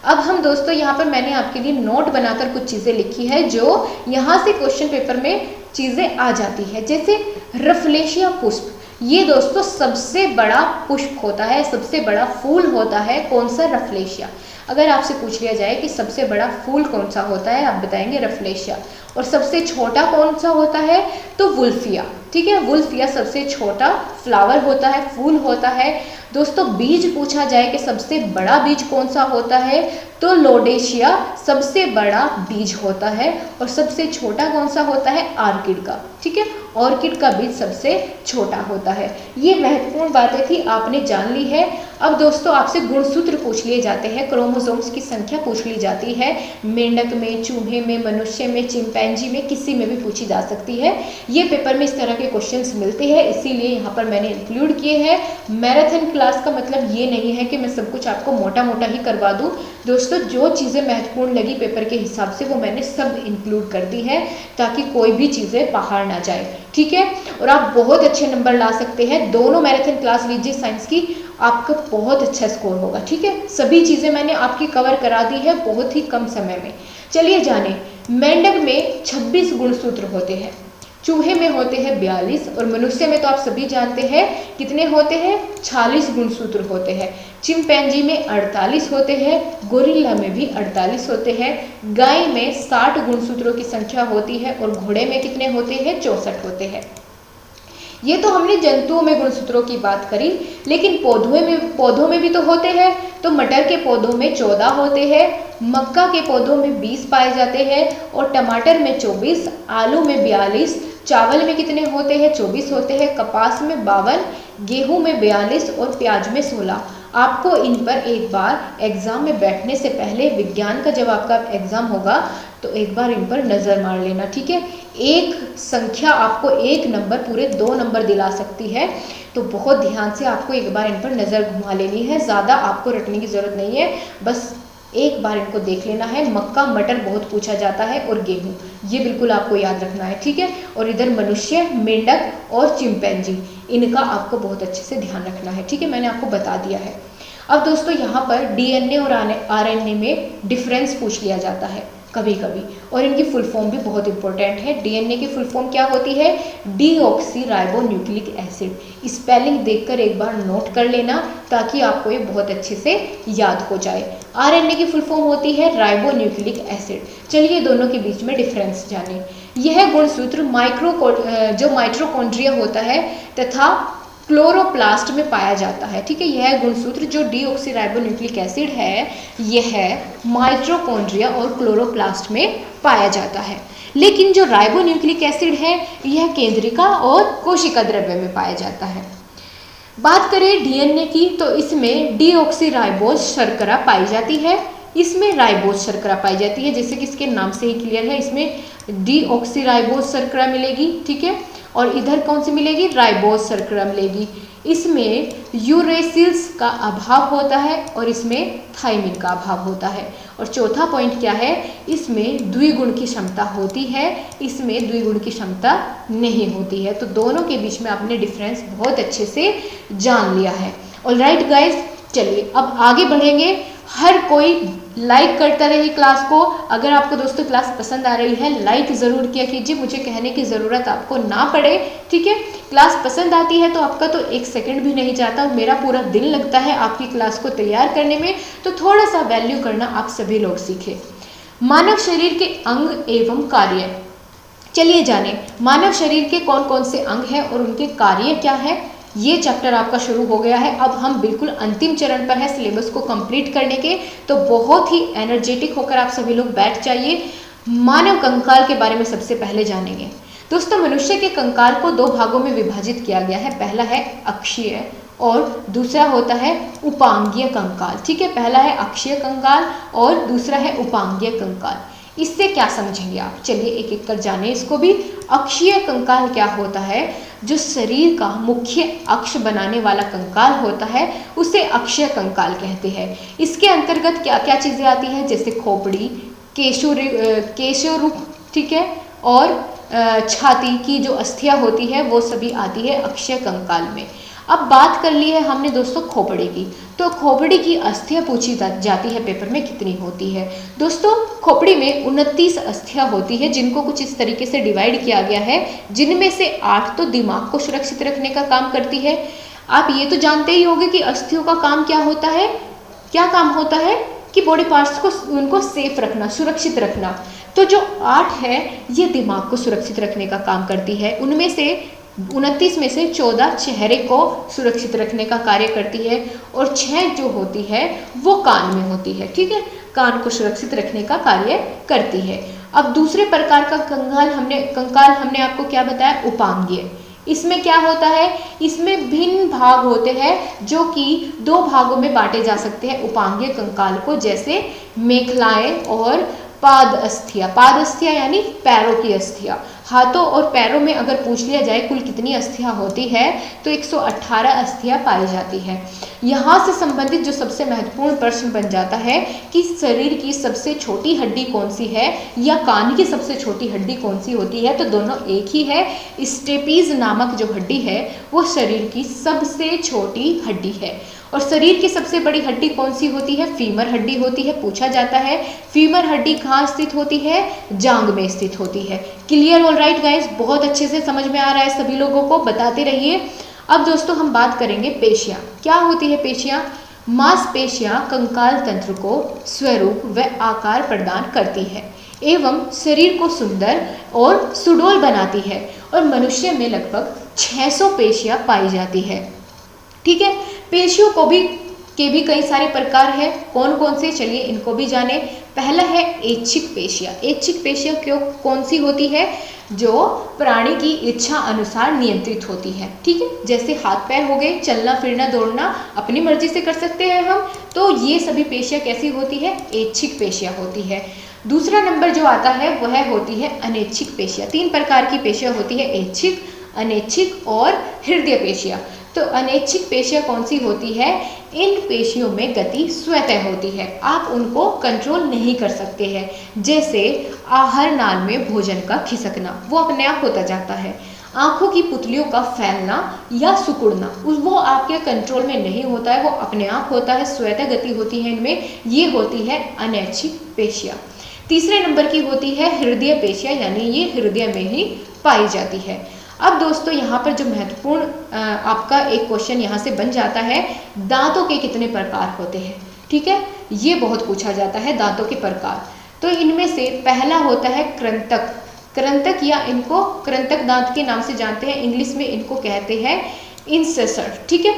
अब हम दोस्तों यहाँ पर मैंने आपके लिए नोट बनाकर कुछ चीज़ें लिखी है जो यहाँ से क्वेश्चन पेपर में चीज़ें आ जाती है। जैसे रफलेशिया पुष्प, ये दोस्तों सबसे बड़ा पुष्प होता है, सबसे बड़ा फूल होता है। कौन सा? रफलेशिया। अगर आपसे पूछ लिया जाए कि सबसे बड़ा फूल कौन सा होता है, आप बताएंगे रफलेशिया। और सबसे छोटा कौन सा होता है? तो वुल्फिया। ठीक है, वुल्फिया सबसे छोटा फ्लावर होता है, फूल होता है। दोस्तों बीज पूछा जाए कि सबसे बड़ा बीज कौन सा होता है, तो लोडेशिया सबसे बड़ा बीज होता है। और सबसे छोटा कौन सा होता है? ऑर्किड का। ठीक है, ऑर्किड का बीज सबसे छोटा होता है। ये महत्वपूर्ण बातें थी, आपने जान ली है। अब दोस्तों आपसे गुणसूत्र पूछ लिए जाते हैं, क्रोमोसोम्स की संख्या पूछ ली जाती है। मेंढक में, चूहे में, मनुष्य में, चिंपैंजी में, किसी में भी पूछी जा सकती है। ये पेपर में इस तरह के क्वेश्चंस मिलते हैं, इसीलिए यहाँ पर मैंने इंक्लूड किए हैं। मैराथन क्लास का मतलब ये नहीं है कि मैं सब कुछ आपको मोटा मोटा ही करवा दूँ। दोस्तों जो चीज़ें महत्वपूर्ण लगी पेपर के हिसाब से वो मैंने सब इंक्लूड कर दी है, ताकि कोई भी चीज़ें बाहर ना जाए। ठीक है, और आप बहुत अच्छे नंबर ला सकते हैं। दोनों मैराथन क्लास लीजिए साइंस की, आपका बहुत अच्छा स्कोर होगा। ठीक है, सभी चीज़ें मैंने आपकी कवर करा दी है बहुत ही कम समय में। चलिए जाने, मेंढक में 26 गुणसूत्र होते हैं, चूहे में होते हैं 42, और मनुष्य में तो आप सभी जानते हैं कितने होते हैं? 46 गुणसूत्र होते हैं। चिंपैंजी में 48 होते हैं, गोरिल्ला में भी 48 होते हैं, गाय में 60 गुणसूत्रों की संख्या होती है, और घोड़े में कितने होते हैं? 64 होते हैं। ये तो हमने जंतुओं में गुणसूत्रों की बात करी, लेकिन पौधों में भी तो होते हैं। तो मटर के पौधों में 14 होते हैं, मक्का के पौधों में 20 पाए जाते हैं, और टमाटर में 24, आलू में 42, चावल में कितने होते हैं? 24 होते हैं, कपास में 52, गेहूं में 42 और प्याज में 16। आपको इन पर एक बार एग्जाम में बैठने से पहले, विज्ञान का जब आपका एग्जाम होगा तो एक बार इन पर नज़र मार लेना। ठीक है, एक संख्या आपको एक नंबर पूरे 2 नंबर दिला सकती है, तो बहुत ध्यान से आपको एक बार इन पर नज़र घुमा लेनी है। ज़्यादा आपको रटने की ज़रूरत नहीं है, बस एक बार इनको देख लेना है। मक्का, मटर बहुत पूछा जाता है, और गेहूं, ये बिल्कुल आपको याद रखना है। ठीक है, और इधर मनुष्य, मेंढक और चिंपैंजी, इनका आपको बहुत अच्छे से ध्यान रखना है। ठीक है, मैंने आपको बता दिया है। अब दोस्तों यहाँ पर डीएनए और आरएनए में डिफरेंस पूछ लिया जाता है कभी कभी, और इनकी फुल फॉर्म भी बहुत इंपॉर्टेंट है। डीएनए की फुल फॉर्म क्या होती है? Deoxyribonucleic acid. स्पेलिंग देखकर एक बार नोट कर लेना, ताकि आपको ये बहुत अच्छे से याद हो जाए। आरएनए की फुल फॉर्म होती है राइबोन्यूक्लिक एसिड। चलिए दोनों के बीच में डिफरेंस जाने। यह गुणसूत्र जो माइटोकॉन्ड्रिया होता है तथा क्लोरोप्लास्ट में पाया जाता है। ठीक है, यह गुणसूत्र जो डीऑक्सीराइबोन्यूक्लिक एसिड है, यह माइटोकॉन्ड्रिया और क्लोरोप्लास्ट में पाया जाता है। लेकिन जो राइबोन्यूक्लिक एसिड है यह केंद्रिका और कोशिका द्रव्य में पाया जाता है। बात करें डीएनए की तो इसमें डीऑक्सीराइबोज शर्करा पाई जाती है, इसमें राइबोज शर्करा पाई जाती है, जैसे कि इसके नाम से ही क्लियर है, इसमें डीऑक्सीराइबोज शर्करा मिलेगी, ठीक है, और इधर कौन सी मिलेगी, राइबोज शर्करा मिलेगी। इसमें यूरेसिल्स का अभाव होता है और इसमें थाइमिन का अभाव होता है। और चौथा पॉइंट क्या है, इसमें द्विगुण की क्षमता होती है, इसमें द्विगुण की क्षमता नहीं होती है। तो दोनों के बीच में आपने डिफरेंस बहुत अच्छे से जान लिया है। ऑलराइट गाइस, चलिए अब आगे बढ़ेंगे। हर कोई लाइक करता रहे क्लास को। अगर आपको दोस्तों क्लास पसंद आ रही है लाइक ज़रूर किया कीजिए, मुझे कहने की ज़रूरत आपको ना पड़े, ठीक है। क्लास पसंद आती है तो आपका तो एक सेकंड भी नहीं जाता, मेरा पूरा दिन लगता है आपकी क्लास को तैयार करने में। तो थोड़ा सा वैल्यू करना आप सभी लोग सीखें। मानव शरीर के अंग एवं कार्य, चलिए जाने मानव शरीर के कौन कौन से अंग हैं और उनके कार्य क्या है। ये चैप्टर आपका शुरू हो गया है, अब हम बिल्कुल अंतिम चरण पर है सिलेबस को कंप्लीट करने के। तो बहुत ही एनर्जेटिक होकर आप सभी लोग बैठ जाइए। मानव कंकाल के बारे में सबसे पहले जानेंगे। दोस्तों, मनुष्य के कंकाल को दो भागों में विभाजित किया गया है। पहला है अक्षीय और दूसरा होता है उपांगीय कंकाल, ठीक है। पहला है अक्षीय कंकाल और दूसरा है उपांगीय कंकाल। इससे क्या समझेंगे आप, चलिए एक एक कर जाने इसको भी। अक्षीय कंकाल क्या होता है, जो शरीर का मुख्य अक्ष बनाने वाला कंकाल होता है उसे अक्षीय कंकाल कहते हैं। इसके अंतर्गत क्या क्या चीज़ें आती हैं, जैसे खोपड़ी, केशोरुक, ठीक है, और छाती की जो अस्थियां होती है वो सभी आती है अक्षीय कंकाल में। अब बात कर ली है हमने दोस्तों खोपड़ी की, तो खोपड़ी की अस्थियां पूछी जाती है पेपर में, कितनी होती है। दोस्तों, खोपड़ी में 29 अस्थियां होती है, जिनको कुछ इस तरीके से डिवाइड किया गया है, जिनमें से 8 तो दिमाग को सुरक्षित रखने का काम करती है। आप ये तो जानते ही होंगे कि अस्थियों का काम क्या होता है, क्या काम होता है कि बॉडी पार्ट्स को उनको सेफ रखना, सुरक्षित रखना। तो जो 8 है ये दिमाग को सुरक्षित रखने का काम करती है। उनमें से 29 में से 14 चेहरे को सुरक्षित रखने का कार्य करती है और 6 जो होती है वो कान में होती है, ठीक है, कान को सुरक्षित रखने का कार्य करती है। अब दूसरे प्रकार का कंकाल हमने आपको क्या बताया, उपांगीय। इसमें क्या होता है, इसमें भिन्न भाग होते हैं जो कि 2 भागों में बांटे जा सकते हैं उपांगीय कंकाल को, जैसे मेखलाएं और पाद अस्थियां यानी पैरों की अस्थियां। हाथों और पैरों में अगर पूछ लिया जाए कुल कितनी अस्थियां होती है तो 118 अस्थियां पाई जाती है। यहाँ से संबंधित जो सबसे महत्वपूर्ण प्रश्न बन जाता है कि शरीर की सबसे छोटी हड्डी कौन सी है या कान की सबसे छोटी हड्डी कौन सी होती है, तो दोनों एक ही है। स्टेपीज नामक जो हड्डी है वो शरीर की सबसे छोटी हड्डी है। और शरीर की सबसे बड़ी हड्डी कौन सी होती है, फीमर हड्डी होती है। पूछा जाता है फीमर हड्डी कहाँ स्थित होती है, जांघ में स्थित होती है। क्लियर, ऑलराइट गाइस, बहुत अच्छे से समझ में आ रहा है सभी लोगों को, बताते रहिए। अब दोस्तों हम बात करेंगे पेशियाँ। क्या होती है पेशियाँ, मांसपेशियाँ कंकाल तंत्र को स्वरूप व आकार प्रदान करती है एवं शरीर को सुंदर और सुडौल बनाती है। और मनुष्य में लगभग 600 पेशियाँ पाई जाती है, ठीक है। पेशियों के भी कई सारे प्रकार हैं, कौन कौन से, चलिए इनको भी जाने। पहला है ऐच्छिक पेशियाँ। ऐच्छिक पेशियाँ कौन सी होती है, जो प्राणी की इच्छा अनुसार नियंत्रित होती है, ठीक है। जैसे हाथ पैर हो गए, चलना फिरना दौड़ना अपनी मर्जी से कर सकते हैं हम, तो ये सभी पेशियाँ कैसी होती है, ऐच्छिक पेशियाँ होती है। दूसरा नंबर जो आता है वह होती है अनैच्छिक पेशियाँ। 3 प्रकार की पेशियाँ होती है, ऐच्छिक, अनैच्छिक और हृदय पेशियाँ। तो अनैच्छिक पेशियाँ कौन सी होती है, इन पेशियों में गति स्वतः होती है, आप उनको कंट्रोल नहीं कर सकते हैं। जैसे आहार नाल में भोजन का खिसकना, वो अपने आप होता जाता है। आंखों की पुतलियों का फैलना या सिकुड़ना, वो आपके कंट्रोल में नहीं होता है, वो अपने आप होता है, स्वतः गति होती है इनमें, ये होती है अनैच्छिक पेशियाँ। तीसरे नंबर की होती है हृदय पेशियाँ, यानी ये हृदय में ही पाई जाती है। अब दोस्तों यहाँ पर जो महत्वपूर्ण आपका एक क्वेश्चन यहाँ से बन जाता है, दांतों के कितने प्रकार होते हैं, ठीक है, ये बहुत पूछा जाता है दांतों के प्रकार। तो इनमें से पहला होता है कृंतक। कृंतक या इनको कृंतक दांत के नाम से जानते हैं, इंग्लिश में इनको कहते हैं इंसेसर, ठीक है।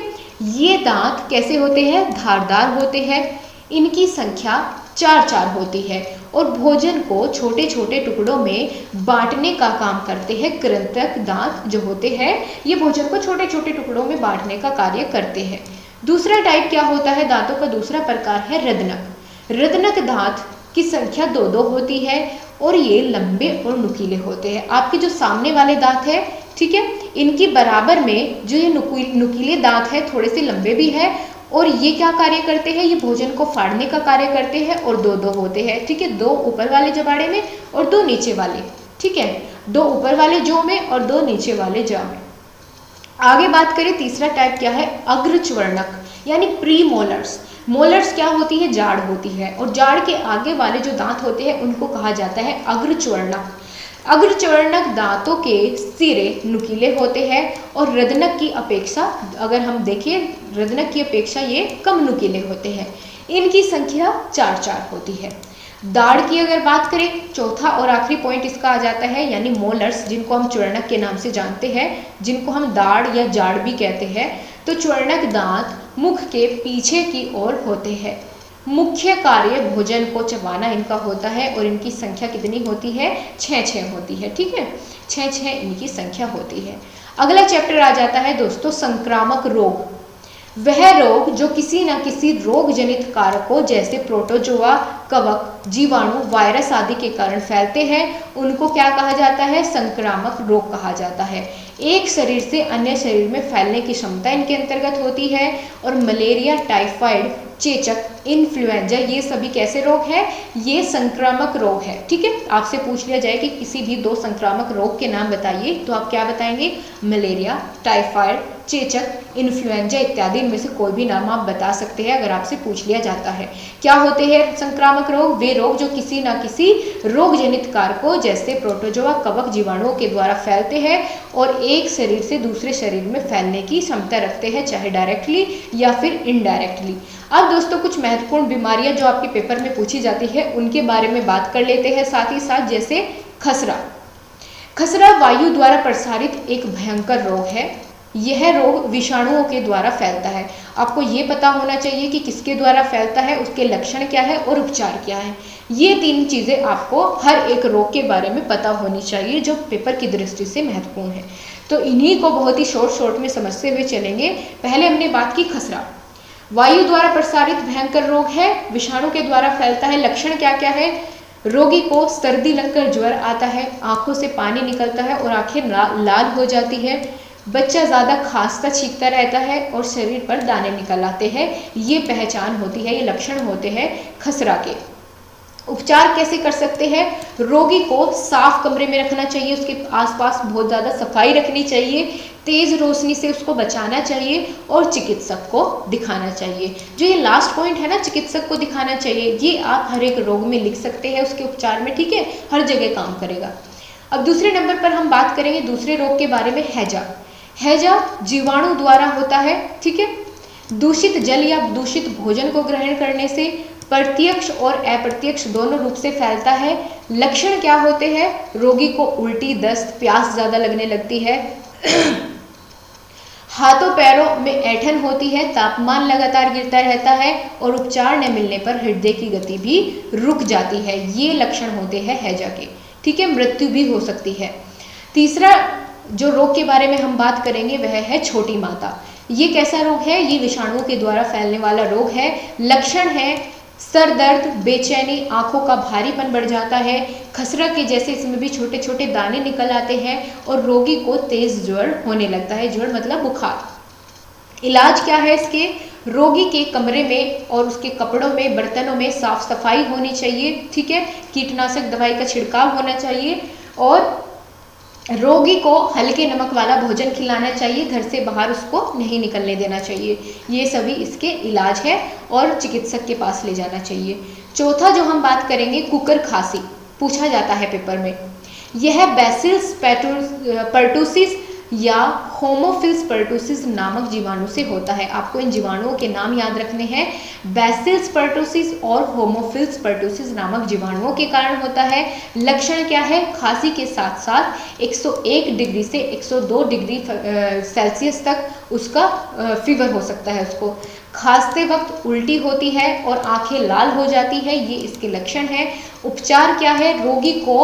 ये दांत कैसे होते हैं, धारदार होते हैं। इनकी संख्या 4 होती है और भोजन को छोटे छोटे टुकड़ों में बांटने का काम करते हैं। कृंतक दांत जो होते हैं ये भोजन को छोटे छोटे टुकड़ों में बांटने का कार्य करते हैं। दूसरा टाइप क्या होता है, दांतों का दूसरा प्रकार है रदनक। रदनक दांत की संख्या 2-2 होती है और ये लंबे और नुकीले होते हैं। आपके जो सामने वाले दांत है, ठीक है, इनकी बराबर में जो ये नुकीले दांत है थोड़े से लंबे भी है और ये क्या कार्य करते हैं, ये भोजन को फाड़ने का कार्य करते हैं और 2-2 होते हैं, ठीक है, 2 ऊपर वाले जबाड़े में और 2 नीचे वाले, ठीक है, 2 ऊपर वाले जौ में और 2 नीचे वाले जौ में। आगे बात करें तीसरा टाइप क्या है, अग्रच्वर्णक यानी प्री मोलर्स। मोलर्स क्या होती है, जाड़ होती है और जाड़ के आगे वाले जो दांत होते हैं उनको कहा जाता है अग्रच्वर्णक। अग्रच्वर्णक दांतों के सिरे नुकीले होते हैं और रदनक की अपेक्षा, अगर हम देखें रदनक की अपेक्षा ये कम नुकीले होते हैं। इनकी संख्या 4-4 होती है। दाढ़ की अगर बात करें, चौथा और आखिरी पॉइंट इसका आ जाता है यानी मोलर्स, जिनको हम च्वर्णक के नाम से जानते हैं, जिनको हम दाढ़ या जाड़ भी कहते हैं। तो च्वर्णक दांत मुख के पीछे की ओर होते हैं। मुख्य कार्य भोजन को चबाना इनका होता है और इनकी संख्या कितनी होती है, 6-6 होती है, ठीक है, 6-6 इनकी संख्या होती है। अगला चैप्टर आ जाता है दोस्तों संक्रामक रोग। वह रोग जो किसी न किसी रोग जनित कारकों जैसे प्रोटोजोआ, कवक, जीवाणु, वायरस आदि के कारण फैलते हैं, उनको क्या कहा जाता है, संक्रामक रोग कहा जाता है। एक शरीर से अन्य शरीर में फैलने की क्षमता इनके अंतर्गत होती है और मलेरिया, टाइफाइड, चेचक, इन्फ्लुएंजा ये सभी कैसे रोग हैं, ये संक्रामक रोग है, ठीक है। आपसे पूछ लिया जाए कि किसी भी 2 संक्रामक रोग के नाम बताइए तो आप क्या बताएंगे, मलेरिया, टाइफाइड, चेचक, इन्फ्लुएंजा इत्यादि इनमें से कोई भी नाम आप बता सकते हैं अगर आपसे पूछ लिया जाता है। क्या होते हैं संक्रामक रोग, वे रोग जो किसी न किसी रोग जनित कारकों जैसे प्रोटोजोआ, कवक, जीवाणुओं के द्वारा फैलते हैं और एक शरीर से दूसरे शरीर में फैलने की क्षमता रखते हैं, चाहे डायरेक्टली या फिर इनडायरेक्टली। अब दोस्तों कुछ महत्वपूर्ण बीमारियां जो आपके पेपर में पूछी जाती है उनके बारे में बात कर लेते हैं साथ ही साथ, जैसे खसरा। खसरा वायु द्वारा प्रसारित एक भयंकर रोग है। यह रोग विषाणुओं के द्वारा फैलता है। आपको ये पता होना चाहिए कि किसके द्वारा फैलता है, उसके लक्षण क्या है और उपचार क्या है। ये 3 चीज़ें आपको हर एक रोग के बारे में पता होनी चाहिए जो पेपर की दृष्टि से महत्वपूर्ण है। तो इन्हीं को बहुत ही शॉर्ट में समझते हुए चलेंगे। पहले हमने बात की खसरा, वायु द्वारा प्रसारित भयंकर रोग है, विषाणु के द्वारा फैलता है। लक्षण क्या क्या है, रोगी को सर्दी लगकर ज्वर आता है, आंखों से पानी निकलता है और आंखें लाल हो जाती है, बच्चा ज़्यादा खांसता छींकता रहता है और शरीर पर दाने निकल आते हैं। ये पहचान होती है, ये लक्षण होते हैं खसरा के। उपचार कैसे कर सकते हैं, रोगी को साफ कमरे में रखना चाहिए, उसके आसपास बहुत ज़्यादा सफाई रखनी चाहिए, तेज़ रोशनी से उसको बचाना चाहिए और चिकित्सक को दिखाना चाहिए। जो ये लास्ट पॉइंट है ना, चिकित्सक को दिखाना चाहिए, ये आप हर एक रोग में लिख सकते हैं उसके उपचार में, ठीक है, हर जगह काम करेगा। अब दूसरे नंबर पर हम बात करेंगे दूसरे रोग के बारे में, हैजा। हैजा जीवाणु द्वारा होता है, ठीक है। दूषित जल या दूषित भोजन को ग्रहण करने से प्रत्यक्ष और अप्रत्यक्ष दोनों रूप से फैलता है। लक्षण क्या होते हैं, रोगी को उल्टी, दस्त, प्यास ज़्यादा लगने लगती है, हाथों पैरों में ऐंठन होती है, तापमान लगातार गिरता रहता है और उपचार न मिलने पर हृदय की गति भी रुक जाती है। ये लक्षण होते हैं हैजा के, ठीक है। मृत्यु भी हो सकती है। तीसरा जो रोग के बारे में हम बात करेंगे वह है छोटी माता। ये कैसा रोग है, ये विषाणुओं के द्वारा फैलने वाला रोग है। लक्षण है सर दर्द, बेचैनी, आंखों का भारीपन बढ़ जाता है, खसरा के जैसे इसमें भी छोटे छोटे दाने निकल आते हैं और रोगी को तेज ज्वर होने लगता है। ज्वर मतलब बुखार। इलाज क्या है इसके, रोगी के कमरे में और उसके कपड़ों में, बर्तनों में साफ सफाई होनी चाहिए, ठीक है। कीटनाशक दवाई का छिड़काव होना चाहिए और रोगी को हल्के नमक वाला भोजन खिलाना चाहिए, घर से बाहर उसको नहीं निकलने देना चाहिए। ये सभी इसके इलाज है और चिकित्सक के पास ले जाना चाहिए। चौथा जो हम बात करेंगे, कुकर खांसी, पूछा जाता है पेपर में। यह बैसिलस पर्टुसिस या होमोफिल्स पर्टुसिस नामक जीवाणु से होता है। आपको इन जीवाणुओं के नाम याद रखने हैं। बैसिलस पर्टुसिस और होमोफिल्स पर्टुसिस नामक जीवाणुओं के कारण होता है। लक्षण क्या है? खांसी के साथ साथ 101 डिग्री से 102 डिग्री सेल्सियस तक उसका फीवर हो सकता है। उसको खांसते वक्त उल्टी होती है और आंखें लाल हो जाती है, ये इसके लक्षण हैं। उपचार क्या है? रोगी को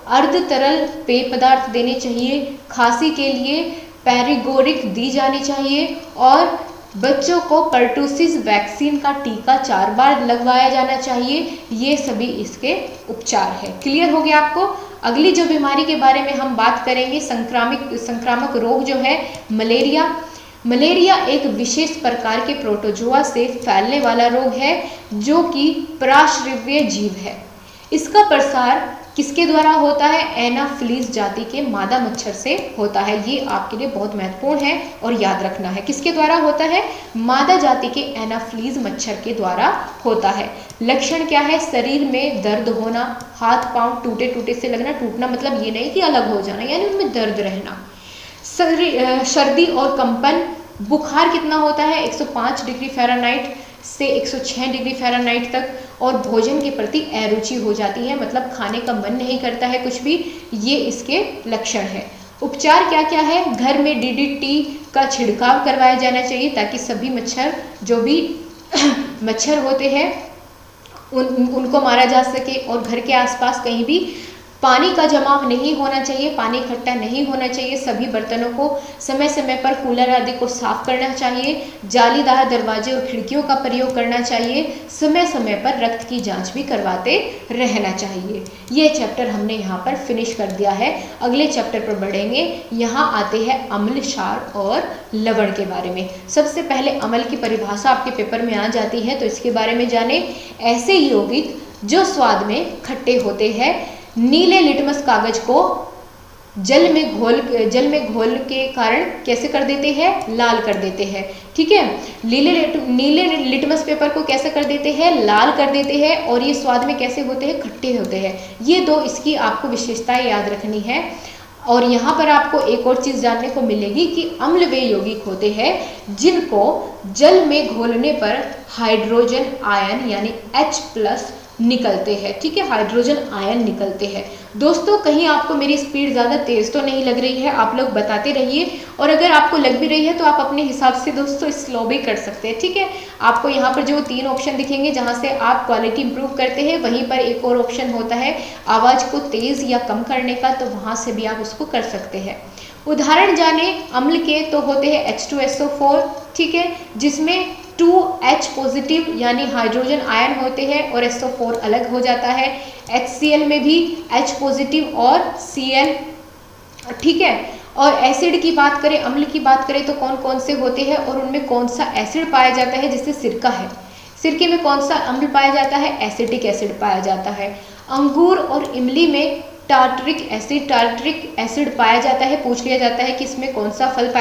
अर्ध तरल पेय पदार्थ देने चाहिए। खांसी के लिए पेरिगोरिक दी जानी चाहिए और बच्चों को पर्टुसिस वैक्सीन का टीका 4 बार लगवाया जाना चाहिए। ये सभी इसके उपचार है। क्लियर हो गया आपको? अगली जो बीमारी के बारे में हम बात करेंगे, संक्रामक रोग जो है मलेरिया। मलेरिया एक विशेष प्रकार के प्रोटोजोआ से फैलने वाला रोग है जो कि पराश्रव्य जीव है। इसका प्रसार किसके द्वारा होता है? एनाफिलीज जाति के मादा मच्छर से होता है। ये आपके लिए बहुत महत्वपूर्ण है और याद रखना है। किसके द्वारा होता है? मादा जाति के एनाफिलीज मच्छर के द्वारा होता है। लक्षण क्या है? शरीर में दर्द होना, हाथ पांव टूटे टूटे से लगना। टूटना मतलब ये नहीं कि अलग हो जाना, यानी उनमें दर्द रहना। सर्दी और कंपन। बुखार कितना होता है? 105 डिग्री फ़ारेनहाइट से 106 डिग्री फ़ारेनहाइट तक। और भोजन के प्रति अरुचि हो जाती है, मतलब खाने का मन नहीं करता है कुछ भी। ये इसके लक्षण है। उपचार क्या क्या है? घर में डीडीटी का छिड़काव करवाया जाना चाहिए ताकि सभी मच्छर जो भी मच्छर होते हैं उनको मारा जा सके। और घर के आसपास कहीं भी पानी का जमाव नहीं होना चाहिए, पानी इकट्ठा नहीं होना चाहिए। सभी बर्तनों को समय समय पर कूलर आदि को साफ करना चाहिए। जालीदार दरवाजे और खिड़कियों का प्रयोग करना चाहिए। समय समय पर रक्त की जांच भी करवाते रहना चाहिए। ये चैप्टर हमने यहाँ पर फिनिश कर दिया है। अगले चैप्टर पर बढ़ेंगे। यहाँ आते हैं अम्ल, क्षार और लवण के बारे में। सबसे पहले अम्ल की परिभाषा आपके पेपर में आ जाती है, तो इसके बारे में जाने। ऐसे यौगिक जो स्वाद में खट्टे होते हैं, नीले लिटमस कागज को जल में घोल के कारण कैसे कर देते हैं? लाल कर देते हैं। ठीक है, नीले लिटमस पेपर को कैसे कर देते हैं? लाल कर देते हैं। और ये स्वाद में कैसे होते हैं? खट्टे होते हैं। ये दो इसकी आपको विशेषताएं याद रखनी है। और यहाँ पर आपको एक और चीज़ जानने को मिलेगी कि अम्ल वे यौगिक होते हैं जिनको जल में घोलने पर हाइड्रोजन आयन यानी H+ निकलते हैं। ठीक है, हाइड्रोजन आयन निकलते हैं। दोस्तों, कहीं आपको मेरी स्पीड ज़्यादा तेज़ तो नहीं लग रही है? आप लोग बताते रहिए। और अगर आपको लग भी रही है तो आप अपने हिसाब से दोस्तों स्लो भी कर सकते हैं। ठीक है, आपको यहाँ पर जो 3 ऑप्शन दिखेंगे जहाँ से आप क्वालिटी इंप्रूव करते हैं, वहीं पर एक और ऑप्शन होता है आवाज़ को तेज़ या कम करने का, तो वहाँ से भी आप उसको कर सकते हैं। उदाहरण जाने अम्ल के, तो होते हैं H2SO4। ठीक है, जिसमें 2H+ यानी हाइड्रोजन आयन होते हैं और SO4 अलग हो जाता है। HCl में भी H+ और Cl। ठीक है, और एसिड की बात करें, अम्ल की बात करें तो कौन कौन से होते हैं और उनमें कौन सा एसिड पाया जाता है? जैसे सिरका है, सिरके में कौन सा अम्ल पाया जाता है? एसिटिक एसिड पाया जाता है। अंगूर और इमली में टार्टरिक एसिड पाया जाता है। पूछ लिया जाता है कि इसमें कौन सा फल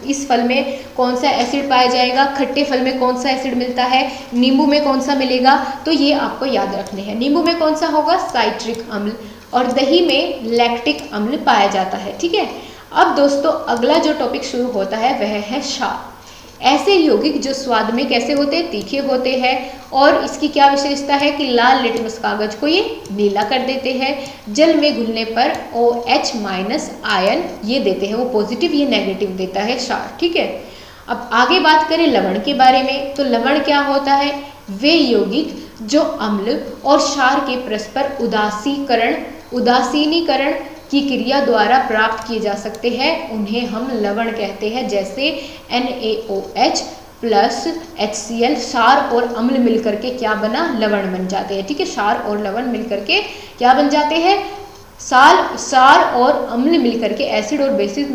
इस फल में कौन सा एसिड पाया जाएगा? खट्टे फल में कौन सा एसिड मिलता है? नींबू में कौन सा मिलेगा? तो ये आपको याद रखने हैं। नींबू में कौन सा होगा? साइट्रिक अम्ल। और दही में लैक्टिक अम्ल पाया जाता है। ठीक है, अब दोस्तों अगला जो टॉपिक शुरू होता है वह है क्षार। ऐसे यौगिक जो स्वाद में कैसे होते हैं? तीखे होते हैं। और इसकी क्या विशेषता है कि लाल लिटमस कागज को ये नीला कर देते हैं। जल में घुलने पर OH- आयन ये देते हैं, वो पॉजिटिव, ये नेगेटिव देता है क्षार। ठीक है, अब आगे बात करें लवण के बारे में, तो लवण क्या होता है? वे यौगिक जो अम्ल और क्षार के परस्पर उदासीनीकरण की क्रिया द्वारा प्राप्त किए जा सकते हैं, उन्हें हम लवण कहते हैं। जैसे NaOH प्लस HCl, क्षार और अम्ल मिलकर के क्या बना? लवण बन जाते हैं। ठीक है, क्षार और लवण मिलकर के क्या बन जाते हैं? क्षार और अम्ल मिलकर के, एसिड और बेसिस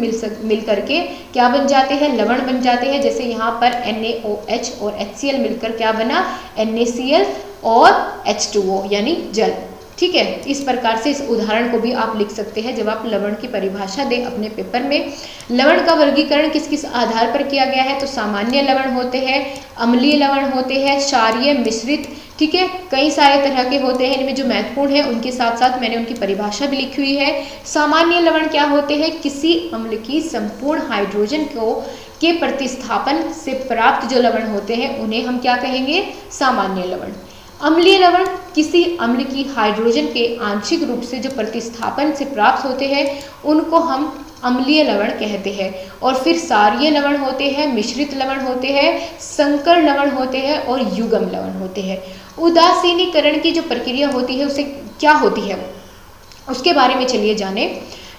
मिलकर के क्या बन जाते हैं? लवण बन जाते हैं। जैसे यहाँ पर NaOH और HCl मिलकर क्या बना? NaCl और H2O यानी जल। ठीक है, इस प्रकार से इस उदाहरण को भी आप लिख सकते हैं जब आप लवण की परिभाषा दें अपने पेपर में। लवण का वर्गीकरण किस किस आधार पर किया गया है? तो सामान्य लवण होते हैं, अम्लीय लवण होते हैं, क्षारीय, मिश्रित, ठीक है। कई सारे तरह के होते हैं, इनमें जो महत्वपूर्ण है उनके साथ साथ मैंने उनकी परिभाषा भी लिखी हुई है। सामान्य लवण क्या होते हैं? किसी अम्ल की संपूर्ण हाइड्रोजन को के प्रतिस्थापन से प्राप्त जो लवण होते हैं उन्हें हम क्या कहेंगे? सामान्य लवण। अम्लीय लवण किसी अम्ल की हाइड्रोजन के आंशिक रूप से जो प्रतिस्थापन से प्राप्त होते हैं उनको हम अम्लीय लवण कहते हैं। और फिर सारीय लवण होते हैं, मिश्रित लवण होते हैं, संकर लवण होते हैं और युग्म लवण होते हैं। उदासीनीकरण की जो प्रक्रिया होती है उसे क्या होती है उसके बारे में चलिए जाने।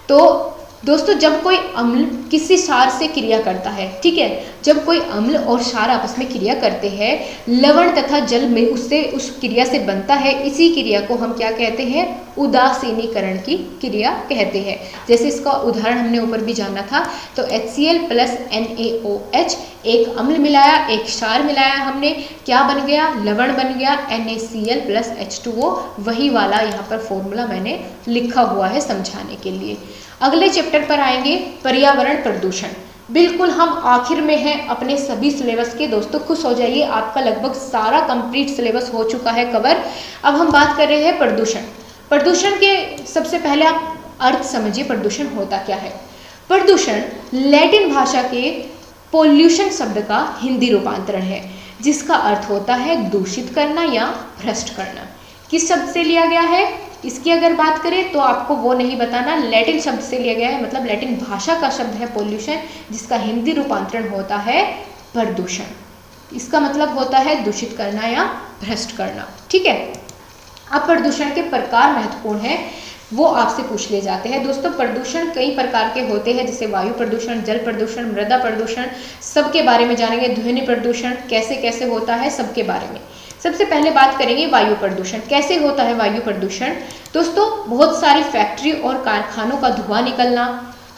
तो दोस्तों, जब कोई अम्ल किसी क्षार से क्रिया करता है, ठीक है, जब कोई अम्ल और क्षार आपस में क्रिया करते हैं, लवण तथा जल में उससे उस क्रिया से बनता है, इसी क्रिया को हम क्या कहते हैं? उदासीनीकरण की क्रिया कहते हैं। जैसे इसका उदाहरण हमने ऊपर भी जाना था, तो HCl प्लस NaOH, एक अम्ल मिलाया, एक क्षार मिलाया, हमने क्या बन गया? लवण बन गया, NaCl प्लस H2O। वही वाला यहाँ पर फॉर्मूला मैंने लिखा हुआ है समझाने के लिए। अगले चैप्टर पर आएंगे पर्यावरण प्रदूषण। बिल्कुल हम आखिर में हैं अपने सभी सिलेबस के। दोस्तों खुश हो जाइए, आपका लगभग सारा कंप्लीट सिलेबस हो चुका है कवर। अब हम बात कर रहे हैं प्रदूषण। प्रदूषण के सबसे पहले आप अर्थ समझिए, प्रदूषण होता क्या है? प्रदूषण लैटिन भाषा के पोल्यूशन शब्द का हिंदी रूपांतरण है, जिसका अर्थ होता है दूषित करना या भ्रष्ट करना। किस शब्द से लिया गया है? इसकी अगर बात करें तो आपको वो नहीं बताना, लैटिन शब्द से लिया गया है, मतलब लैटिन भाषा का शब्द है पोल्यूशन, जिसका हिंदी रूपांतरण होता है प्रदूषण। इसका मतलब होता है दूषित करना या भ्रष्ट करना, ठीक है। अब प्रदूषण के प्रकार महत्वपूर्ण है, वो आपसे पूछ लिए जाते हैं। दोस्तों प्रदूषण कई प्रकार के होते हैं, जैसे वायु प्रदूषण, जल प्रदूषण, मृदा प्रदूषण, सबके बारे में जानेंगे। ध्वनि प्रदूषण कैसे कैसे होता है, सबके बारे में। सबसे पहले बात करेंगे वायु प्रदूषण। कैसे होता है वायु प्रदूषण? दोस्तों बहुत सारी फैक्ट्री और कारखानों का धुआं निकलना,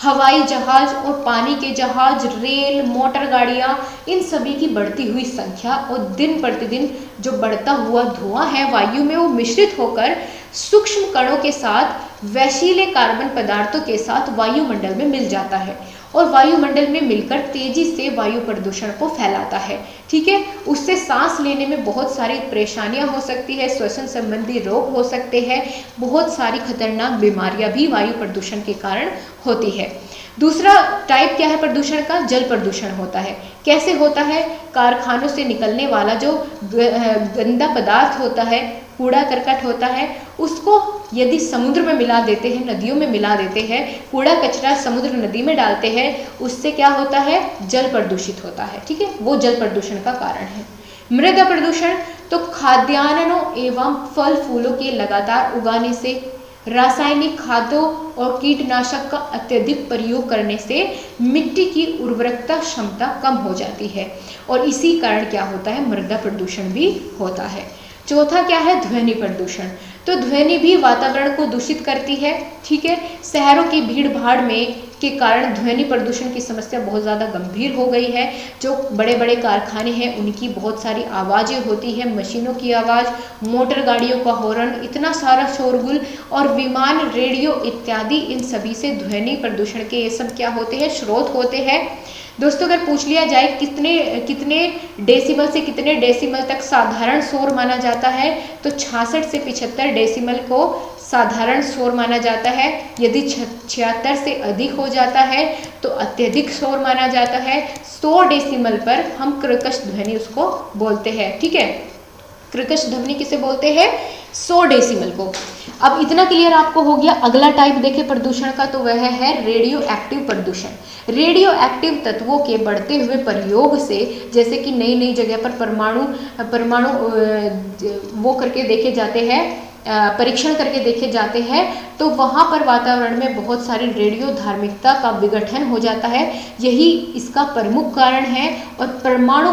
हवाई जहाज और पानी के जहाज, रेल, मोटर गाड़ियाँ, इन सभी की बढ़ती हुई संख्या और दिन प्रतिदिन जो बढ़ता हुआ धुआं है वायु में, वो मिश्रित होकर सूक्ष्म कणों के साथ वैशिले कार्बन पदार्थों के साथ वायुमंडल में मिल जाता है और वायुमंडल में मिलकर तेजी से वायु प्रदूषण को फैलाता है, ठीक है। उससे सांस लेने में बहुत सारी परेशानियां हो सकती है, श्वसन संबंधी रोग हो सकते हैं, बहुत सारी खतरनाक बीमारियां भी वायु प्रदूषण के कारण होती है। दूसरा टाइप क्या है प्रदूषण का? जल प्रदूषण होता है। कैसे होता है? कारखानों से निकलने वाला जो गंदा पदार्थ होता है, कूड़ा करकट होता है, उसको यदि समुद्र में मिला देते हैं, नदियों में मिला देते हैं, कूड़ा कचरा समुद्र नदी में डालते हैं, उससे क्या होता है? जल प्रदूषित होता है, ठीक है, वो जल प्रदूषण का कारण है। मृदा प्रदूषण तो खाद्यान्नों एवं फल फूलों के लगातार उगाने से, रासायनिक खादों और कीटनाशक का अत्यधिक प्रयोग करने से मिट्टी की उर्वरकता क्षमता कम हो जाती है और इसी कारण क्या होता है? मृदा प्रदूषण भी होता है। चौथा क्या है? ध्वनि प्रदूषण। तो ध्वनि भी वातावरण को दूषित करती है, ठीक है। शहरों की भीड़ भाड़ में के कारण ध्वनि प्रदूषण की समस्या बहुत ज़्यादा गंभीर हो गई है। जो बड़े बड़े कारखाने हैं उनकी बहुत सारी आवाज़ें होती हैं, मशीनों की आवाज़, मोटर गाड़ियों का हॉर्न, इतना सारा शोरगुल और विमान, रेडियो इत्यादि, इन सभी से ध्वनि प्रदूषण के ये सब क्या होते हैं? स्रोत होते हैं। दोस्तों अगर पूछ लिया जाए कितने डेसिमल से कितने डेसिमल तक साधारण शोर माना जाता है, तो 66 से 75 डेसिमल को साधारण शोर माना जाता है। यदि 76 से अधिक हो जाता है तो अत्यधिक शोर माना जाता है। 100 डेसिमल पर हम कर्कश ध्वनि उसको बोलते हैं, ठीक है। कर्कश ध्वनि किसे बोलते हैं? 100 डेसिमल को। अब इतना क्लियर आपको हो गया। अगला टाइप देखें प्रदूषण का, तो वह है रेडियो एक्टिव प्रदूषण। रेडियो एक्टिव तत्वों के बढ़ते हुए प्रयोग से, जैसे कि नई नई जगह पर परमाणु वो करके देखे जाते हैं, परीक्षण करके देखे जाते हैं, तो वहाँ पर वातावरण में बहुत सारी रेडियो धार्मिकता का विघटन हो जाता है। यही इसका प्रमुख कारण है। और परमाणु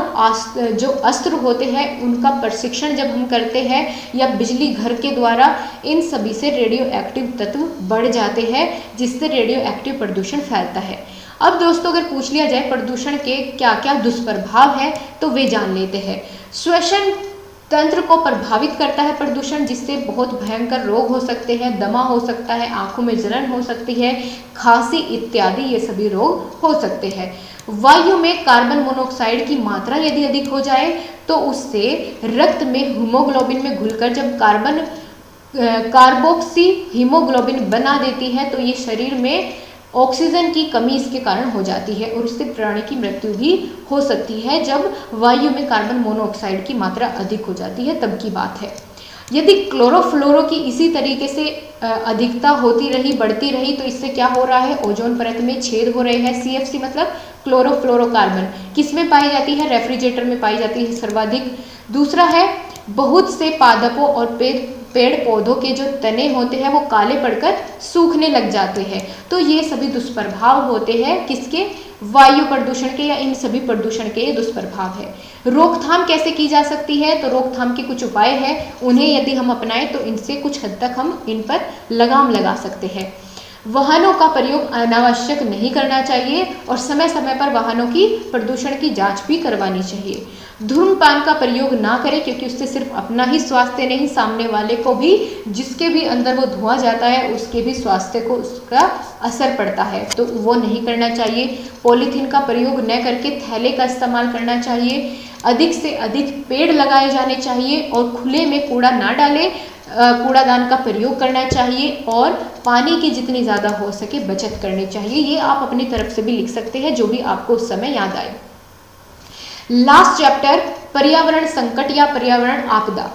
जो अस्त्र होते हैं उनका प्रशिक्षण जब हम करते हैं या बिजली घर के द्वारा, इन सभी से रेडियो एक्टिव तत्व बढ़ जाते हैं, जिससे रेडियो एक्टिव प्रदूषण फैलता है। अब दोस्तों अगर पूछ लिया जाए प्रदूषण के क्या क्या दुष्प्रभाव है, तो वे जान लेते हैं। श्वसन तंत्र को प्रभावित करता है प्रदूषण, जिससे बहुत भयंकर रोग हो सकते हैं, दमा हो सकता है, आंखों में जलन हो सकती है, खांसी इत्यादि ये सभी रोग हो सकते हैं। वायु में कार्बन मोनोऑक्साइड की मात्रा यदि अधिक हो जाए तो उससे रक्त में हीमोग्लोबिन में घुलकर जब कार्बोक्सी हीमोग्लोबिन बना देती है तो ये शरीर में ऑक्सीजन की कमी इसके कारण हो जाती है और उससे प्राणी की मृत्यु भी हो सकती है। जब वायु में कार्बन मोनोऑक्साइड की मात्रा अधिक हो जाती है तब की बात है। यदि क्लोरोफ्लोरो की इसी तरीके से अधिकता होती रही, बढ़ती रही, तो इससे क्या हो रहा है, ओजोन परत में छेद हो रहे हैं। CFC मतलब क्लोरोफ्लोरोकार्बन किस में पाई जाती है, रेफ्रिजरेटर में पाई जाती है सर्वाधिक। दूसरा है बहुत से पादपों और पेड़ पौधों के जो तने होते हैं वो काले पड़कर सूखने लग जाते हैं। तो ये सभी दुष्प्रभाव होते हैं किसके, वायु प्रदूषण के, या इन सभी प्रदूषण के ये दुष्प्रभाव है। रोकथाम कैसे की जा सकती है, तो रोकथाम के कुछ उपाय हैं, उन्हें यदि हम अपनाएं तो इनसे कुछ हद तक हम इन पर लगाम लगा सकते हैं। वाहनों का प्रयोग अनावश्यक नहीं करना चाहिए और समय समय पर वाहनों की प्रदूषण की जांच भी करवानी चाहिए। धूम्रपान का प्रयोग ना करें क्योंकि उससे सिर्फ अपना ही स्वास्थ्य नहीं, सामने वाले को भी, जिसके भी अंदर वो धुआं जाता है उसके भी स्वास्थ्य को उसका असर पड़ता है, तो वो नहीं करना चाहिए। पॉलीथीन का प्रयोग न करके थैले का इस्तेमाल करना चाहिए। अधिक से अधिक पेड़ लगाए जाने चाहिए और खुले में कूड़ा ना डालें, कूड़ादान का प्रयोग करना चाहिए और पानी की जितनी ज़्यादा हो सके बचत करनी चाहिए। ये आप अपनी तरफ से भी लिख सकते हैं, जो भी आपको उस समय याद आए। लास्ट चैप्टर, पर्यावरण संकट या पर्यावरण आपदा।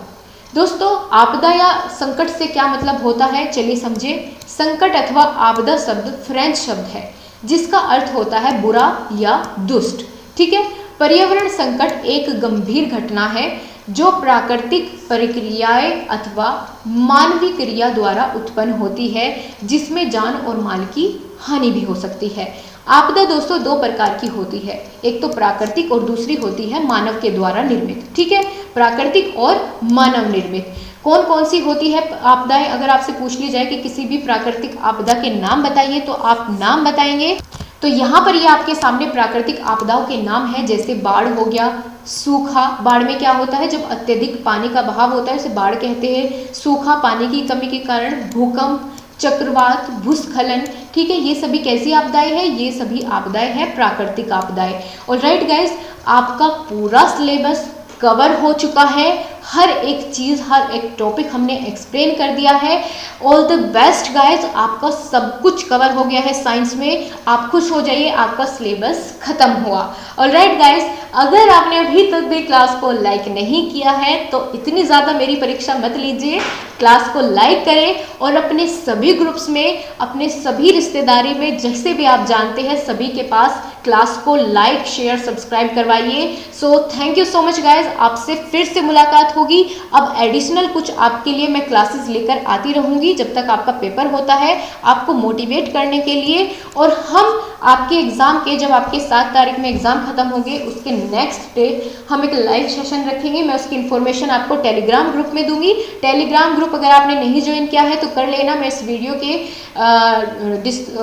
दोस्तों, आपदा या संकट से क्या मतलब होता है, चलिए समझे। संकट अथवा आपदा शब्द फ्रेंच शब्द है जिसका अर्थ होता है बुरा या दुष्ट। ठीक है। पर्यावरण संकट एक गंभीर घटना है जो प्राकृतिक प्रक्रियाएं अथवा मानवीय क्रिया द्वारा उत्पन्न होती है, जिसमें जान और माल की हानि भी हो सकती है। आपदा दोस्तों दो प्रकार की होती है, एक तो प्राकृतिक और दूसरी होती है मानव के द्वारा निर्मित। ठीक है, प्राकृतिक और मानव निर्मित। कौन कौन सी होती है आपदाएं, अगर आपसे पूछ ली जाए कि किसी भी प्राकृतिक आपदा के नाम बताइए तो आप नाम बताएंगे। तो यहाँ पर ये आपके सामने प्राकृतिक आपदाओं के नाम हैं, जैसे बाढ़ हो गया, सूखा। बाढ़ में क्या होता है, जब अत्यधिक पानी का बहाव होता है उसे बाढ़ कहते हैं। सूखा, पानी की कमी के कारण भूकंप, चक्रवात, भूस्खलन। ठीक है, ये सभी कैसी आपदाएं हैं, ये सभी आपदाएं हैं प्राकृतिक आपदाएं। ऑलराइट गाइस, आपका पूरा सिलेबस कवर हो चुका है। हर एक चीज़, हर एक टॉपिक हमने एक्सप्लेन कर दिया है। ऑल द बेस्ट गाइज, आपका सब कुछ कवर हो गया है साइंस में। आप खुश हो जाइए, आपका सिलेबस खत्म हुआ। ऑलराइट गाइज, अगर आपने अभी तक भी क्लास को लाइक नहीं किया है तो इतनी ज़्यादा मेरी परीक्षा मत लीजिए। क्लास को लाइक करें और अपने सभी ग्रुप्स में, अपने सभी रिश्तेदारी में, जैसे भी आप जानते हैं सभी के पास क्लास को लाइक, शेयर, सब्सक्राइब करवाइए। So thank you so much guys, आपसे फिर से मुलाकात होगी। अब एडिशनल कुछ आपके लिए मैं क्लासेस लेकर आती रहूँगी जब तक आपका पेपर होता है, आपको मोटिवेट करने के लिए। और हम आपके एग्ज़ाम के, जब आपके 7 तारीख में एग्ज़ाम खत्म होंगे उसके नेक्स्ट डे हम एक लाइव सेशन रखेंगे। मैं उसकी इन्फॉर्मेशन आपको टेलीग्राम ग्रुप में दूंगी। टेलीग्राम ग्रुप अगर आपने नहीं ज्वाइन किया है तो कर लेना। मैं इस वीडियो के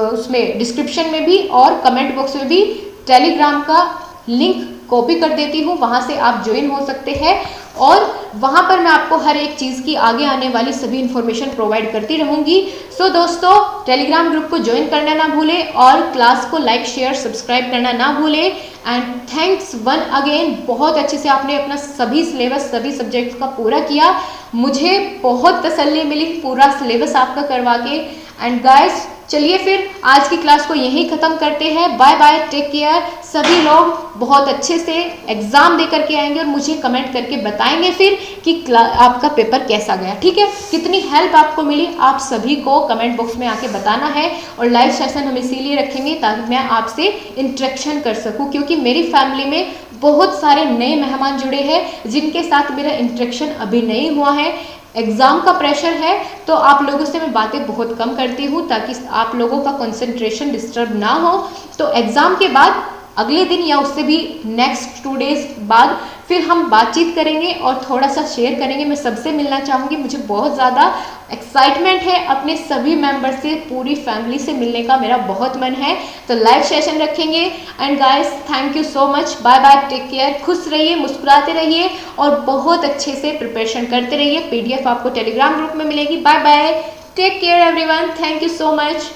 उसमें डिस्क्रिप्शन में भी और कमेंट बॉक्स में भी टेलीग्राम का लिंक कॉपी कर देती हूँ, वहाँ से आप ज्वाइन हो सकते हैं। और वहाँ पर मैं आपको हर एक चीज़ की आगे आने वाली सभी इन्फॉर्मेशन प्रोवाइड करती रहूँगी। सो दोस्तों, टेलीग्राम ग्रुप को ज्वाइन करना ना भूलें और क्लास को लाइक, शेयर, सब्सक्राइब करना ना भूलें। एंड थैंक्स वन अगेन, बहुत अच्छे से आपने अपना सभी सिलेबस, सभी सब्जेक्ट्स का पूरा किया। मुझे बहुत तसल्ली मिली पूरा सिलेबस आपका करवा के। एंड गाइस, चलिए फिर आज की क्लास को यहीं ख़त्म करते हैं। Bye bye, take care. सभी लोग बहुत अच्छे से एग्ज़ाम दे करके आएंगे और मुझे कमेंट करके बताएंगे फिर कि आपका पेपर कैसा गया। ठीक है, कितनी हेल्प आपको मिली आप सभी को कमेंट बॉक्स में आके बताना है। और लाइव सेशन हम इसीलिए रखेंगे ताकि मैं आपसे इंटरेक्शन कर सकूं, क्योंकि मेरी फैमिली में बहुत सारे नए मेहमान जुड़े हैं जिनके साथ मेरा इंटरेक्शन अभी नहीं हुआ है। एग्ज़ाम का प्रेशर है तो आप लोगों से मैं बातें बहुत कम करती हूँ ताकि आप लोगों का कंसंट्रेशन डिस्टर्ब ना हो। तो एग्ज़ाम के बाद अगले दिन या उससे भी नेक्स्ट 2 डेज बाद फिर हम बातचीत करेंगे और थोड़ा सा शेयर करेंगे। मैं सबसे मिलना चाहूँगी, मुझे बहुत ज़्यादा एक्साइटमेंट है अपने सभी मेंबर से, पूरी फैमिली से मिलने का मेरा बहुत मन है। तो लाइव सेशन रखेंगे। And guys thank you so much, bye bye, take care, खुश रहिए, मुस्कुराते रहिए और बहुत अच्छे से प्रिपरेशन करते रहिए। PDF आपको टेलीग्राम ग्रुप में मिलेगी। Bye bye, take care everyone, thank you so much.